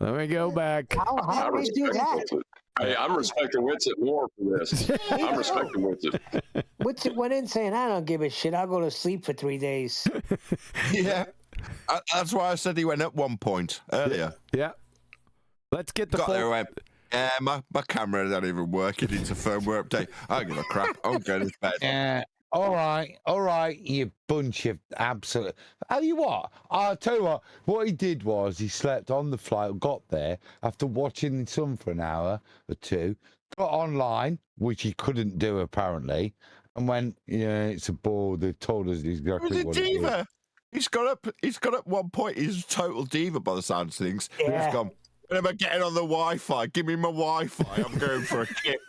Let me go back. How do we do that? Hey, I'm respecting Whitsitt more for this. I'm respecting Whitsitt. Whitsitt went in saying, I don't give a shit. I'll go to sleep for 3 days. Yeah. That's why I said he went at one point earlier. Yeah. Let's get the full... Yeah, my camera don't even work. It needs a firmware update. I don't give a crap. I'm going to bed. All right, you bunch of absolute... Tell you what, I'll tell you what he did was he slept on the flight, got there, after watching the sun for an hour or two, got online, which he couldn't do apparently, and went, it's a bore, they told us exactly what it is. He's a diva. He's got at one point, he's a total diva by the sound of things. Yeah. He's gone, when am I getting on the Wi-Fi? Give me my Wi-Fi. I'm going for a kick.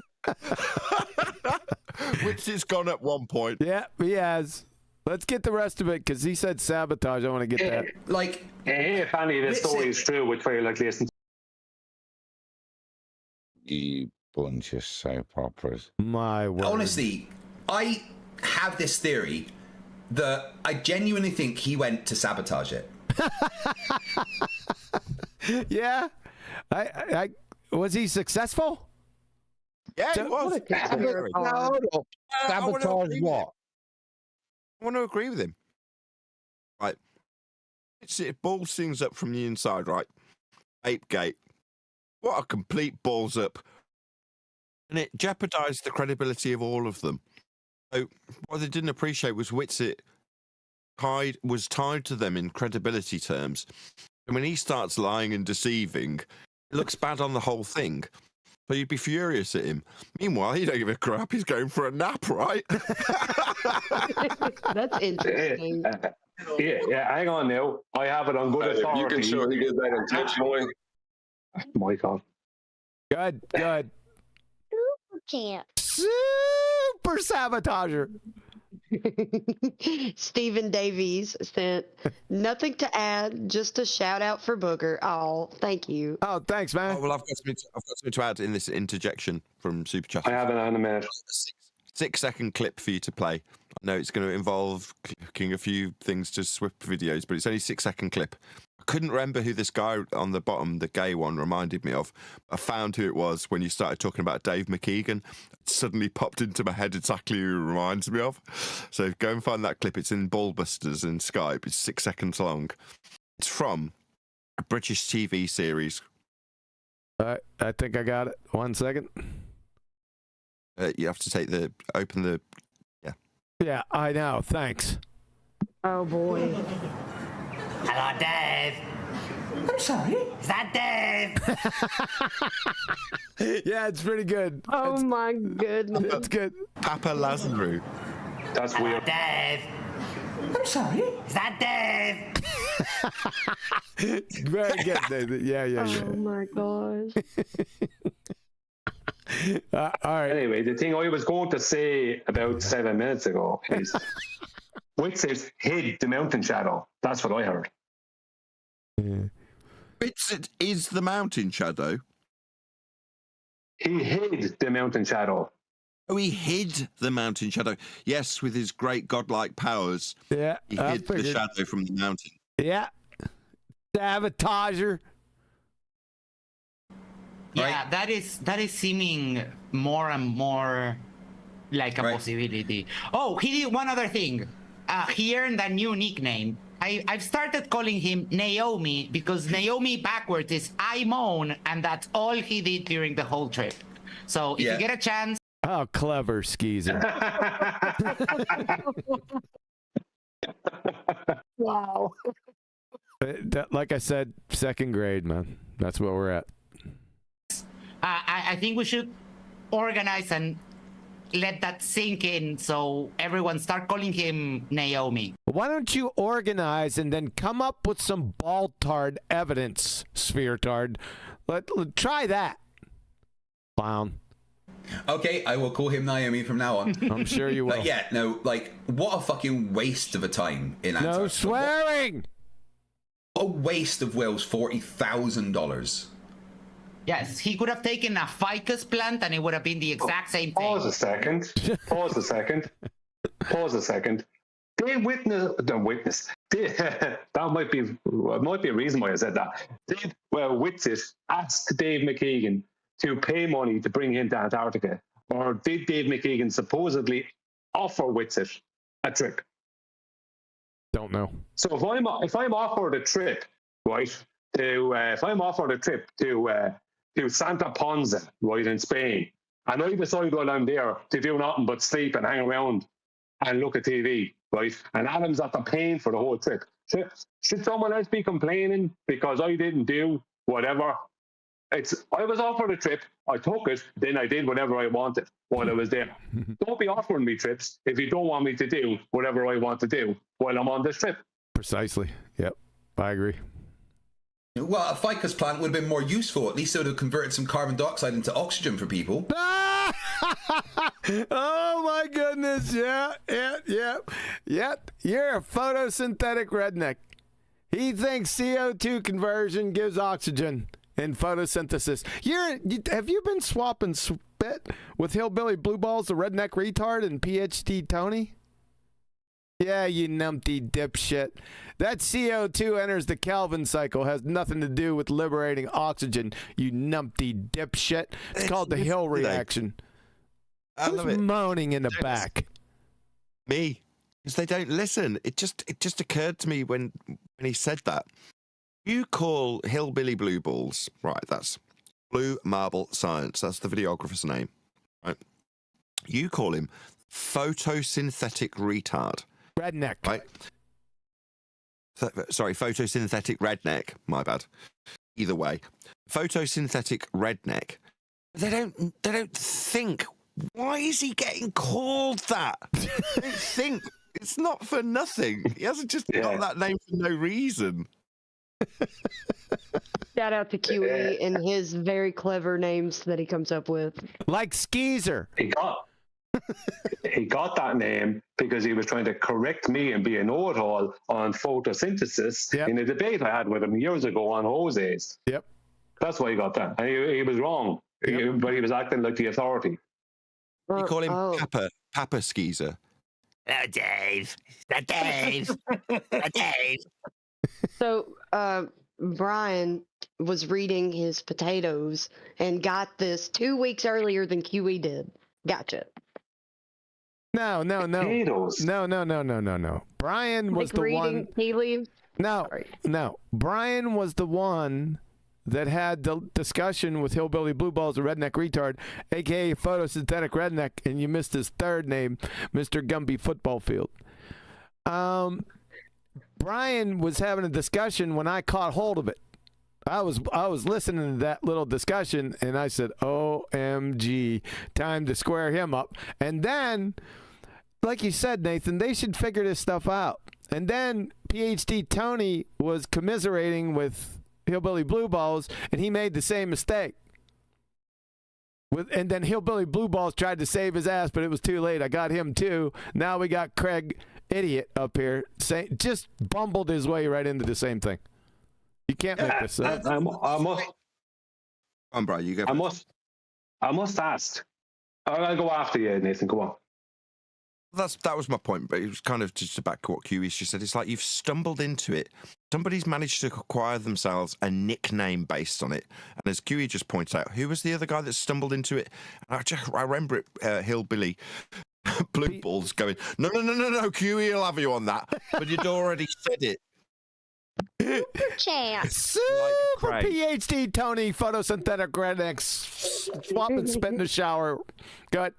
Which is gone at one point. Yeah, he has. Let's get the rest of it because he said sabotage. I want to get that. Like, if any of this story is true, which very likely isn't. You bunch of soap operas. My word. Honestly, I have this theory that I genuinely think he went to sabotage it. Yeah. I was he successful? Yeah, So- it was. Sabotage what? I want to agree with him. Right. It balls things up from the inside, right? Apegate. What a complete balls up. And it jeopardized the credibility of all of them. So what they didn't appreciate was Whitsitt was tied to them in credibility terms. And when he starts lying and deceiving, it looks bad on the whole thing. So you'd be furious at him. Meanwhile, he don't give a crap. He's going for a nap, right? That's interesting. Yeah, hang on now. I have it on good If authority. you can show he did that intentionally. My God. Good. Can't. Super sabotager. Stephen Davies sent nothing to add, just a shout out for Booger. Oh, thank you. Oh, thanks, man. Oh, well, I've got something to add in this interjection from Superchat. I have an animate. 6-second clip for you to play. I know it's going to involve clicking a few things to swip videos, but it's only a 6-second clip. I couldn't remember who this guy on the bottom, the gay one, reminded me of. I found who it was when you started talking about Dave McKeegan. It suddenly popped into my head exactly who it reminds me of. So go and find that clip. It's in BALLBUSTERS in Skype. It's 6 seconds long. It's from a British TV series. All right, I think I got it. 1 second. You have to open the. Yeah, I know. Thanks. Oh boy. Hello, Dave. I'm sorry. Is that Dave? Yeah, it's pretty good. Oh my goodness. That's good. Papa Lazarou. That's Hello, weird. Dave. I'm sorry. Is that Dave? Very good, David. Yeah. Oh my gosh. All right. Anyway, the thing I was going to say about 7 minutes ago is Whitsitt hid the mountain shadow. That's what I heard. Whitsitt is the mountain shadow. He hid the mountain shadow. Oh, he hid the mountain shadow. Yes, with his great godlike powers. Yeah. He hid the shadow from the mountain. Yeah. Sabotager. Yeah, that is seeming more and more like a possibility. Oh, he did one other thing. He earned a new nickname. I've started calling him Naomi because Naomi backwards is I moan, and that's all he did during the whole trip. So if you get a chance. How clever, Skeezer. Wow. Like I said, 2nd grade, man. That's where we're at. I think we should organize and let that sink in so everyone start calling him Naomi. Why don't you organize and then come up with some ball-tard evidence, Sphere-tard? Let try that, clown. Okay, I will call him Naomi from now on. I'm sure you will. What a fucking waste of a time in Antarctica. No swearing! What a waste of Will's $40,000. Yes, he could have taken a ficus plant and it would have been the exact same thing. Pause a second. Did that might be a reason why I said that. Did Whitsitt ask Dave McKeegan to pay money to bring him to Antarctica, or did Dave McKeegan supposedly offer Whitsitt a trip? Don't know. So if I'm offered a trip, right, to Santa Ponza, right, in Spain, and I decide while I'm there to do nothing but sleep and hang around and look at TV, right, and Adam's after paying for the whole trip, should someone else be complaining because I didn't do whatever? I was offered a trip, I took it, then I did whatever I wanted while I was there. Don't be offering me trips if you don't want me to do whatever I want to do while I'm on this trip. Precisely. Yep, I agree. Well, a ficus plant would have been more useful. At least it would have converted some carbon dioxide into oxygen for people. Oh my goodness! Yep. You're a photosynthetic redneck. He thinks CO2 conversion gives oxygen in photosynthesis. Have you been swapping spit with Hillbilly Blue Balls, the redneck retard, and PhD Tony? Yeah, you numpty dipshit. That CO2 enters the Kelvin cycle, has nothing to do with liberating oxygen, you numpty dipshit. It's called the Hill reaction. Who's moaning in the back? Me. Because they don't listen. It just occurred to me when he said that. You call Hillbilly Blue Balls, right, that's Blue Marble Science, that's the videographer's name, right? You call him photosynthetic retard. Redneck. Right? Sorry, photosynthetic redneck, my bad. Either way. Photosynthetic redneck. They don't think, why is he getting called that? They don't think. It's not for nothing. He hasn't just got that name for no reason. Shout out to QE and his very clever names that he comes up with. Like Skeezer. He got that name because he was trying to correct me and be a know-it-all on photosynthesis in a debate I had with him years ago on Jose's. Yep. That's why he got that. And he was wrong, but he was acting like the authority. You call him Papa Skeezer. Oh, Dave. Not Dave. Not Dave. So, Brian was reading his potatoes and got this 2 weeks earlier than QE did. Gotcha. No. Potatoes. No. Brian was the one. Tea leaves? No. Brian was the one that had the discussion with Hillbilly Blue Balls, the redneck retard, a.k.a. photosynthetic redneck, and you missed his third name, Mr. Gumby Football Field. Brian was having a discussion when I caught hold of it. I was listening to that little discussion, and I said, OMG, time to square him up. And then, like you said, Nathan, they should figure this stuff out. And then PhD Tony was commiserating with Hillbilly Blue Balls, and he made the same mistake. And then Hillbilly Blue Balls tried to save his ass, but it was too late. I got him too. Now we got Craig Idiot up here, just bumbled his way right into the same thing. You can't make this up. I must. Come on, bro, you go. I must ask. I'll go after you, Nathan. Go on. That was my point, but it was kind of just to back what QE's just said. It's like you've stumbled into it. Somebody's managed to acquire themselves a nickname based on it. And as QE just points out, who was the other guy that stumbled into it? I remember it, Hillbilly Blue Balls going, no, QE will have you on that. But you'd already said it. Super PhD Tony, photosynthetic rednecks, swap and spit in the shower. Go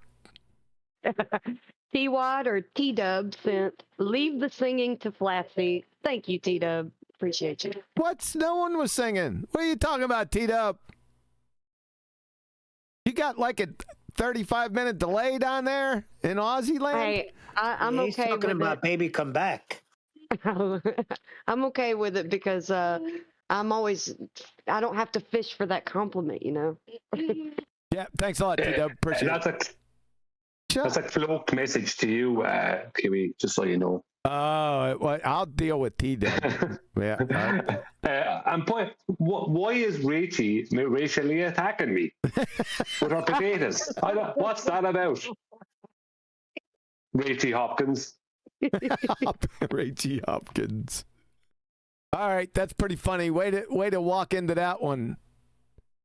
ahead. T-Wad or T-Dub sent, leave the singing to Flassy. Thank you, T-Dub. Appreciate you. No one was singing. What are you talking about, T-Dub? You got like a 35-minute delay down there in Aussie land? Hey, I'm He's okay talking with about it. Baby Come Back. I'm okay with it because I don't have to fish for that compliment, you know? Yeah, thanks a lot, T-Dub. Appreciate it. That's a cloak message to you, QE, just so you know. Oh, well, I'll deal with T-Dub. Yeah. And why is Rachie racially attacking me with her potatoes? What's that about? Rachie Hopkins. Rachie Hopkins. All right, that's pretty funny. Way to walk into that one,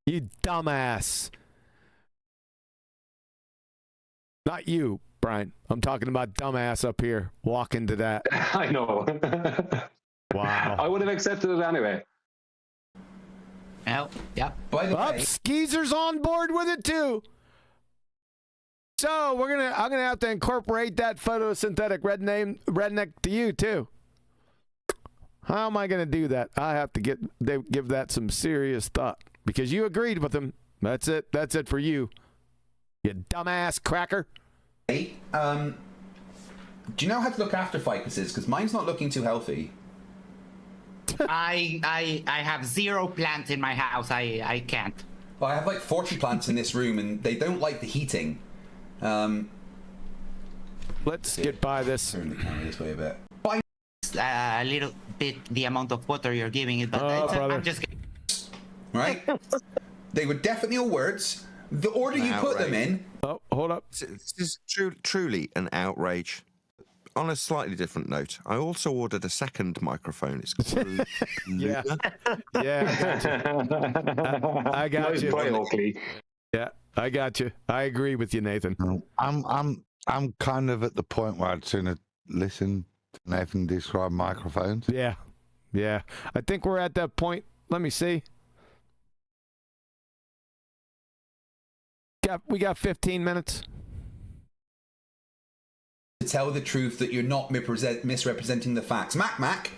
you dumbass. Not you, Brian. I'm talking about dumbass up here. Walk into that. I know. Wow. I would have accepted it anyway. Oh, yeah. Skeezer's on board with it too. So I'm gonna have to incorporate that photosynthetic redneck to you too. How am I gonna do that? I have to give that some serious thought because you agreed with him. That's it. That's it for you. You dumbass cracker. Hey, do you know how to look after ficuses? Because mine's not looking too healthy. I have 0 plants in my house. I can't. Well, I have like 40 plants in this room, and they don't like the heating. Let's get by this. Turn the camera this way a bit. A little bit the amount of water you're giving it, but I'm just right. They were definitely all words. The order you put them in. Oh, hold up. This is truly an outrage. on a slightly different note, I also ordered a second microphone. It's called Yeah. I got you. Yeah, I got you. I agree with you, Nathan. I'm kind of at the point where I'd sooner listen to Nathan describe microphones. Yeah. I think we're at that point. Let me see. We got 15 minutes. To tell the truth that you're not misrepresenting the facts. Mac,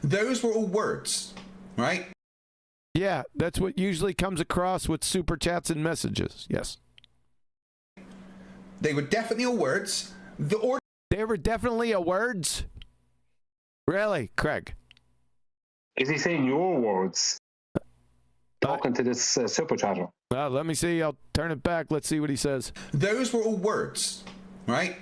those were all words, right? Yeah, that's what usually comes across with super chats and messages. Yes. They were definitely all words. They were definitely a words? Really, Craig? Is he saying your words? Talking to this super chatter. Let me see. I'll turn it back. Let's see what he says. Those were all words, right?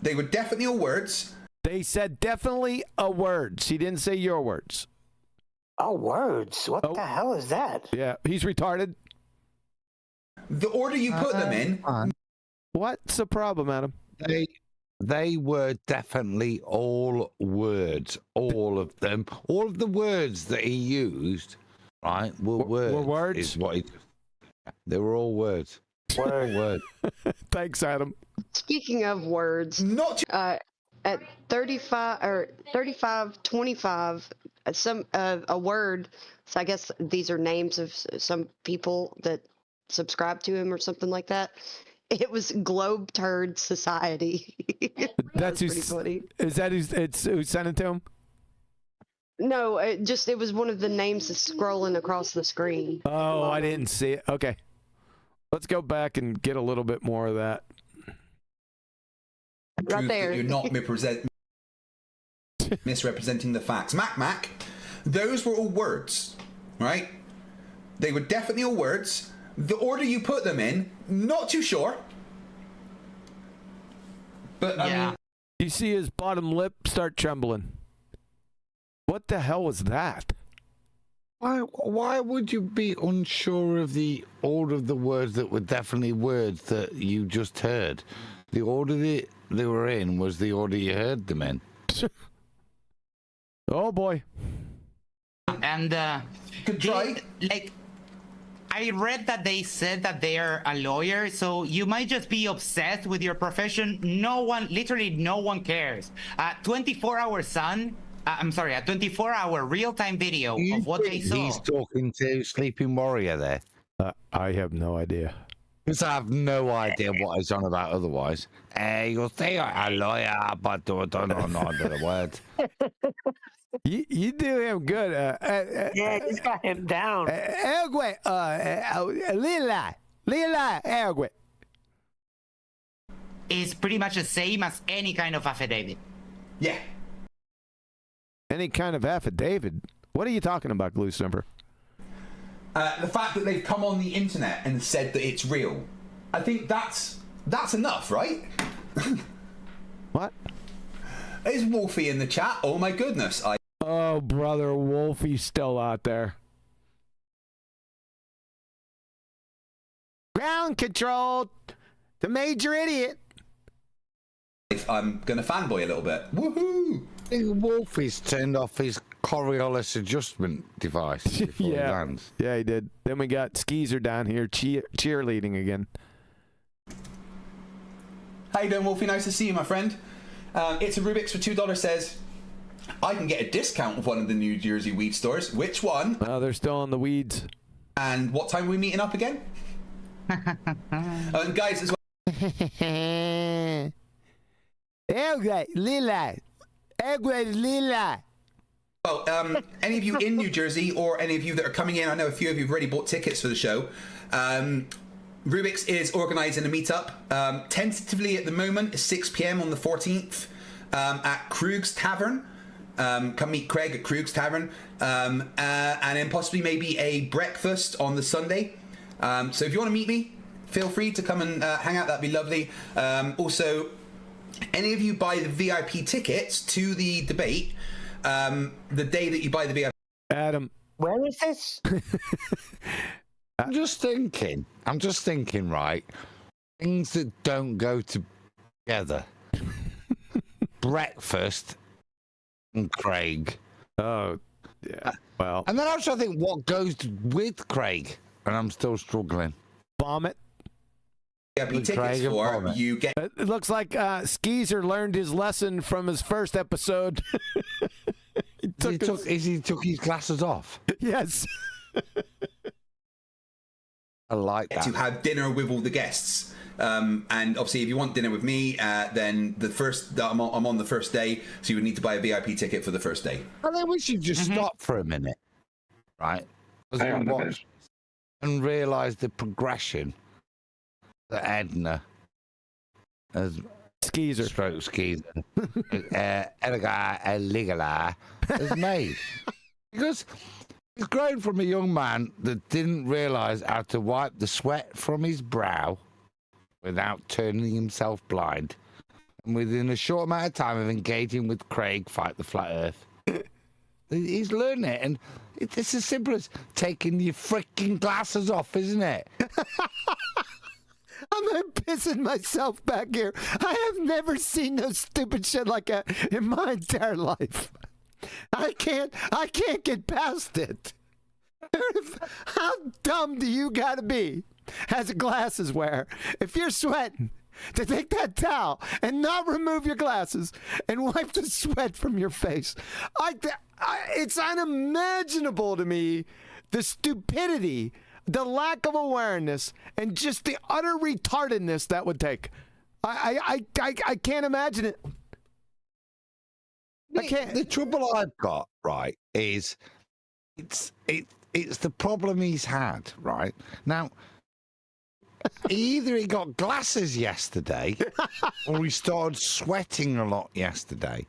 They were definitely all words. They said definitely a words. He didn't say your words. Oh, words? What the hell is that? Yeah, he's retarded. The order you put them in. What's the problem, Adam? They were definitely all words. All of them. All of the words that he used, right, were words. Were words? Is what they were all words. Word. Thanks, Adam. Speaking of words, at 35 or 35:25, a word. So I guess these are names of some people that subscribe to him or something like that. It was Globe Turd Society. That's pretty funny. Is that who sent it to him? No, it was one of the names that's scrolling across the screen. Oh, I didn't see it. Okay. Let's go back and get a little bit more of that. Right there. You're not misrepresenting the facts. Mac, those were all words, right? They were definitely all words. The order you put them in, not too sure. But I mean, you see his bottom lip start trembling. What the hell was that? Why would you be unsure of the order of the words that were definitely words that you just heard? The order that they were in was the order you heard them in. Oh boy. And I read that they said that they are a lawyer, so you might just be obsessed with your profession. Literally no one cares. 24-hour Sun. I'm sorry, a 24-hour real-time video of what they saw. He's talking to Sleeping Warrior there. I have no idea. Because I have no idea what he's on about otherwise. You'll say a lawyer, but don't know the word. You do him good. Yeah, he's got him down. Lila, It's pretty much the same as any kind of affidavit. Yeah. Any kind of affidavit? What are you talking about, Glue Simper? The fact that they've come on the internet and said that it's real. I think that's enough, right? What? Is Wolfie in the chat? Oh my goodness. Oh, brother, Wolfie's still out there. Ground control. The major idiot. I'm going to fanboy a little bit. Woohoo! I think Wolfie's turned off his Coriolis adjustment device before he lands. Yeah, he did. Then we got Skeezer down here cheerleading again. How you doing, Wolfie? Nice to see you, my friend. It's a Rubik's for $2 says, I can get a discount with one of the New Jersey weed stores. Which one? Oh, they're still on the weeds. And what time are we meeting up again? And guys, as well. Lila. Well, any of you in New Jersey or any of you that are coming in, I know a few of you have already bought tickets for the show. Rubik's is organising a meetup. Tentatively at the moment is 6 p.m. on the 14th at Krug's Tavern. Come meet Craig at Krug's Tavern. And then possibly maybe a breakfast on the Sunday. So if you want to meet me, feel free to come and hang out. That'd be lovely. Also, any of you buy the VIP tickets to the debate, the day that you buy the VIP. Adam. Where is this? I'm just thinking, right? Things that don't go together. breakfast and Craig. Oh, yeah. Well. And then I was trying to think what goes with Craig, and I'm still struggling. Vomit. Yeah, tickets for you get. It looks like Skeezer learned his lesson from his first episode. he took his glasses off. Yes. I like that. To have dinner with all the guests. And obviously, if you want dinner with me, then I'm on the first day, so you would need to buy a VIP ticket for the first day. I think we should just stop for a minute, right? And realise the progression that Edna as Skeezer, Eligala has made. Because he's grown from a young man that didn't realise how to wipe the sweat from his brow without turning himself blind. And within a short amount of time of engaging with Craig, Fight the Flat Earth, he's learned it. And it's as simple as taking your freaking glasses off, isn't it? I'm pissing myself back here. I have never seen no stupid shit like that in my entire life. I can't get past it. How dumb do you gotta be as a glasses wearer if you're sweating to take that towel and not remove your glasses and wipe the sweat from your face? It's unimaginable to me, the stupidity, the lack of awareness, and just the utter retardedness that would take. I can't imagine it. I can't. The trouble I've got, right, is it's the problem he's had, right? Now, either he got glasses yesterday or he started sweating a lot yesterday.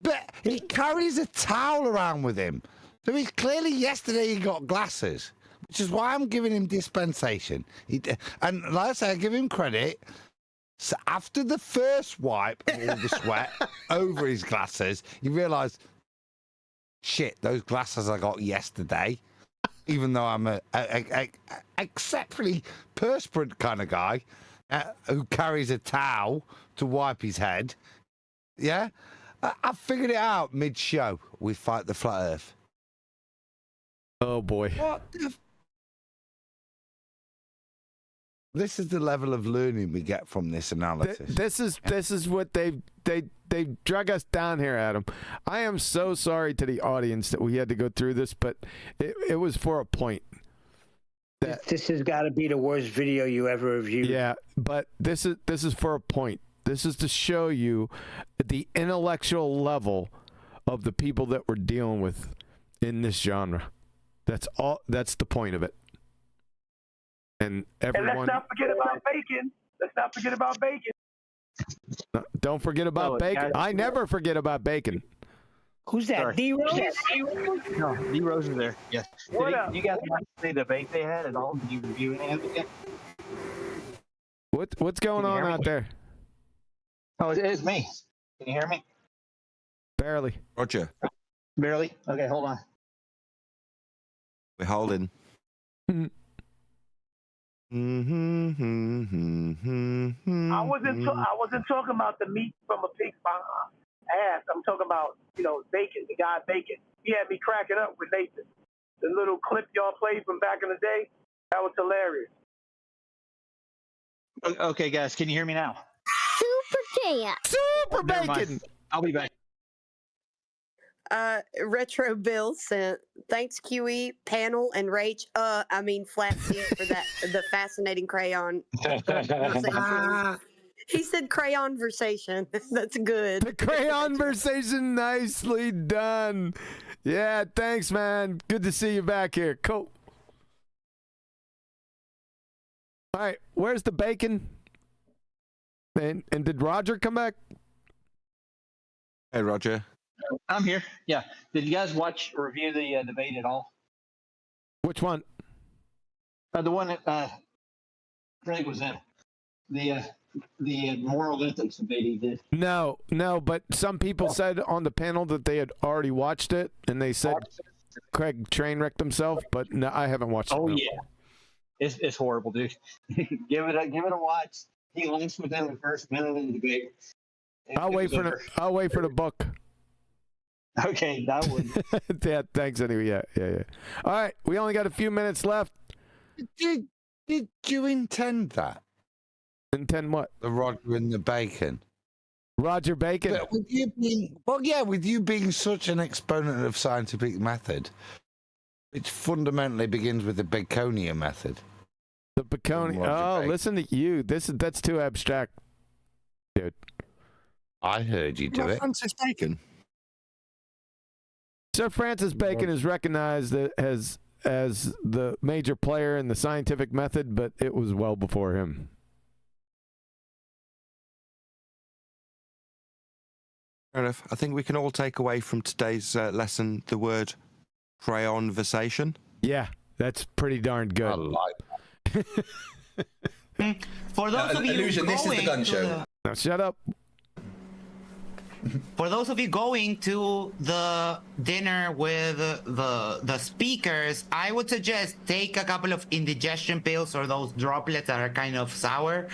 But he carries a towel around with him. So he's clearly yesterday he got glasses, which is why I'm giving him dispensation. And like I say, I give him credit. So after the first wipe of all the sweat over his glasses, he realised, shit, those glasses I got yesterday, even though I'm a exceptionally perspirant kind of guy who carries a towel to wipe his head. Yeah, I figured it out mid-show with Fight the Flat Earth. Oh boy. What the This is the level of learning we get from this analysis. This is what they drug us down here, Adam. I am so sorry to the audience that we had to go through this, but it was for a point. This has got to be the worst video you ever reviewed. Yeah, but this is for a point. This is to show you the intellectual level of the people that we're dealing with in this genre. That's all. That's the point of it. And everyone. And let's not forget about bacon. Let's not forget about bacon. Don't forget about bacon. I never forget about bacon. Who's that? D-Rose? No, D-Rose is there. Yes. What Did up? you guys want to see the debate they had at all? Did you review any of it yet? What's going on out there? Oh, it's me. Can you hear me? Barely. Roger. Barely? Okay, hold on. We're holding. I wasn't talking about the meat from a pig's ass. I'm talking about, bacon, the guy bacon. He had me cracking up with Nathan. The little clip y'all played from back in the day, that was hilarious. Okay, guys, can you hear me now? Super bacon. I'll be back. Retro Bill sent, thanks QE, panel, and Rach, Flat Feet for that, the fascinating crayon conversation. He said crayon versation. That's good. The crayon versation, nicely done. Yeah, thanks, man. Good to see you back here. Cool. All right, where's the bacon? And did Roger come back? Hey, Roger. I'm here. Yeah. Did you guys review the debate at all? Which one? The one that Craig was in. The moral ethics debate he did. No, but some people said on the panel that they had already watched it, and they said Craig train wrecked himself. But no, I haven't watched it. Oh yeah, it's horrible, dude. give it a watch. He launched within the first minute of the debate. I'll wait for the book. Okay, that would. Yeah, thanks anyway. Yeah. All right, we only got a few minutes left. Did you intend that? Intend what? The Roger and the Bacon. Roger Bacon. But with you being such an exponent of scientific method, which fundamentally begins with the Baconian method. The Baconian. Oh, Bacon. Listen to you. That's too abstract, dude. I heard you do it. Francis Bacon. Sir Francis Bacon is recognized as the major player in the scientific method, but it was well before him. Fair enough. I think we can all take away from today's lesson the word crayonversation. Yeah, that's pretty darn good. I like that. For those of you Illusion, this is the gun show. Now shut up. For those of you going to the dinner with the speakers, I would suggest take a couple of indigestion pills or those droplets that are kind of sour,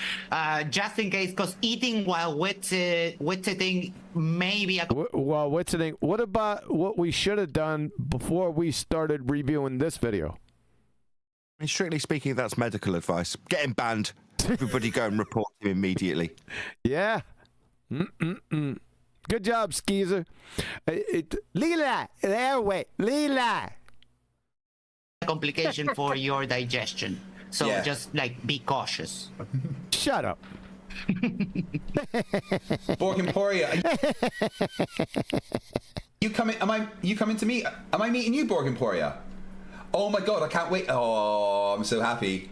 just in case, because eating while witsetting may be while witsetting. What about what we should have done before we started reviewing this video? I mean, strictly speaking, that's medical advice. Get him banned. Everybody go and report him immediately. Yeah. Good job, Skeezer. Leela, airway, Leela. Complication for your digestion. So just like be cautious. Shut up. Borg Emporia. You coming? You coming to meet? Am I meeting you, Borg Emporia? Oh my God, I can't wait. Oh, I'm so happy.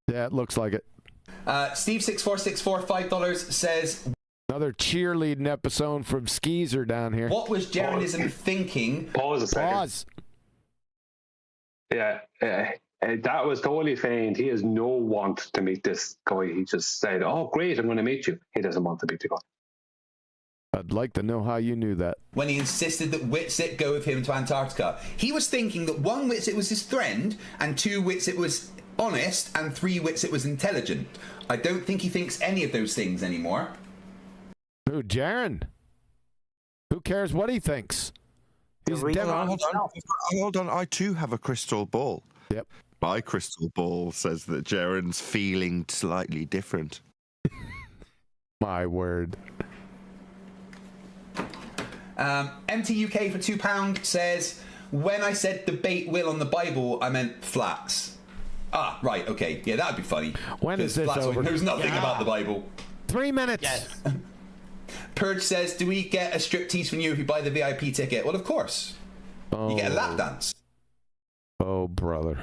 Yeah, it looks like it. Steve6464, $5 says. Another cheerleading episode from Skeezer down here. What was Jaronism thinking? Pause a second. Pause. Yeah, that was totally feigned. He has no want to meet this guy. He just said, "Oh, great, I'm going to meet you." He doesn't want to meet the guy. I'd like to know how you knew that. When he insisted that Whitsitt go with him to Antarctica, he was thinking that 1, Whitsitt was his friend, and 2, Whitsitt was honest, and 3, Whitsitt was intelligent. I don't think he thinks any of those things anymore. Who, Jaron? Who cares what he thinks? He's Hold on. I too have a crystal ball. Yep. My crystal ball says that Jaron's feeling slightly different. My word. MTUK for £2 says, when I said debate will on the Bible, I meant flats. Ah, right, okay. Yeah, that'd be funny. When is this over? Knows nothing about the Bible. 3 minutes. Yes. Purge says, do we get a striptease from you if you buy the VIP ticket? Well, of course. You get a lap dance. Oh, brother.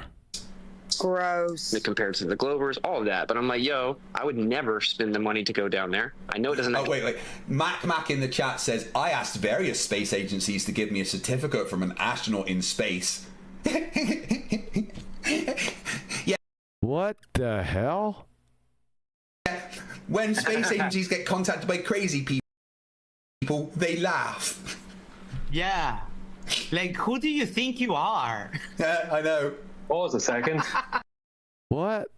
Gross. Compared to the Glovers, all of that. But I'm like, yo, I would never spend the money to go down there. I know it doesn't. Oh, wait. Mac in the chat says, I asked various space agencies to give me a certificate from an astronaut in space. Yeah. What the hell? When space agencies get contacted by crazy people, they laugh. Yeah. Like, who do you think you are? Yeah, I know. Pause a second. What?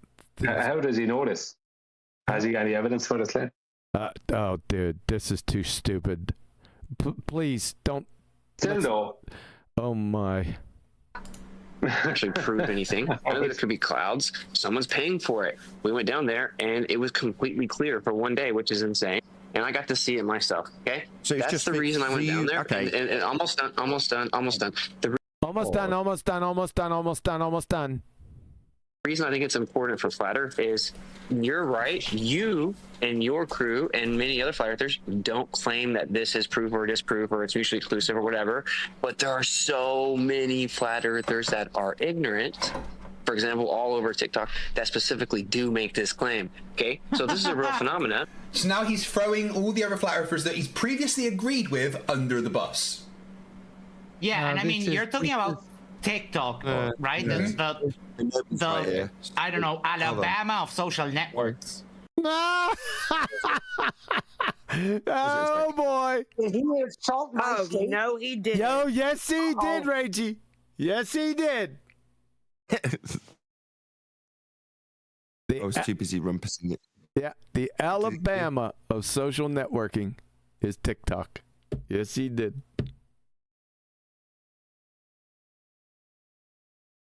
How does he know this? Has he got any evidence for this, Len? Oh, dude, this is too stupid. Please, don't. Still though. Oh, my. Actually prove anything. I know there could be clouds. Someone's paying for it. We went down there, and it was completely clear for one day, which is insane. And I got to see it myself. Okay, so that's just the reason I went down there. Okay, and almost done. Almost done. Almost done. The reason I think it's important for flat Earth is you're right. You and your crew and many other flat earthers don't claim that this is proof or disproof or it's mutually exclusive or whatever. But there are so many flat earthers that are ignorant. For example, all over TikTok that specifically do make this claim. Okay, so this is a real phenomenon. So now he's throwing all the other flat earthers that he's previously agreed with under the bus. Yeah, and I mean, you're talking about TikTok, right? That's the I don't know, Alabama of social networks. Oh boy! Did he insult my state? No, he didn't. Yo, yes he did, Reggie. Yes he did. I was too busy rumpusing it. Yeah, the Alabama of social networking is TikTok. Yes, he did.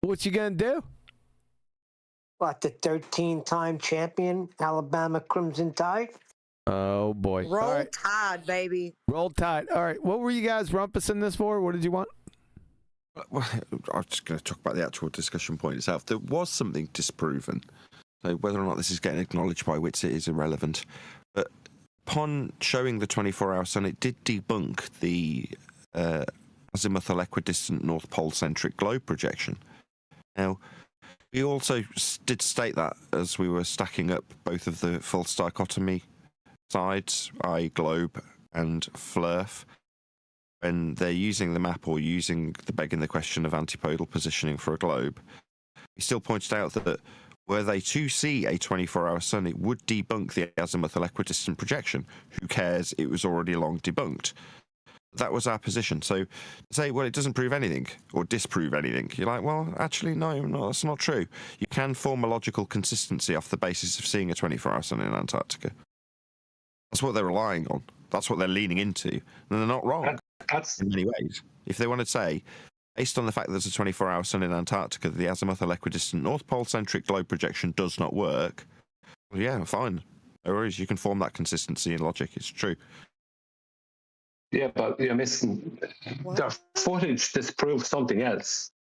What you gonna do? What, the 13-time champion Alabama Crimson Tide? Oh boy! Roll All right. Tide, baby. Roll Tide. All right. What were you guys rumpusing this for? What did you want? Well, I'm just going to talk about the actual discussion point itself. There was something disproven. So whether or not this is getting acknowledged by Witsit is irrelevant. But upon showing the 24-hour sun, it did debunk the azimuthal equidistant North Pole-centric globe projection. Now, we also did state that as we were stacking up both of the false dichotomy sides, i.e. globe and flurf, when they're using the map or begging the question of antipodal positioning for a globe. We still pointed out that were they to see a 24-hour sun, it would debunk the azimuthal equidistant projection. Who cares? It was already long debunked. That was our position. So to say, well, it doesn't prove anything or disprove anything, you're like, well, actually, no, that's not true. You can form a logical consistency off the basis of seeing a 24-hour sun in Antarctica. That's what they're relying on. That's what they're leaning into. And they're not wrong in many ways. If they want to say, based on the fact that there's a 24-hour sun in Antarctica, the azimuthal equidistant North Pole-centric globe projection does not work, well, yeah, fine. No worries. You can form that consistency in logic. It's true. Yeah, but you're missing. The footage disproved something else.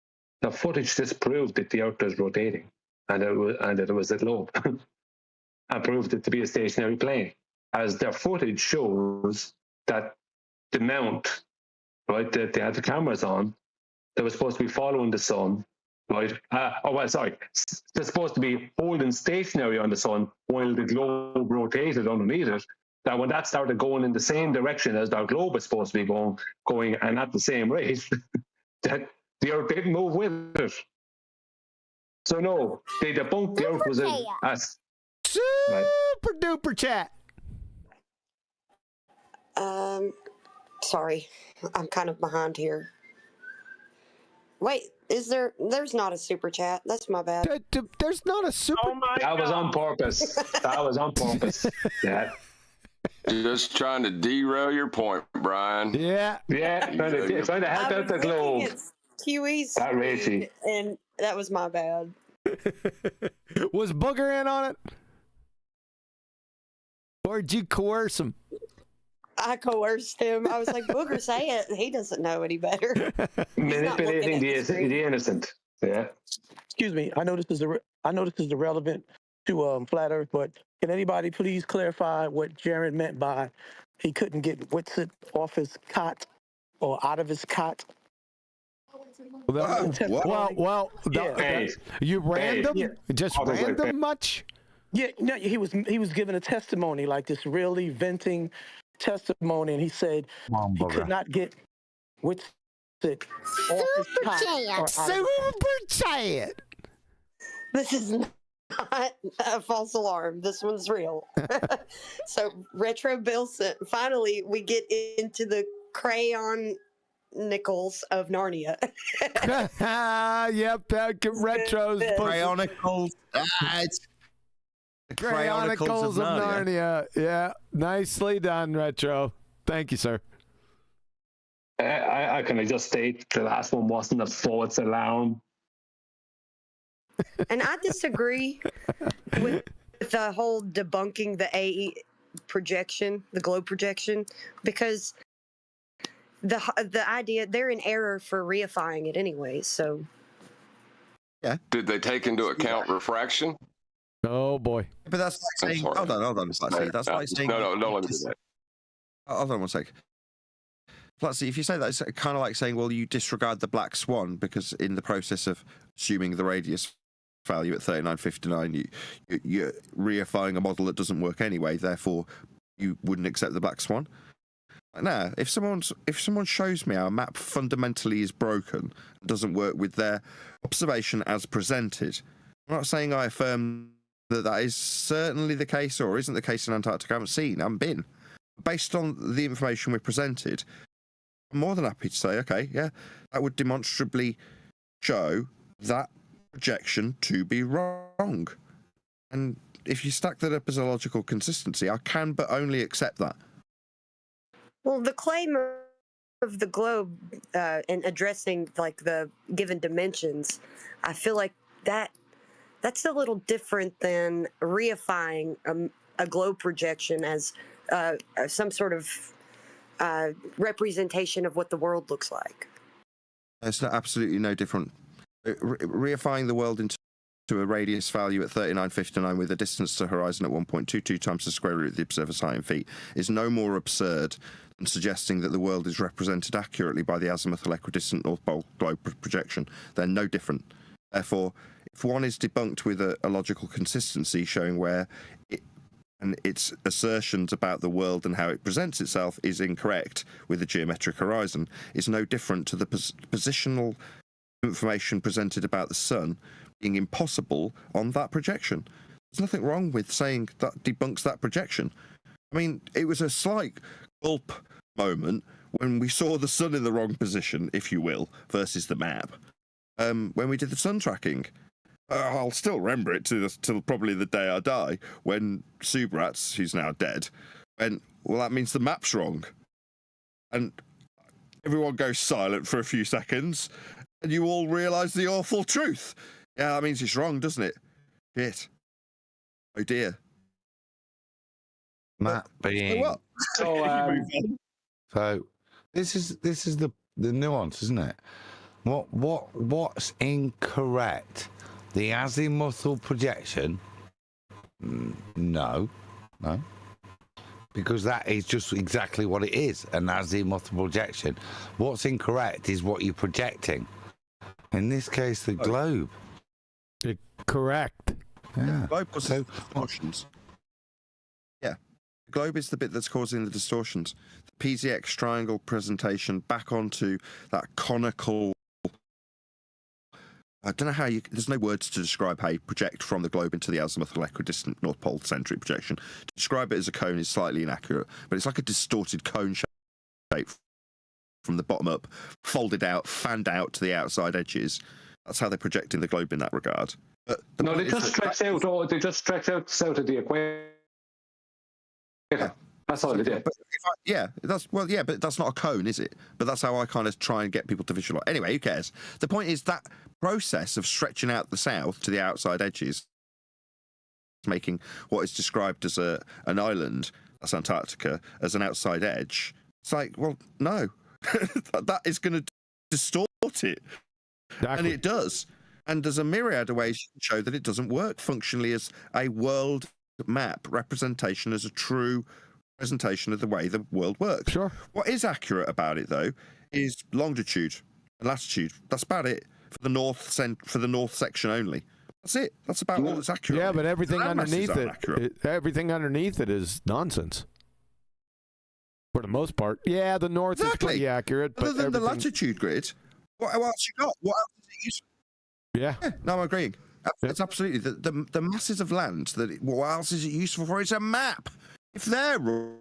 The footage disproved that the Earth was rotating, and that it was a globe, and proved it to be a stationary plane. As their footage shows that the mount, right, that they had the cameras on, that was supposed to be following the sun, right? They're supposed to be holding stationary on the sun while the globe rotated underneath it. That when that started going in the same direction as our globe is supposed to be going and at the same rate, that the Earth didn't move with it. So no, they debunked the Earth was super duper chat. Sorry, I'm kind of behind here. Wait, there's not a super chat. That's my bad. There's not a super. Oh my That was God. on purpose. That was on purpose. Yeah. Just trying to derail your point, Brian. Yeah. Trying to help out the globe. Kiwi's That Rachy. and that was my bad. Was Booger in on it? Or did you coerce him? I coerced him. I was like, Booger, say it. He doesn't know any better. Manipulating the innocent. Yeah. Excuse me. I know this is irrelevant to Flat Earth, but can anybody please clarify what Jared meant by he couldn't get Witsit off his cot or out of his cot? You random? Just random much? Yeah, no, he was giving a testimony, like this really venting testimony, and he said he could not get Witsit off his cot or out of his Super chat. This is not a false alarm. This one's real. So, Retro Bilson, finally, we get into the crayon nickels of Narnia. Yep, Retro's Cryonicles. Cryonicles of Narnia. Yeah, nicely done, Retro. Thank you, sir. I can just state the last one wasn't a false alarm. And I disagree with the whole debunking the AE projection, the globe projection, because the idea, they're in error for reifying it anyway. So, yeah. Did they take into account refraction? Oh boy! But that's like saying, hold on. That's like saying. No, don't let me do that. Hold on one sec. Plus, if you say that, it's kind of like saying, well, you disregard the black swan because in the process of assuming the radius value at 3959, you're reifying a model that doesn't work anyway. Therefore, you wouldn't accept the black swan. Nah, if someone shows me our map fundamentally is broken and doesn't work with their observation as presented, I'm not saying I affirm that is certainly the case or isn't the case in Antarctica. I haven't been. Based on the information we presented, I'm more than happy to say, okay, yeah, that would demonstrably show that projection to be wrong. And if you stack that up as a logical consistency, I can but only accept that. Well, the claim of the globe and addressing like the given dimensions, I feel like that's a little different than reifying a globe projection as some sort of representation of what the world looks like. It's not absolutely no different. Reifying the world into a radius value at 3959 with a distance to horizon at 1.22 times the square root of the observer's height in feet is no more absurd than suggesting that the world is represented accurately by the azimuthal equidistant North Pole globe projection. They're no different. Therefore, if one is debunked with a logical consistency showing where its assertions about the world and how it presents itself is incorrect with the geometric horizon, is no different to the positional information presented about the sun being impossible on that projection. There's nothing wrong with saying that debunks that projection. I mean, it was a slight gulp moment when we saw the sun in the wrong position, if you will, versus the map. When we did the sun tracking, I'll still remember it till probably the day I die, when Subrats, who's now dead, went, well, that means the map's wrong. And everyone goes silent for a few seconds, and you all realise the awful truth. Yeah, that means it's wrong, doesn't it? Shit. Oh dear. Matt being... what? So this is the nuance, isn't it? What's incorrect? The azimuthal projection? No. Because that is just exactly what it is, an azimuthal projection. What's incorrect is what you're projecting. In this case, the globe. Correct. Yeah. The globe causes distortions. Yeah. The globe is the bit that's causing the distortions. The PZX triangle presentation back onto that conical... I don't know how you... There's no words to describe how you project from the globe into the azimuthal equidistant North Pole centric projection. To describe it as a cone is slightly inaccurate, but it's like a distorted cone shape from the bottom up, folded out, fanned out to the outside edges. That's how they're projecting the globe in that regard. No, they just stretch out. They just stretch out south of the equator. Yeah. That's all they did. But that's not a cone, is it? But that's how I kind of try and get people to visualize. Anyway, who cares? The point is that process of stretching out the south to the outside edges, making what is described as an island, that's Antarctica, as an outside edge. It's like, well, no, that is going to distort it, and it does. And there's a myriad of ways you can show that it doesn't work functionally as a world map representation, as a true presentation of the way the world works. Sure. What is accurate about it, though, is longitude and latitude. That's about it for the north section only. That's it. That's about all that's accurate. Yeah, but everything underneath everything underneath it is nonsense. For the most part. Yeah, the north is pretty accurate. Other than the latitude grid, what else you got? What else is it useful? Yeah. No, I'm agreeing. It's absolutely the masses of land what else is it useful for? It's a map. If they're wrong,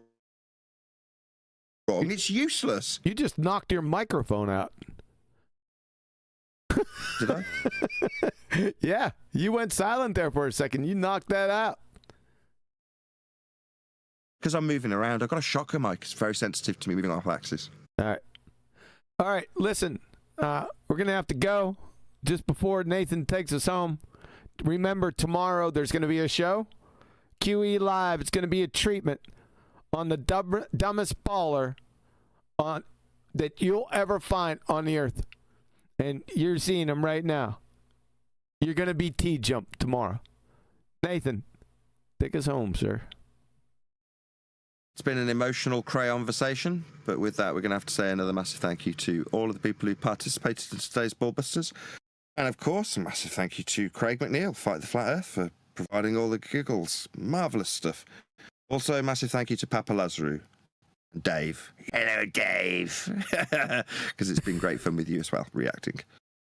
it's useless. You just knocked your microphone out. Did I? Yeah, you went silent there for a second. You knocked that out. Because I'm moving around. I've got a shocker mic. It's very sensitive to me moving off axis. All right. Listen, we're going to have to go just before Nathan takes us home. Remember, tomorrow there's going to be a show. QE Live. It's going to be a treatment on the dumbest baller that you'll ever find on the earth. And you're seeing him right now. You're going to be T-Jump tomorrow. Nathan, take us home, sir. It's been an emotional conversation, but with that, we're going to have to say another massive thank you to all of the people who participated in today's Ballbusters. And of course, a massive thank you to Craig McNeil, Fight the Flat Earth, for providing all the giggles. Marvellous stuff. Also, a massive thank you to Papa Lazarou and Dave. Hello, Dave. Because it's been great fun with you as well, reacting.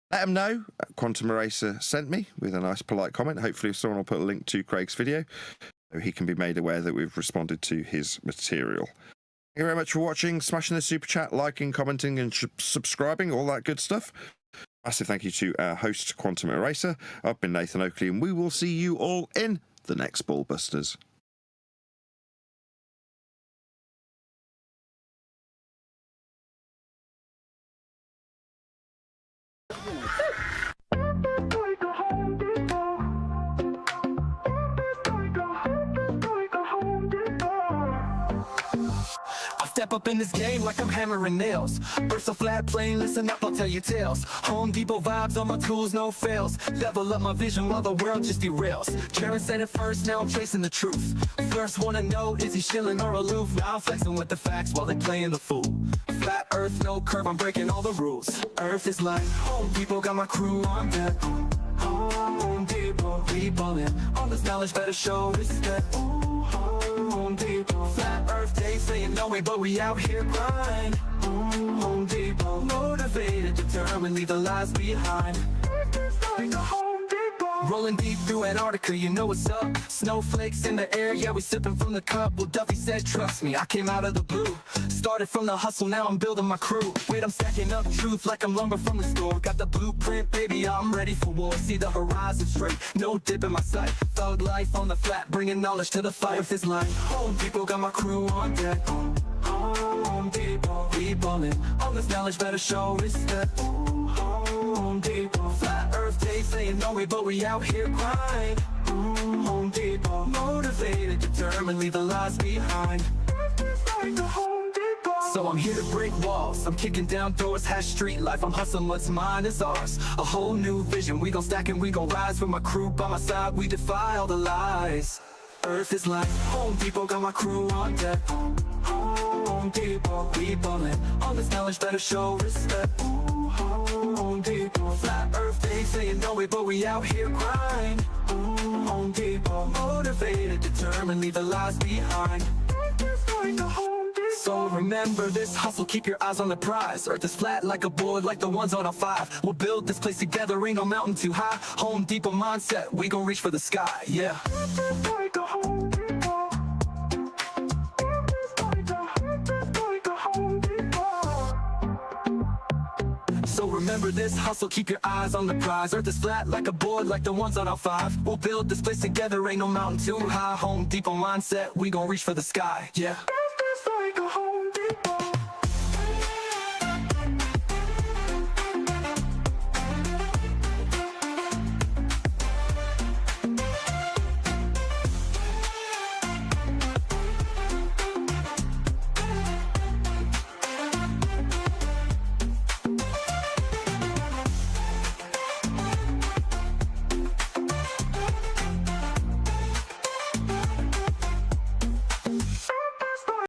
Let them know. Quantum Eraser sent me with a nice, polite comment. Hopefully, someone will put a link to Craig's video so he can be made aware that we've responded to his material. Thank you very much for watching, smashing the super chat, liking, commenting, and subscribing, all that good stuff. Massive thank you to our host, Quantum Eraser. I've been Nathan Oakley, and we will see you all in the next Ballbusters. Step up in this game like I'm hammering nails. Earth so flat, plain, listen up, I'll tell you tales. Home Depot vibes on my tools, no fails. Level up my vision while the world just derails. Sharon said it first, now I'm chasing the truth. First wanna know, is he shilling or aloof? Now I'm flexing with the facts while they playing the fool. Flat earth, no curve, I'm breaking all the rules. Earth is like Home Depot, got my crew on deck. Home Depot, we ballin'. All this knowledge better show respect. Home Depot, flat earth, they saying no way, but we out here grind. Home Depot, motivated, determined, leave the lies behind. Rolling deep through Antarctica, you know what's up. Snowflakes in the air, yeah, we sipping from the cup. Well, Duffy said, trust me, I came out of the blue. Started from the hustle, now I'm building my crew. Wait, I'm stacking up truth like I'm lumber from the store. Got the blueprint, baby, I'm ready for war. See the horizon straight, no dip in my sight. Thug life on the flat, bringing knowledge to the fight. With this line, Home Depot, got my crew on deck. Home Depot, we ballin'. All this knowledge better show respect. Home Depot, flat earth, they saying no way, but we out here grind. Home Depot, motivated, determined, leave the lies behind. So I'm here to break walls, I'm kicking down doors, hash street life, I'm hustling, what's mine is ours. A whole new vision, we gon' stack and we gon' rise. With my crew by my side, we defy all the lies. Earth is like Home Depot, got my crew on deck. Home Depot, we ballin'. All this knowledge better show respect. Home Depot, flat earth, they saying no way, but we out here grind. Home Depot, motivated, determined, leave the lies behind. So remember this hustle, keep your eyes on the prize. Earth is flat like a board, like the ones on our 5. We'll build this place together, ain't no mountain too high. Home Depot mindset, we gon' reach for the sky, yeah. So remember this hustle, keep your eyes on the prize. Earth is flat like a board, like the ones on our 5. We'll build this place together, ain't no mountain too high. Home Depot mindset, we gon' reach for the sky, yeah.